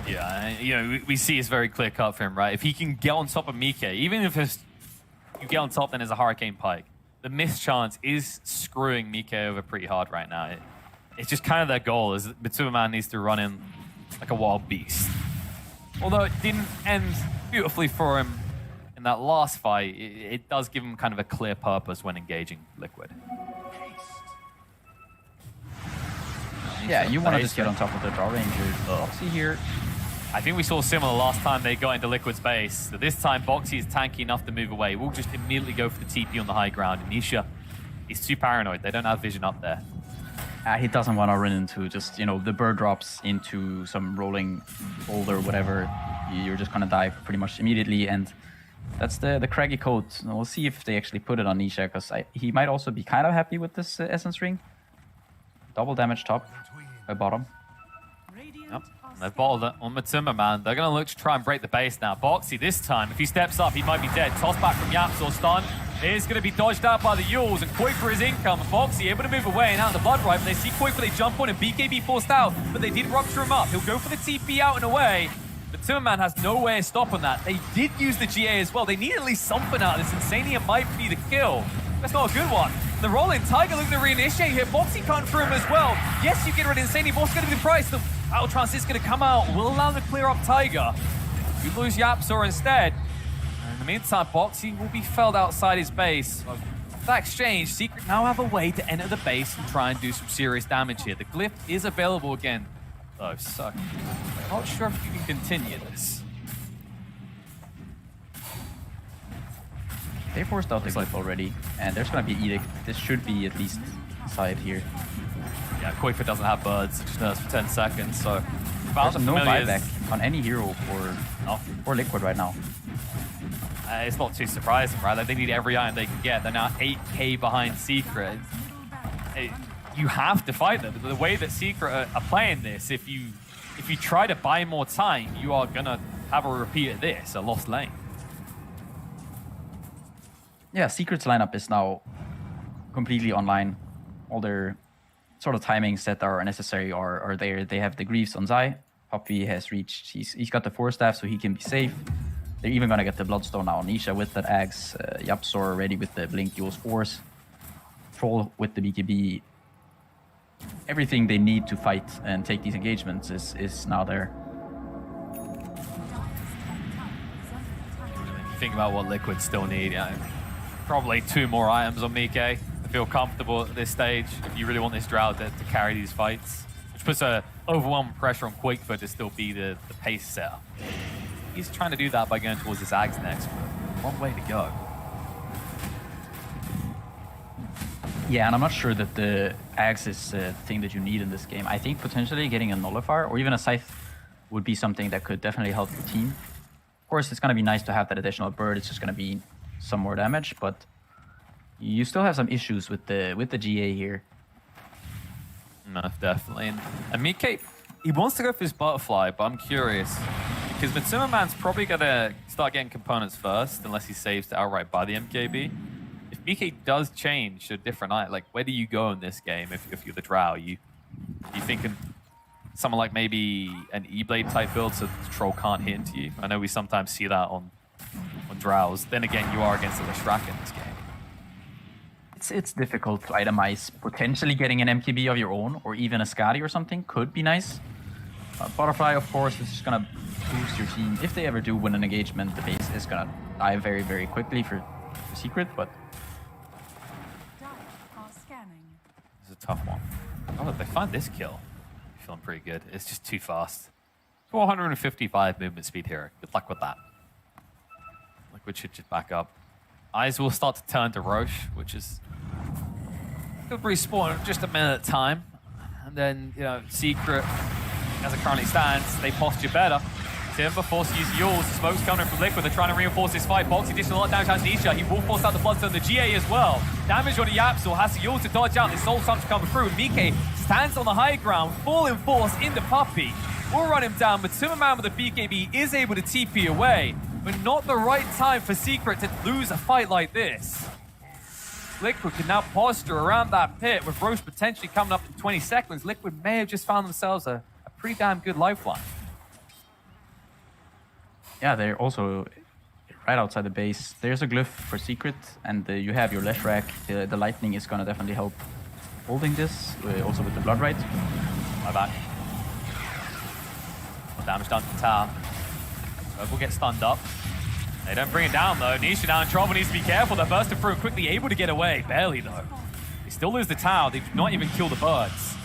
Yeah, you know, we see it's very clear cut for him, right? If he can get on top of Mike, even if you get on top, then there's a Hurricane Pike. The mischance is screwing Mike over pretty hard right now. It's just kind of their goal, is that Mitsubiman needs to run in like a wild beast. Although it didn't end beautifully for him in that last fight, it does give him kind of a clear purpose when engaging Liquid. Yeah, you want to just get on top of the Draw Ranger. Boxy here. I think we saw similar last time they got into Liquid's base. So this time, Boxy is tanky enough to move away. We'll just immediately go for the TP on the high ground. And Nisha is too paranoid. They don't have vision up there. He doesn't want to run into just, you know, the bird drops into some rolling boulder or whatever. You're just going to die pretty much immediately. And that's the craggy coat. We'll see if they actually put it on Nisha, because he might also be kind of happy with this Essence Ring. Double damage top by bottom. Yep. They've bottled it on Timmerman. They're going to look to try and break the base now. Boxy this time, if he steps up, he might be dead. Toss back from Yaps or stun. It's going to be dodged out by the Yules, and Koi for his income. Boxy able to move away and out of the Blood Rifle. They see Koi for they jump on him. BKB forced out, but they did rupture him up. He'll go for the TP out and away. But Timmerman has no way of stopping that. They did use the GA as well. They need at least something out of this. Insania might be the kill. That's not a good one. The rolling Tiger looking to reinitiate here. Boxy can't through him as well. Yes, you get rid of Insanely. What's going to be the price? The Battle Trance is going to come out. Will allow them to clear up Tiger. You lose Yapzor instead. And in the meantime, Boxy will be felled outside his base. That exchange, Secret now have a way to enter the base and try and do some serious damage here. The glyph is available again, though, so I'm not sure if you can continue this. They forced out the glyph already, and there's gonna be Edict. This should be at least side here. Yeah, Koifa doesn't have birds, just nerfs for 10 seconds, so There's no familiars. buyback on any hero for Liquid right now. It's not too surprising, right? Like, they need every item they can get. They're now 8k behind Secret. You have to fight them. The way that Secret are playing this, if you try to buy more time, you are gonna have a repeat of this, a lost lane. Yeah, Secret's lineup is now completely online. All their sort of timings that are necessary are there. They have the Greaves on Zai. Poppy has reached, he's got the 4-staff so he can be safe. They're even gonna get the Bloodstone now. Nisha with that Axe, Yapzor ready with the Blink Duel's Force. Troll with the BKB. Everything they need to fight and take these engagements is now there. Think about what Liquid still need. Probably 2 more items on Mike to feel comfortable at this stage if you really want this Drow to carry these fights. Which puts a overwhelming pressure on Quakefoot to still be the pace setter. He's trying to do that by going towards his Ags next, but one way to go. Yeah, and I'm not sure that the Axe is the thing that you need in this game. I think potentially getting a Nullifier or even a Scythe would be something that could definitely help your team. Of course, it's going to be nice to have that additional bird. It's just going to be some more damage, but you still have some issues with the GA here. No, definitely. And Mike, he wants to go for his Butterfly, but I'm curious. Because Mitsuma Man's probably going to start getting components first, unless he saves to outright buy the MKB. If BK does change to a different item, like, where do you go in this game if you're the Drow? You thinking someone like maybe an E-Blade type build so the Troll can't hit into you? I know we sometimes see that on Drows. Then again, you are against the Lishrak in this game. It's difficult to itemize. Potentially getting an MKB of your own or even a Skadi or something could be nice. Butterfly, of course, is just going to boost your team. If they ever do win an engagement, the base is going to die very, very quickly for Secret, but... This is a tough one. Oh, if they find this kill, I'm feeling pretty good. It's just too fast. 455 movement speed here. Good luck with that. Liquid should just back up. Eyes will start to turn to Roche, which is... Could respawn in just a minute at a time. And then, Secret, as it currently stands, they posture better. Timber forced to use Yules. Smoke's coming from Liquid. They're trying to reinforce this fight. Boxy dishes a lot of damage on Nisha. He will force out the Bloodstone, the GA as well. Damage on the Yapzor has the Yules to dodge out. The Soul Sun's coming through. Mike stands on the high ground, full in force into Puppy. We'll run him down, but Timmerman with the BKB is able to TP away. But not the right time for Secret to lose a fight like this. Liquid can now posture around that pit with Roche potentially coming up in 20 seconds. Liquid may have just found themselves a pretty damn good lifeline. Yeah, they're also right outside the base. There's a glyph for Secret, and you have your Leshrac. The lightning is going to definitely help holding this, also with the Blood Right. My bad. More damage done to the tower. Will get stunned up. They don't bring it down though. Nisha now in trouble, needs to be careful. They're bursting through quickly, able to get away. Barely though. They still lose the tower. They do not even kill the birds.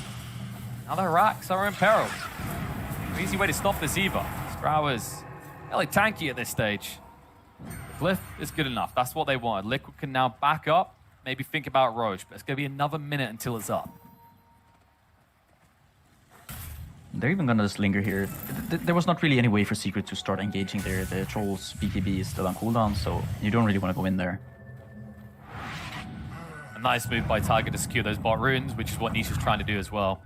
Now their racks are in peril. No easy way to stop this either. Drow is fairly tanky at this stage. The glyph is good enough. That's what they wanted. Liquid can now back up, maybe think about Roche, but it's going to be another minute until it's up. They're even gonna just linger here. There was not really any way for Secret to start engaging there. The Troll's BKB is still on cooldown, so you don't really want to go in there. A nice move by Tiger to secure those bot runes, which is what Nisha's trying to do as well.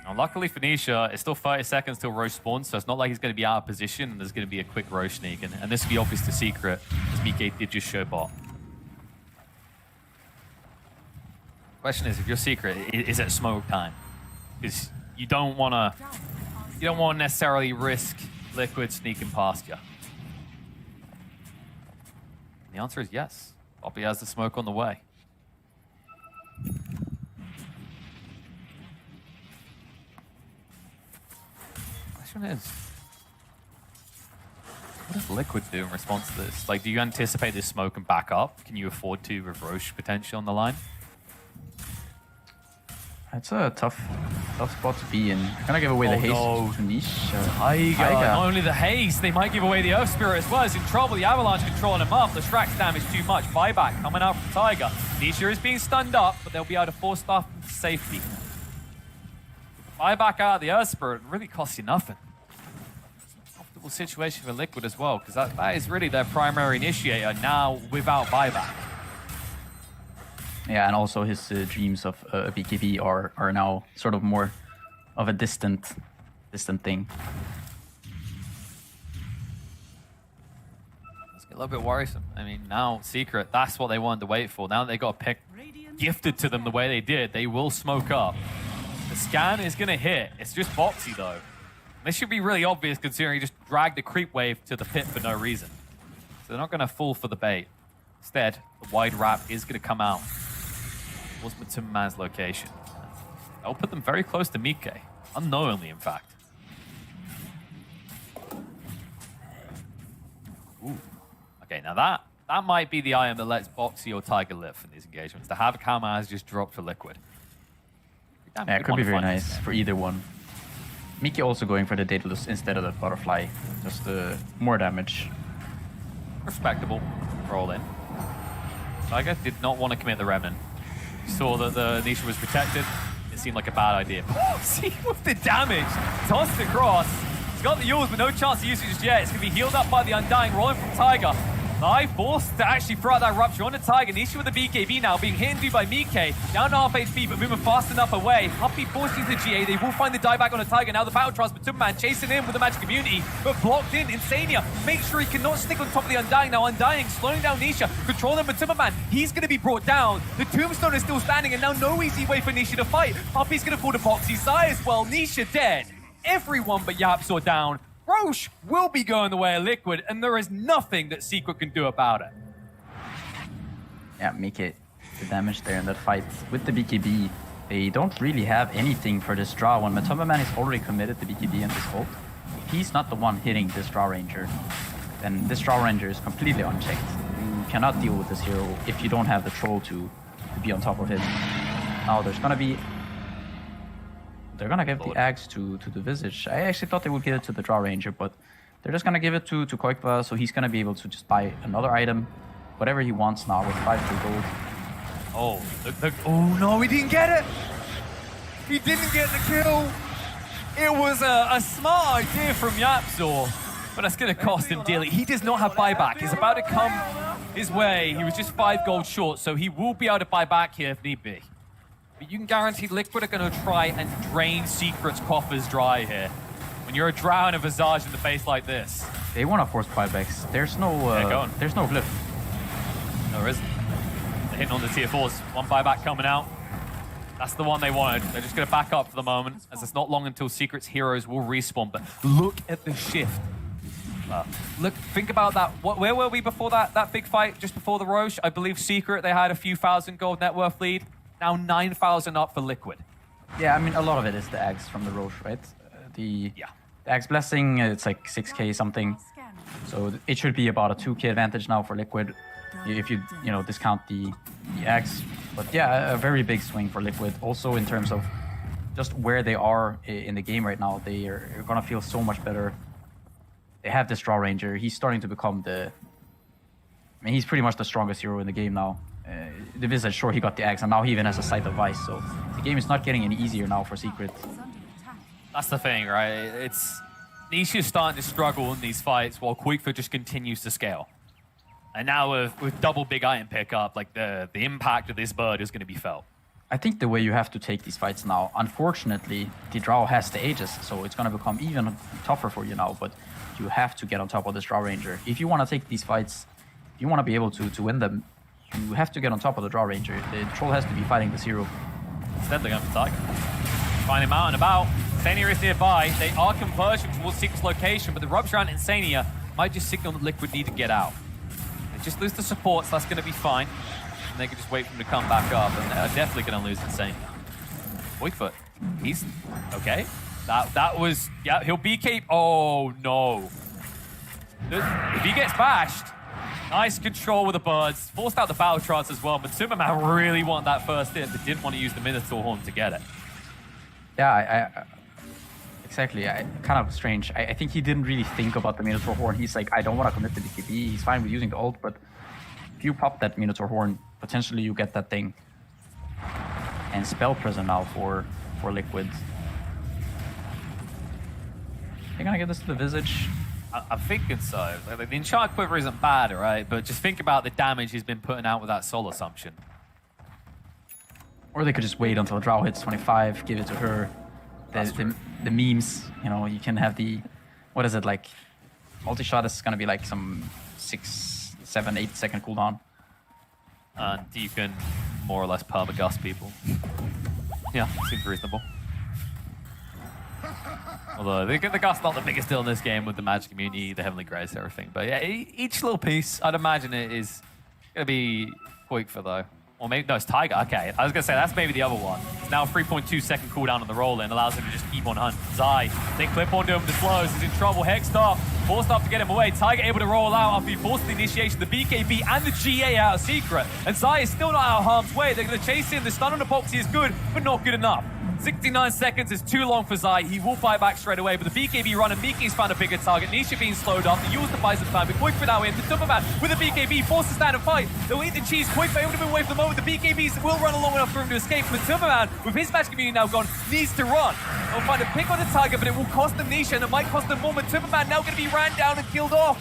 Now, luckily for Nisha, it's still 30 seconds till Roche spawns, so it's not like he's going to be out of position and there's going to be a quick Roche sneak. And this will be obvious to Secret, as Mike did just show bot. Question is, if you're Secret, is it smoke time? Because you don't want to necessarily risk Liquid sneaking past you. And the answer is yes. Poppy has the smoke on the way. Question is, what does Liquid do in response to this? Like, do you anticipate this smoke and back up? Can you afford to with Roche potential on the line? It's a tough spot to be in. They're gonna give away the haste to Niche. Tiger. Not only the haste, they might give away the Earth Spirit as well. He's in trouble. The Avalanche controlling him up. The Strax damage too much. Buyback coming out from Tiger. Nisha is being stunned up, but they'll be able to force stuff into safety. Buyback out of the Earth Spirit really costs you nothing. Comfortable situation for Liquid as well, because that is really their primary initiator now without buyback. Yeah, and also his dreams of BKB are now sort of more of a distant thing. It's a little bit worrisome. I mean, now Secret, that's what they wanted to wait for. Now they got a pick gifted to them the way they did. They will smoke up. The scan is going to hit. It's just Boxy, though. This should be really obvious considering he just dragged the creep wave to the pit for no reason. So they're not going to fall for the bait. Instead, the wide wrap is going to come out. Was Matumman's location. That'll put them very close to Mike. Unknowingly, in fact. Ooh. Okay, now that might be the item that lets Boxy or Tiger live in these engagements. To have a Kamaz just drop for Liquid. Damn, Yeah, it could be very nice for either one. Miki also going for the Daedalus instead of the Butterfly. Just more damage. Respectable. Roll in. Tiger did not want to commit the Remnant. He saw that the Nisha was protected. It seemed like a bad idea. See with the damage. Tossed across. He's got the Yules, but no chance to use it just yet. It's going to be healed up by the Undying, rolling from Tiger. Live forced to actually throw out that rupture onto Tiger. Nisha with the BKB now, being hit and do by Mike. Down to half HP, but moving fast enough away. Puppy forced into the GA. They will find the dieback on a Tiger. Now the Battle Trust, but Matumman chasing in with the Magic Community, but blocked in. Insania make sure he cannot stick on top of the Undying. Now Undying slowing down Nisha, controlling Matumman. He's going to be brought down. The Tombstone is still standing, and now no easy way for Nisha to fight. Puppy's going to fall to Boxy's side as well. Nisha dead. Everyone but Yapsaw down. Roche will be going the way of Liquid, and there is nothing that Secret can do about it. Yeah, make it the damage there in that fight. With the BKB, they don't really have anything for this draw. When Matumman is already committed to BKB and this ult, if he's not the one hitting this draw ranger, then this draw ranger is completely unchecked. You cannot deal with this hero if you don't have the troll to be on top of it. Now there's gonna be... They're gonna give the axe to the Visage. I actually thought they would give it to the Draw Ranger, but they're just gonna give it to Koikba, so he's gonna be able to just buy another item, whatever he wants now with 5 gold. Oh, oh no, he didn't get it! He didn't get the kill! It was a smart idea from Yapsaw, but that's gonna cost him dearly. He does not have buyback. He's about to come his way. He was just 5 gold short, so he will be able to buy back here if need be. But you can guarantee Liquid are going to try and drain Secret's coffers dry here. When you're a drow and a Visage in the face like this. They want to force buybacks. There's no glyph. No, there isn't. They're hitting on the tier 4s. One buyback coming out. That's the one they wanted. They're just going to back up for the moment, as it's not long until Secret's heroes will respawn. But look at the shift. Look, think about that. Where were we before that big fight, just before the Roche? I believe Secret, they had a few thousand gold net worth lead. Now 9,000 up for Liquid. Yeah, I mean, a lot of it is the Axe from the Roche, right? The Axe Blessing, it's like 6k something. So it should be about a 2k advantage now for Liquid if you discount the Axe. But yeah, a very big swing for Liquid. Also in terms of just where they are in the game right now, they are gonna feel so much better. They have this Draw Ranger. He's starting to become I mean, he's pretty much the strongest hero in the game now. The Visage, sure, he got the axe, and now he even has a Sight of Vice, so the game is not getting any easier now for Secret. That's the thing, right? It's Nisha's starting to struggle in these fights while Quickfoot just continues to scale. And now with double big item pickup, like the impact of this bird is going to be felt. I think the way you have to take these fights now, unfortunately, the Drow has the Aegis, so it's going to become even tougher for you now, but you have to get on top of this Drow Ranger. If you want to take these fights, if you want to be able to win them, you have to get on top of the Draw Ranger. The Troll has to be fighting this hero. Instead, they're going for Tiger. Find him out and about. Insania is nearby. They are converging towards Secret's location, but the rupture on Insania might just signal that Liquid need to get out. They just lose the supports, that's going to be fine. And they can just wait for him to come back up, and they're definitely going to lose Insane. Voidfoot, he's okay. That was, yeah, he'll BK. Oh no. If he gets bashed, nice control with the birds, forced out the battle trance as well, but Superman really wanted that first hit, but didn't want to use the Minotaur Horn to get it. Yeah, exactly. Kind of strange. I think he didn't really think about the Minotaur Horn. He's like, I don't want to commit to BKB. He's fine with using the ult, but if you pop that Minotaur Horn, potentially you get that thing. And Spell Prison now for Liquid. They're gonna get this to the Visage. I'm thinking so. Like, the Enchant Quiver isn't bad, right? But just think about the damage he's been putting out with that Soul Assumption. Or they could just wait until Drow hits 25, give it to her. The memes, you know, you can have the, what is it, like, multi-shot is gonna be like some 6, 7, 8 second cooldown. And you can more or less perma-gust people. Yeah, seems reasonable. Although the Gust's not the biggest deal in this game with the Magic community, the Heavenly Grace, everything. But yeah, each little piece, I'd imagine it is going to be quick for though. Or maybe, no, it's Tiger. Okay, I was going to say, that's maybe the other one. It's now a 3.2 second cooldown on the roll-in, allows him to just keep on hunting. Zai, they clip onto him with the slows, he's in trouble. Hexed off, forced off to get him away. Tiger able to roll out after he forced the initiation, the BKB and the GA out of Secret. And Zai is still not out of harm's way. They're going to chase him. The stun on the boxy is good, but not good enough. 69 seconds is too long for Zai. He will fight back straight away, but the BKB run and Miki's found a bigger target. Nisha being slowed up. They use the buy some time, but Quick now in. The Superman with the BKB forced to stand and fight. They'll eat the cheese. Quick able to move away from the moment. The BKBs will run long enough for him to escape, but Superman, with his match community now gone, needs to run. They'll find a pick on the Tiger, but it will cost them Nisha, and it might cost them more. But Superman now going to be ran down and killed off.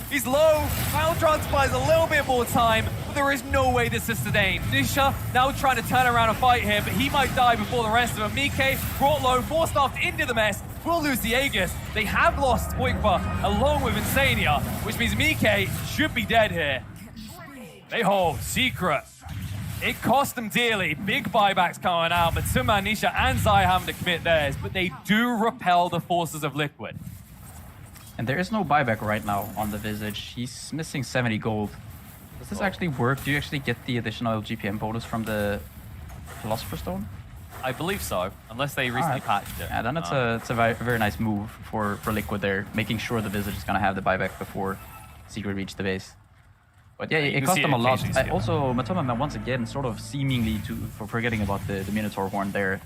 He's low. Maltrance buys a little bit more time, but there is no way this is sustained. Nisha now trying to turn around and fight here, but he might die before the rest of them. Mike brought low, forced off into the mess, will lose the Aegis. They have lost Oikba along with Insania, which means Mike should be dead here. They hold Secret. It cost them dearly. Big buybacks coming out, but Suma, Nisha, and Zai having to commit theirs, but they do repel the forces of Liquid. And there is no buyback right now on the Visage. He's missing 70 gold. Does this actually work? Do you actually get the additional GPM bonus from the Philosopher's Stone? I believe so, unless they recently patched it. Yeah, then it's a very nice move for Liquid there, making sure the Visage is going to have the buyback before Secret reach the base. But yeah, it cost them a lot. Also, Matoma once again sort of seemingly for forgetting about the Minotaur Horn there.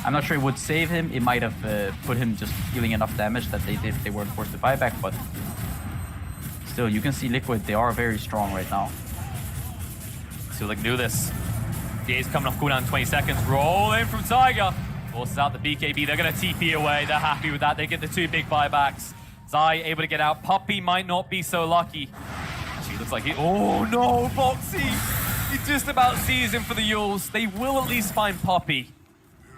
I'm not sure it would save him. It might have put him just dealing enough damage that they weren't forced to buy back, but still, you can see Liquid, they are very strong right now. So they can do this. DA's coming off cooldown in 20 seconds. Roll in from Tiger. Forces out the BKB. They're going to TP away. They're happy with that. They get the 2 big buybacks. Zai able to get out. Puppey might not be so lucky. She looks like he... Oh no, Foxy! He just about sees him for the Yules. They will at least find Puppey.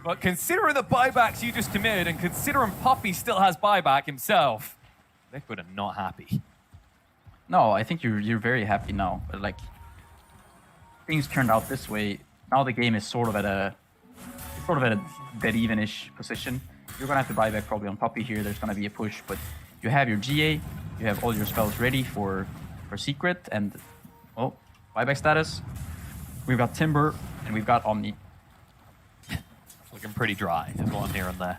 But considering the buybacks you just committed and considering Puppey still has buyback himself, Liquid are not happy. No, I think you're very happy now. But like, things turned out this way. Now the game is sort of at a dead even-ish position. You're gonna have to buy back probably on Puppey here. There's gonna be a push, but you have your GA, you have all your spells ready for Secret, and oh, buyback status. We've got Timber and we've got Omni. Looking pretty dry, is what I'm hearing there.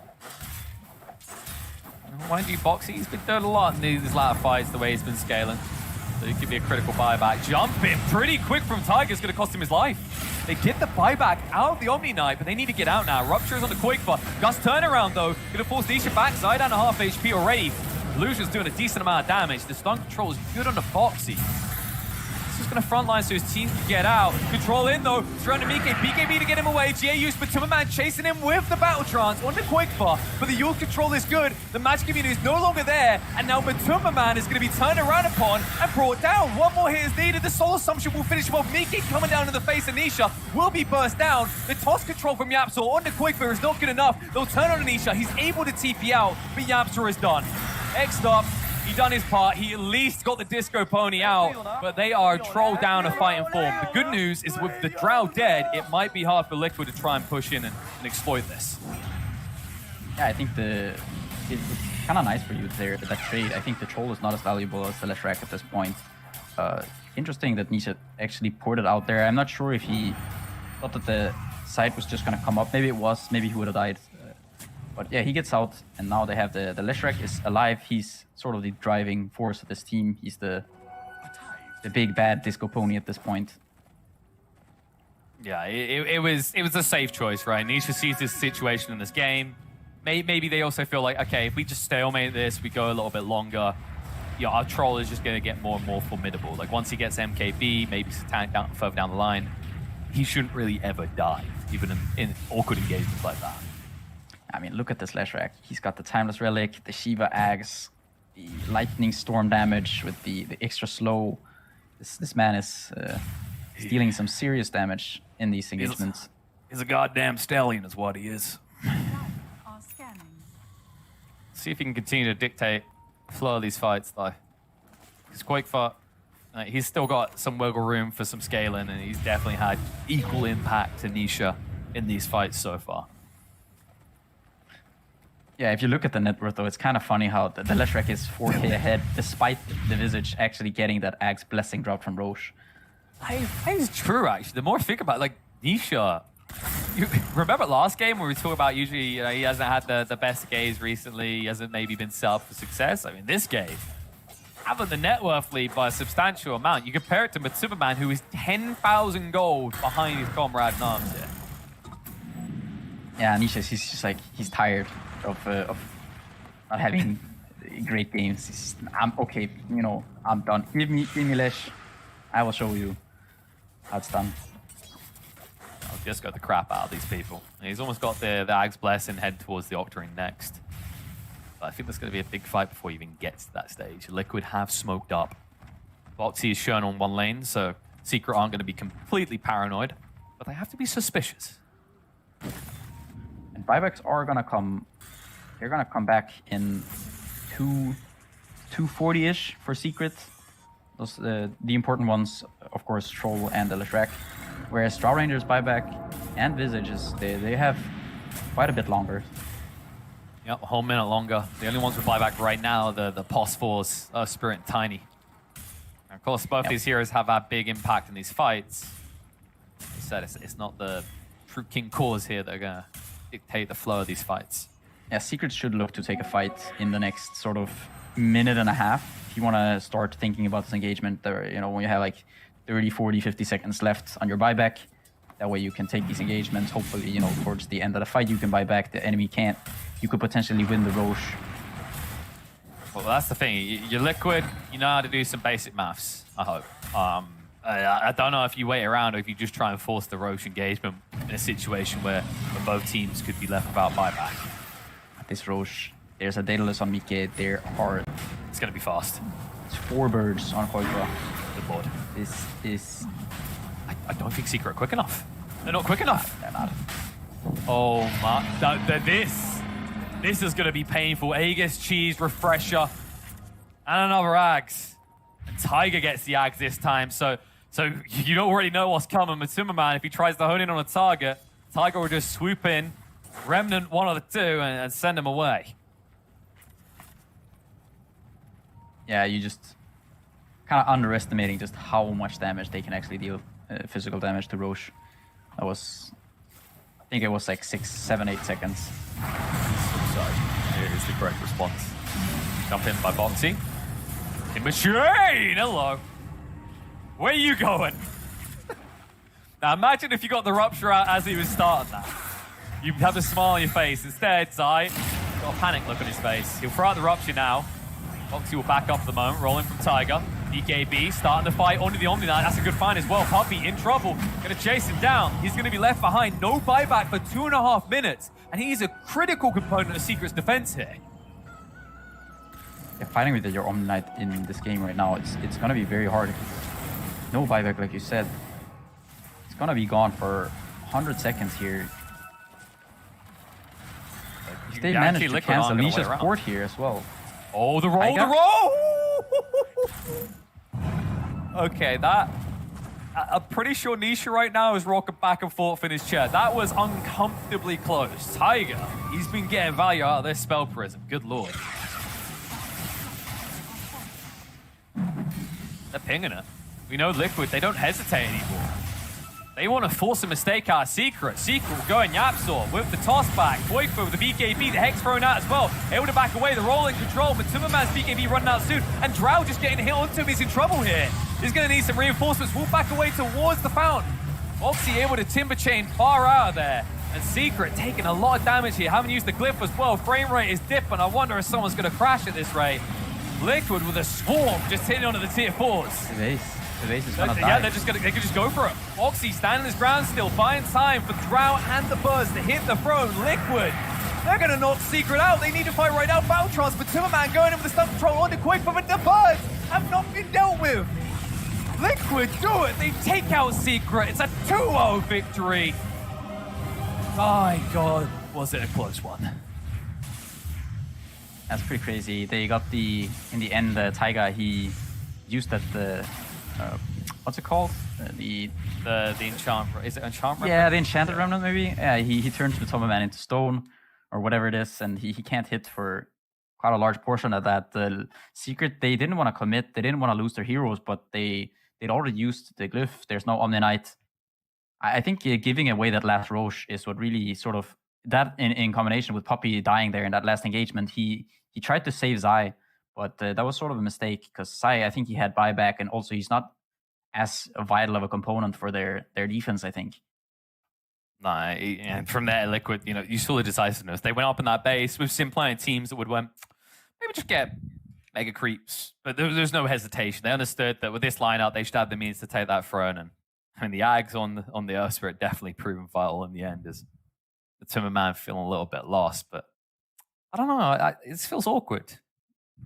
Mind you, Boxy, he's been doing a lot in these latter fights, the way he's been scaling. So it could be a critical buyback. Jumping pretty quick from Tiger is going to cost him his life. They get the buyback out of the Omni Knight, but they need to get out now. Rupture is on the quick for Gus turnaround, though. Going to force Nisha back. Zai down to half HP already. Illusion's doing a decent amount of damage. The stun control is good on the Foxy. He's just going to frontline so his team can get out. Control in, though. Surrounding Mike. BKB to get him away. GA used, but Timmerman chasing him with the Battle Trance on the quick bar. But the Yule control is good. The magic community is no longer there. And now Matumberman is going to be turned around upon and brought down. One more hit is needed. The Soul Assumption will finish him off. Miki coming down in the face of Nisha will be burst down. The toss control from Yapsor on the quick bar is not good enough. They'll turn on Nisha. He's able to TP out, but Yapsor is done. X-Stop, he done his part. He at least got the Disco Pony out, but they are trolled down a fighting form. The good news is with the Drow dead, it might be hard for Liquid to try and push in and exploit this. Yeah, I think it's kind of nice for you there, that trade. I think the Troll is not as valuable as the Leshrac at this point. Interesting that Nisha actually ported out there. I'm not sure if he thought that the side was just gonna come up. Maybe it was. Maybe he would have died. But yeah, he gets out, and now they have the Leshrac is alive. He's sort of the driving force of this team. He's the big bad disco pony at this point. Yeah, it was a safe choice, right? Nisha sees this situation in this game. Maybe they also feel like, okay, if we just stalemate this, we go a little bit longer, our troll is just going to get more and more formidable. Like, once he gets MKB, maybe Satanic further down the line, he shouldn't really ever die, even in awkward engagements like that. I mean, look at this Leshrac. He's got the Timeless Relic, the Shiva Axe, the Lightning Storm damage with the extra slow. This man is dealing some serious damage in these engagements. He's a goddamn stallion is what he is. Are scanning. See if he can continue to dictate the flow of these fights, though. He's quite far. He's still got some wiggle room for some scaling, and he's definitely had equal impact to Nisha in these fights so far. Yeah, if you look at the net worth, though, it's kind of funny how the Leshrac is 4k ahead, despite the Visage actually getting that Axe Blessing drop from Roche. I think it's true, actually. The more I think about it, like, Nisha, you remember last game where we talk about usually he hasn't had the best games recently, he hasn't maybe been set up for success? I mean, this game, having the net worth lead by a substantial amount, you compare it to Matsubaman, who is 10,000 gold behind his comrade in arms here. Yeah, Nisha, he's just like, he's tired of not having great games. I'm okay, I'm done. Give me Lesh. I will show you how it's done. I'll just got the crap out of these people. And he's almost got the Axe Blessing head towards the Octarine next. But I think there's going to be a big fight before he even gets to that stage. Liquid have smoked up. Boxy is shown on one lane, so Secret aren't going to be completely paranoid, but they have to be suspicious. And buybacks are gonna come. They're gonna come back in 240-ish for Secret. Those the important ones, of course, Troll and the Leshrac. Whereas Straw Rangers buyback and Visages, they have quite a bit longer. Yep, a whole minute longer. The only ones with buyback right now are the Pos 4s, Spirit and Tiny. And of course, both these heroes have had big impact in these fights. Like I said, it's not the true King Cores here that are going to dictate the flow of these fights. Yeah, Secret should look to take a fight in the next sort of minute and a half. If you want to start thinking about this engagement, there, when you have like 30, 40, 50 seconds left on your buyback, that way you can take these engagements. Hopefully, towards the end of the fight, you can buy back. The enemy can't. You could potentially win the Roche. Well, that's the thing. You're Liquid. You know how to do some basic maths, I hope. I don't know if you wait around or if you just try and force the Roche engagement in a situation where both teams could be left without buyback. This Roche, there's a Daedalus on Mike. There are... It's going to be fast. It's 4 birds on Koiba. Good lord. This is... I don't think Secret are quick enough. They're not quick enough. They're not. Oh my... This is going to be painful. Aegis, Cheese, Refresher, and another Ags. And Tiger gets the Ags this time, so you don't already know what's coming. Matsumaman, if he tries to hone in on a target, Tiger will just swoop in, Remnant one of the two, and send him away. Yeah, you just kind of underestimating just how much damage they can actually deal, physical damage to Roche. That was, I think it was like 6, 7, 8 seconds. Sorry, here is the correct response. Jump in by Boxy. In machine, hello. Where are you going? Now imagine if you got the rupture out as he was starting that. You'd have a smile on your face. Instead, Zai got a panic look on his face. He'll throw out the rupture now. Boxy will back up at the moment, rolling from Tiger. DKB starting to fight onto the Omni Knight. That's a good find as well. Puppy in trouble. Gonna chase him down. He's gonna be left behind. No buyback for 2.5 minutes. And he's a critical component of Secret's defense here. Yeah, fighting with your Omni Knight in this game right now, it's gonna be very hard. No buyback, like you said. It's gonna be gone for 100 seconds here. If they manage to cancel Nisha's port here as well. Oh, the roll, the roll! Okay, that... I'm pretty sure Nisha right now is rocking back and forth in his chair. That was uncomfortably close. Tiger, he's been getting value out of this spell prism. Good lord. They're pinging it. we know Liquid, they don't hesitate anymore. They want to force a mistake out of Secret. Secret will go in Yapsor with the toss back. Boyko with the BKB, the Hex thrown out as well. Able to back away, the roll in control, but Timmerman's BKB running out soon. And Drow just getting hit onto him, he's in trouble here. He's going to need some reinforcements. Wolf back away towards the fountain. Foxy able to timber chain far out of there. And Secret taking a lot of damage here. Haven't used the glyph as well. Frame rate is dipping. I wonder if someone's going to crash at this rate. Liquid with a swarm just hitting onto the tier 4s. The base is gonna die. Yeah, they could just go for it. Foxy standing his ground still, finds time for Drow and the Buzz to hit the throne. Liquid, they're gonna knock Secret out. They need to fight right now. Baltrons, but Timmerman going in with the stun control onto Quick, but the Buzz have not been dealt with. Liquid do it. They take out Secret. It's a 2-0 victory. My God, was it a close one? That's pretty crazy. They got in the end, Taiga, he used that, what's it called? The enchant, is it enchant remnant? Yeah, the enchanted remnant maybe. Yeah, he turns the Tomberman into stone or whatever it is, and he can't hit for quite a large portion of that. The Secret, they didn't want to commit, they didn't want to lose their heroes, but they'd already used the glyph. There's no Omni Knight. I think giving away that last Roche is what really sort of, that in combination with Poppy dying there in that last engagement, he tried to save Zai, but that was sort of a mistake because Zai, I think he had buyback, and also he's not as vital of a component for their defense, I think. No, and from there, Liquid, you saw the decisiveness. They went up in that base with Sim playing teams that would maybe just get mega creeps, but there's no hesitation. They understood that with this lineup, they should have the means to take that throne. And I mean, the Ags on the Earth Spirit definitely proven vital in the end. As the Timmerman feeling a little bit lost, but I don't know. It feels awkward.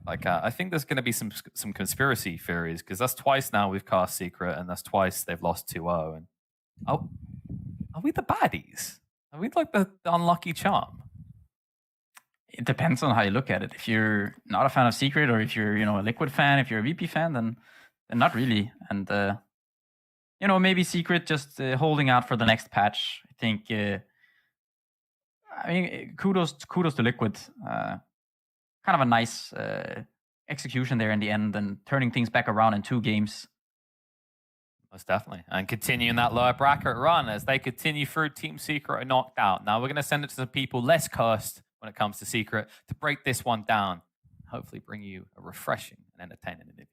Like I think there's going to be some conspiracy theories because that's twice now we've cast Secret, and that's twice they've lost 2-0. And are we the baddies? Are we like the unlucky charm? It depends on how you look at it. If you're not a fan of Secret, or if you're a Liquid fan, if you're a VP fan, then not really. And maybe Secret just holding out for the next patch. I think. I mean, kudos to Liquid. Kind of a nice execution there in the end, and turning things back around in 2 games. Most definitely. And continuing that lower bracket run as they continue through Team Secret are knocked out. Now we're going to send it to the people less cursed when it comes to Secret to break this one down. Hopefully bring you a refreshing and entertaining interview.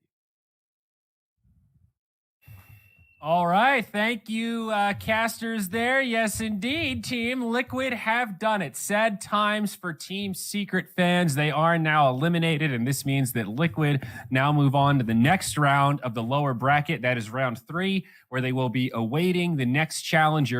All right. Thank you, casters there. Yes, indeed. Team Liquid have done it. Sad times for Team Secret fans. They are now eliminated, and this means that Liquid now move on to the next round of the lower bracket. That is round 3, where they will be awaiting the next challenger.